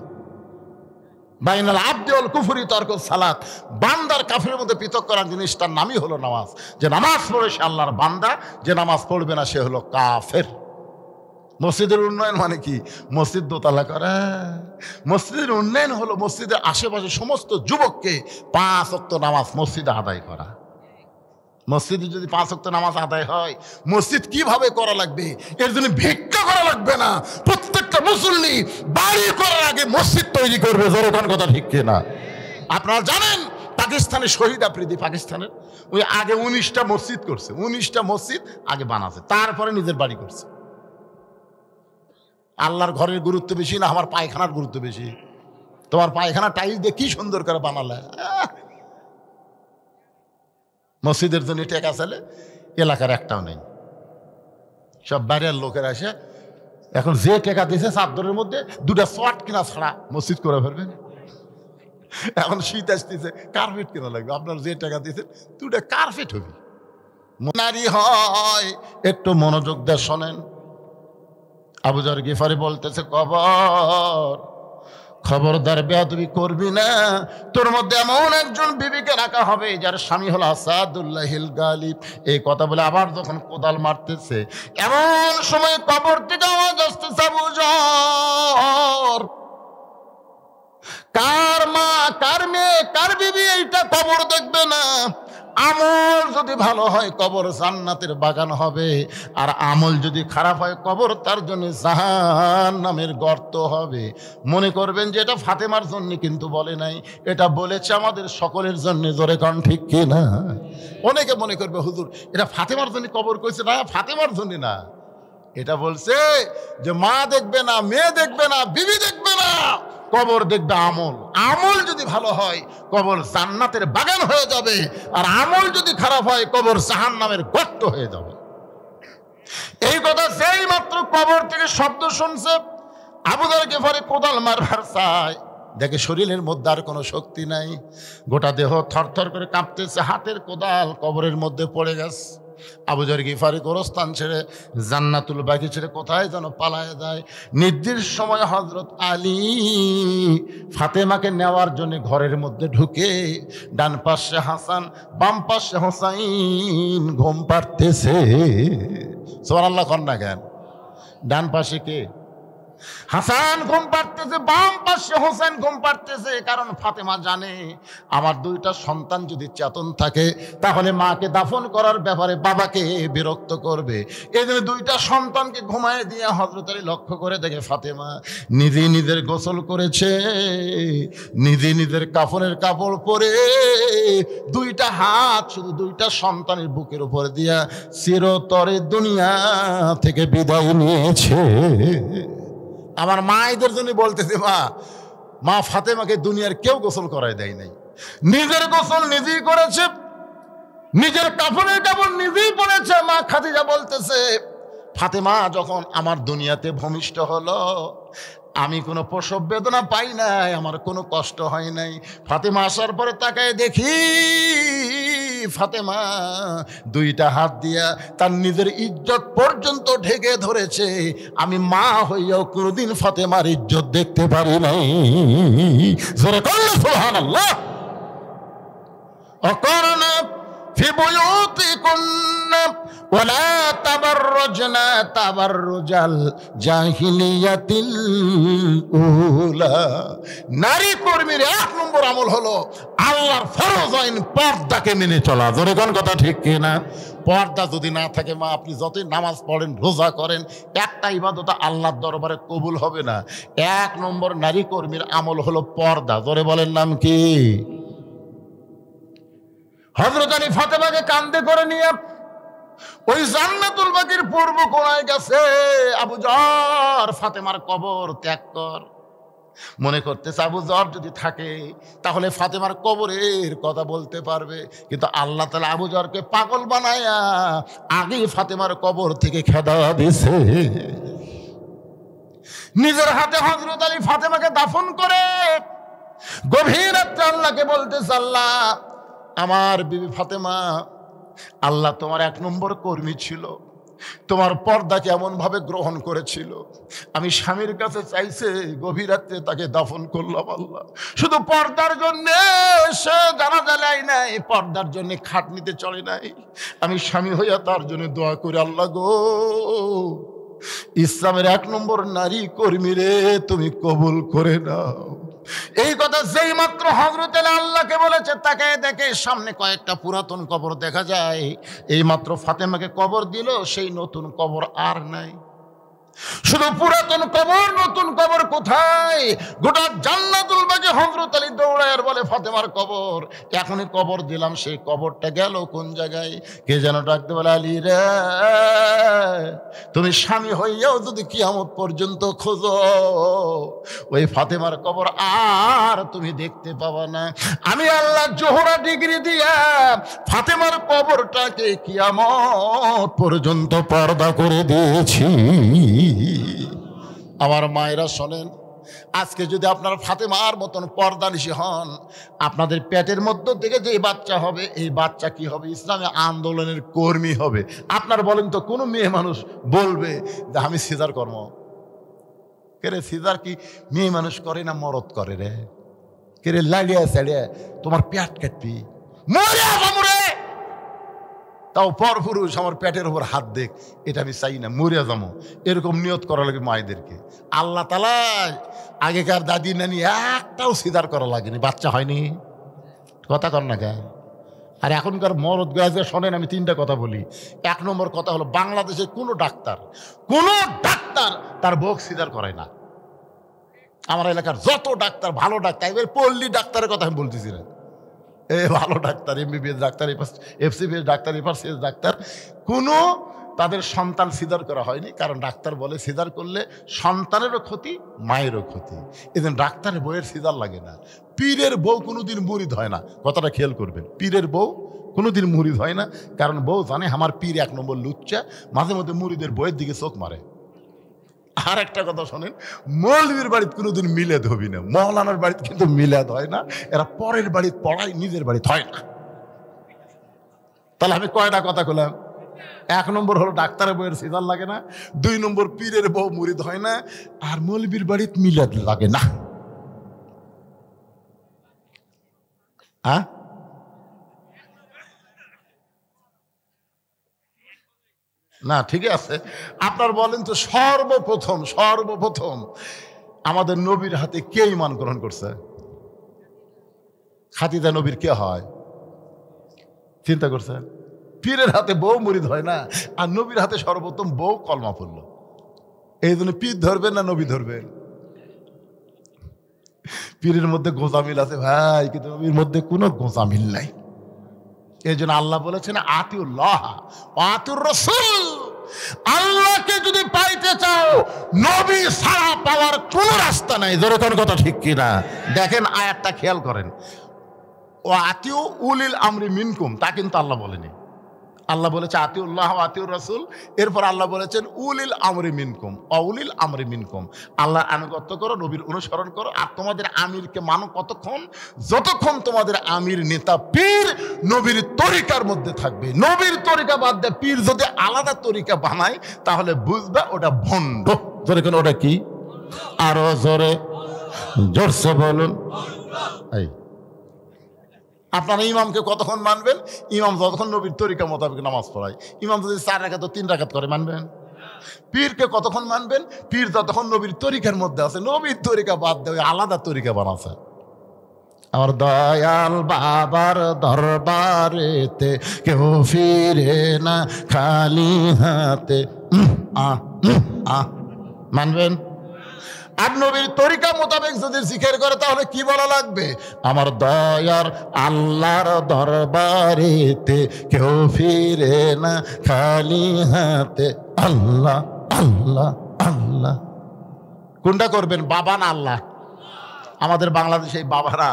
বাইনাল আবদি ওয়াল কুফরি তারকুস সালাত। বান্দার কাফিরের মধ্যে পৃথক করার জিনিসটার নামই হলো নামাজ। যে নামাজ পড়ে সে আল্লাহর বান্দা, যে নামাজ পড়বে না সে হলো কাফের। মসজিদের উন্নয়ন মানে কি? মসজিদ দোতলা করা। মসজিদের উন্নয়ন হলো মসজিদের আশেপাশে সমস্ত যুবককে 5 ওয়াক্ত নামাজ মসজিদে আদায় করা। মসজিদে যদি 5 ওয়াক্ত নামাজ আদায় হয়, মসজিদ কিভাবে করা লাগবে এর জন্য ভিক্ষা করা লাগবে না। প্রত্যেকটা মুসল্লি বাড়ি করার আগে মসজিদ তৈরি করবে। জোরকান কথা ঠিক কিনা? আপনারা জানেন পাকিস্তানের শহীদ আফ্রিদি, পাকিস্তানের ওই আগে 19টা মসজিদ করছে। 19টা মসজিদ আগে বানাছে, তারপরে নিজের বাড়ি করছে। আল্লাহর ঘরের গুরুত্ব বেশি না আমার পায়খানার গুরুত্ব বেশি? তোমার পায়খানা টাইলস দিয়ে কি সুন্দর করে বানালে। মসজিদের জন্য টেকা চালে এলাকার একটাও নেই। সব বাইরের লোকের আসে এখন যে টেকা দিয়েছে চাদরের মধ্যে 2টা শর্ট কিনা ছাড়া মসজিদ করে ফেলবেন। এখন শীত আসতেছে, কার্পেট কেনা লাগবে। আপনার যে টাকা দিয়েছেন 2টা কার্পেট হবে। নারী হয় একটু মনোযোগ দিয়ে শোনেন। আবু যর গিফারি বলতেছে খবরদার বেয়াদবি করবি না। তোর মধ্যে এমন একজন বিবিকে রাখা হবে যার স্বামী হলো আসাদুল্লাহিল গালিব। এই কথা বলে আবার যখন কোদাল মারতেছে এমন সময় কবর থেকে আওয়াজ আসতেছে আবু যর, কার মা, কার মেয়ে, কার বিবি এইটা কবর দেখবে না। আমল যদি ভালো হয় কবর জান্নাতের বাগান হবে, আর আমল যদি খারাপ হয় কবর তার জন্য জাহান্নামের গর্ত হবে। মনে করবেন যে এটা ফাতেমার জন্য, কিন্তু বলে নাই, এটা বলেছে আমাদের সকলের জন্য। জোরে কান ঠিক কি না? অনেকে মনে করবে হুজুর এটা ফাতেমার জন্য কবর কইছে। না, ফাতেমার জন্য না, এটা বলছে যে মা দেখবে না, মেয়ে দেখবে না, বিবি দেখবে না, কবর দেখবে আমল। আমল যদি ভালো হয় কবর জান্নাতের বাগান হয়ে যাবে, আর আমল যদি খারাপ হয় কবর জাহান্নামের গর্ত হয়ে যাবে। এই কথা সেই মাত্র কবর থেকে শব্দ শুনছে আবু যর গিফারি কোদাল মারবার চায়, দেখে শরীরের মধ্যে আর কোনো শক্তি নাই, গোটা দেহ থরথর করে কাঁপতেছে। হাতের কোদাল কবরের মধ্যে পড়ে গেছে। আবু যর গিফারি গোরস্থান ছেড়ে জান্নাতুল বাকি ছেড়ে কোথায় যেন পালায় যায়। নির্দিষ্ট সময় হযরত আলী ফাতেমাকে নেওয়ার জন্য ঘরের মধ্যে ঢুকে, ডান পাশে হাসান, বাম পাশে হোসাইন ঘুম পাড়তেছে। সুবহানাল্লাহ কন্যা জ্ঞান। ডান পাশে কে? হাসান ঘুম পাড়তেছে, বাম পাশে হোসেন ঘুম পাড়তেছে। কারণ ফাতেমা জানে আমার 2টা সন্তান যদি চেতন থাকে তাহলে মাকে দাফন করার ব্যাপারে বাবাকে বিরক্ত করবে। এই জন্য 2টা সন্তানকে ঘুমায় দিয়ে হযরত আলী লক্ষ্য করে দেখে ফাতেমা নিজে নিজের গোসল করেছে, নিজে নিজের কাফনের কাপড় পরে 2টা হাত শুধু 2টা সন্তানের বুকের উপর দিয়া চিরতরে দুনিয়া থেকে বিদায় নিয়েছে। আমার মায়েদের জন্য বলতেছে মা ফাতেমাকে দুনিয়ার কেউ গোসল করায় দেয় নাই, নিজের গোসল নিজেই করেছে, নিজের কাফনের কাপড় নিজেই পরেছে। মা খাদিজা বলতেছে ফাতেমা যখন আমার দুনিয়াতে ভূমিষ্ঠ হলো আমি কোনো প্রসব বেদনা পাই নাই, আমার কোনো কষ্ট হয় নাই। ফাতেমা আসার পরে তাকায় দেখি ফাতেমা 2টা হাত দিয়া তার নিজের ইজ্জত পর্যন্ত ঢেকে ধরেছে। আমি মা হইয়াও কোনোদিন ফাতেমার ইজ্জত দেখতে পারি নাই। জোরে বলো সুবহানাল্লাহ। অকরনা ফি বুয়ুতিকুন্না ওয়ালা তাবাররাজ তাবাররাজনা তাবাররুজাল জাহিলিয়াতিল উলা। নারী কর্মীর 1 নম্বর আমল হলো আল্লাহর ফরজ আইন পর্দাকে মেনে চলা। জোরে কোন কথা ঠিক কি না? পর্দা যদি না থাকে মা, আপনি যতই নামাজ পড়েন, রোজা করেন, একটা ইবাদত আল্লাহর দরবারে কবুল হবে না। 1 নম্বর নারী কর্মীর আমল হলো পর্দা। জোরে বলেন নাম কি? হযরত আলী ফাতেমাকে কাঁধে করে নিয়ে ওই জান্নাতুল বাকির পূর্ব কোণায় গেছে। আবু যর, ফাতেমার কবর ত্যাগ কর। মনে করতেছে আবু যর যদি থাকে তাহলে ফাতেমার কবরের কথা বলতে পারবে, কিন্তু আল্লাহ তাআলা আবু যরকে পাগল বানায়া আগেই ফাতেমার কবর থেকে খেদা দিয়েছে। নিজের হাতে হযরত আলী ফাতেমাকে দাফন করে গভীর রাতে আল্লাহকে বলতেছে, আল্লাহ, আমার বিবি ফাতেমা, আল্লাহ তোমার 1 নম্বর কর্মী ছিল, তোমার পর্দাকে এমন ভাবে গ্রহণ করেছিল, আমি স্বামীর কাছে চাইছে গভীর রাতে তাকে দাফন করলাম। আল্লাহ, শুধু পর্দার জন্য সে জানাজা দেয় নাই, পর্দার জন্য খাটনিতে চলে নাই, আমি স্বামী হইয়া তার জন্য দোয়া করি, আল্লাহ গো, ইসলামের 1 নম্বর নারী কর্মী রে তুমি কবুল করে নাও। এই কথা যেই মাত্র হযরত আলী আল্লাহকে বলেছে, তাকে দেখে সামনে কয়েকটা পুরাতন কবর দেখা যায়। এই মাত্র ফাতেমাকে কবর দিল, সেই নতুন কবর আর নাই। শুধু পুরাতন কবর, নতুন কবর কোথায়? গোটা জান্নাতুল বাকি হযরত আলী দৌড়ায় আর বলে, ফাতেমার কবর এখনই কবর দিলাম, সেই কবরটা গেল কোন জায়গায়? কে যেন ডাকতে বলে, আলী রে, তুমি স্বামী হইয়াও যদি কিয়ামত পর্যন্ত খোঁজো, ওই ফাতেমার কবর আর তুমি দেখতে পাবা না। আমি আল্লাহ জোহরা ডিগ্রি দিয়া ফাতেমার কবরটাকে কিয়ামত পর্যন্ত পর্দা করে দিয়েছি। আমার মায়েরা শোনেন, আজকে যদি আপনার ফাতেমার মতন পর্দানিশী হন, আপনাদের পেটের মধ্য থেকে যে বাচ্চা হবে, এই বাচ্চা কি হবে? ইসলামী আন্দোলনের কর্মী হবে। আপনার বলেন তো কোনো মেয়ে মানুষ বলবে যে আমি সিজার কর্ম? কে রে, সিজার কি মেয়ে মানুষ করে না মরদ করে রে? কে রে, লাড়িয়া সাড়িয়া তোমার পেট কাটবি, মরে যাবো, তাও পরপুরুষ আমার পেটের উপর হাত দেখ, এটা আমি চাই না, মরিয়া যাবো, এরকম নিয়ত করা লাগে মায়েদেরকে। আল্লাহ তাআলা আগেকার দাদি নানি একটাও সিজার করা লাগেনি, বাচ্চা হয়নি। কথা কর না কেন? আর এখনকার মরদ গায়ে শোনেন, আমি 3টা কথা বলি। 1 নম্বর কথা হলো, বাংলাদেশে কোনো ডাক্তার তার বউ সিজার করায় না। আমার এলাকার যত ডাক্তার, ভালো ডাক্তার, এবার পল্লী ডাক্তারের কথা আমি বলতেছি না, ভালো doctor, MBBS doctor, FCBS doctor, FRCS doctor, কোনো তাদের সন্তান সিজার করা হয়নি। কারণ ডাক্তার বলে সিজার করলে সন্তানেরও ক্ষতি, মায়েরও ক্ষতি। এদিন ডাক্তারের বউয়ের সিজার লাগে না। পীরের বউ কোনোদিন মুরিদ হয় না, কথাটা খেয়াল করবেন। পীরের বউ কোনোদিন মুরিদ হয় না, কারণ বউ জানে আমার পীর 1 নম্বর লুচ্চা, মাঝে মধ্যে মুরিদের বউয়ের দিকে চোখ মারে। আর একটা কথা শোনেন, মৌলবীর বাড়িতে কোনোদিন মিলাদ হবি না, মৌলানার বাড়িতে কিন্তু মিলাদ হয় না, এরা পরের বাড়িতে পড়ায়, নিজের বাড়িতে হয় না। তাহলে আমি কয়টা কথা বললাম? 1 নম্বর হলো ডাক্তারের বউয়ের সিজার লাগে না, 2 নম্বর পীরের বউ মুরিদ হয় না, আর মৌলবীর বাড়িতে মিলাদ লাগে না। হ্যাঁ, না ঠিকই আছে। আপনার বলেন তো, সর্বপ্রথম আমাদের নবীর হাতে কে ঈমান গ্রহণ করছে? খাদিজা নবীর কে হয়? চিন্তা করছে? পীরের হাতে বউ মুরিদ হয় না, আর নবীর হাতে সর্বপ্রথম বউ কলমা পড়ল। এই জন্য পীর ধরবেন না নবী ধরবেন? পীরের মধ্যে গোঁজামিল আছে ভাই, কিন্তু নবীর মধ্যে কোনো গোঁজামিল নাই। এই জন্য আল্লাহ বলেছেন, আতিউল্লাহ আতিউর রাসূল। আল্লাহকে যদি পাইতে চাও, নবী ছাড়া পাওয়ার কোনো রাস্তা নাই। যেরকম কথা ঠিক কিনা? দেখেন আয়াতটা খেয়াল করেন, ও আতিউ উলিল আমরি মিনকুম, তা কিন্তু আল্লাহ বলেনি। আল্লাহ বলেছে আতিউল্লাহ আতিউর রাসূল, এরপর আল্লাহ বলেছেন উলিল আমরি মিনকুম, অউলিল আমরি মিনকুম। আল্লাহর আনুগত্য করো, নবীর অনুসরণ করো, আর তোমাদের আমিরকে মানো কতক্ষণ? যতক্ষণ তোমাদের আমির নেতা পীর নবীর তরিকার মধ্যে থাকবে। নবীর তরিকা বাদ দিয়ে পীর যদি আলাদা তরিকা বানায়, তাহলে বুঝবে ওটা ভণ্ড। জোরে কেন? ওটা কি? আরো জোরে, জোরসে বলুন। এই আপনারা ইমামকে কতক্ষণ মানবেন? ইমাম যতক্ষণ নবীর তরিকা মোতাবেক নামাজ পড়ায়। ইমাম যদি 4 রাকাত 3 রাকাত করে, মানবেন? পীরকে কতক্ষণ মানবেন? পীর যতক্ষণ নবীর তরিকার মধ্যে আছে। নবীর তরিকা বাদ দেওয়া আলাদা তরিকা বানাচ্ছে। আমার দয়াল বাবার দরবারেতে কেউ ফিরে না খালি হাতে। মানবেন? আর নবীর তরিকা মোতাবেক যদি জিকির করে তাহলে কি বলা লাগবে? আমার দয়ার আল্লাহর দরবারেতে কেউ ফিরে না খালি হাতে। আল্লাহ আল্লাহ আল্লাহ। কোনটা করবেন, বাবা না আল্লাহ? আমাদের বাংলাদেশে এই বাবারা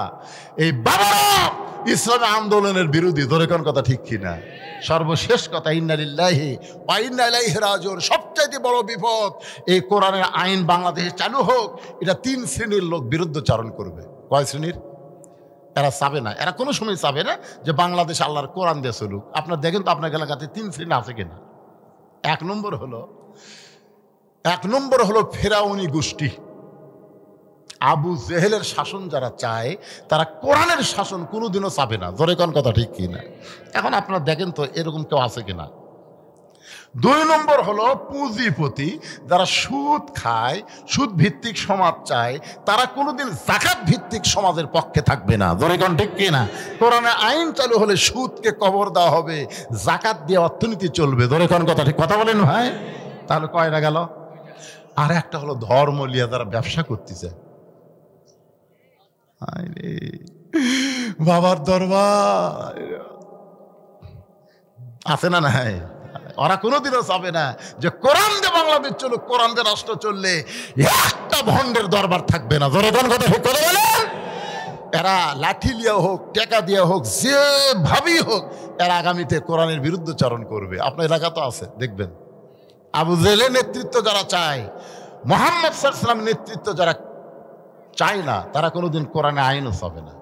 ইসলামী আন্দোলনের বিরোধী। ধরে কোন কথা ঠিক কিনা? সর্বশেষ কথা, ইন্না লিল্লাহি ওয়া ইন্না ইলাইহি রাজিউন। সবচাইতে বড় বিপদ, এই কোরআনের আইন বাংলাদেশে চালু হোক, এটা 3 শ্রেণীর লোক বিরুদ্ধচারণ করবে। কয় শ্রেণীর? এরা চাবে না, এরা কোনো সময় চাবে না যে বাংলাদেশ আল্লাহর কোরআন দিয়ে চলুক। আপনার দেখেন তো আপনার এলাকাতে 3 শ্রেণী আছে কিনা। এক নম্বর হলো ফেরাউনি গোষ্ঠী। আবু জেহেলের শাসন যারা চায় তারা কোরআনের শাসন কোনোদিনও চাবে না। জোরে কোন কথা ঠিক কিনা? এখন আপনারা দেখেন তো এরকম কেউ আছে কিনা। 2 নম্বর হলো পুঁজিপতি, যারা সুদ খায়, সুদ ভিত্তিক সমাজ চায়, তারা কোনোদিন যাকাত ভিত্তিক সমাজের পক্ষে থাকবে না। জোরে কোন ঠিক কিনা? কোরআনে আইন চালু হলে সুদকে কবর দেওয়া হবে, যাকাত দিয়ে অর্থনীতি চলবে। জোরে কোন কথা ঠিক? কথা বলেন ভাই। তাহলে কয়টা গেল? আর একটা হলো ধর্ম লিয়া যারা ব্যবসা করতেছে। বাবার দরবার আছে না নাই? ওরা কোনোদিনও চাবে না যে কোরআন দিয়ে বাংলাদেশ চলুক, কোরআন দিয়ে রাষ্ট্র চললে একটা ভণ্ডের দরবার থাকবে না। জোরে কোন কথা ঠিক করে বলেন। এরা লাঠি লিয়া হোক, টেকা দিয়া হোক, যেভাবেই হোক, এরা আগামীতে কোরআনের বিরুদ্ধচারণ করবে। আপনার এলাকা তো আছে, দেখবেন। আবু জেহেলের নেতৃত্ব যারা চায়, মুহাম্মদ সাল্লাল্লাহু আলাইহি ওয়াসাল্লাম নেতৃত্ব যারা চায় না, তারা কোনোদিন কোরআনে আইনও চাবে না।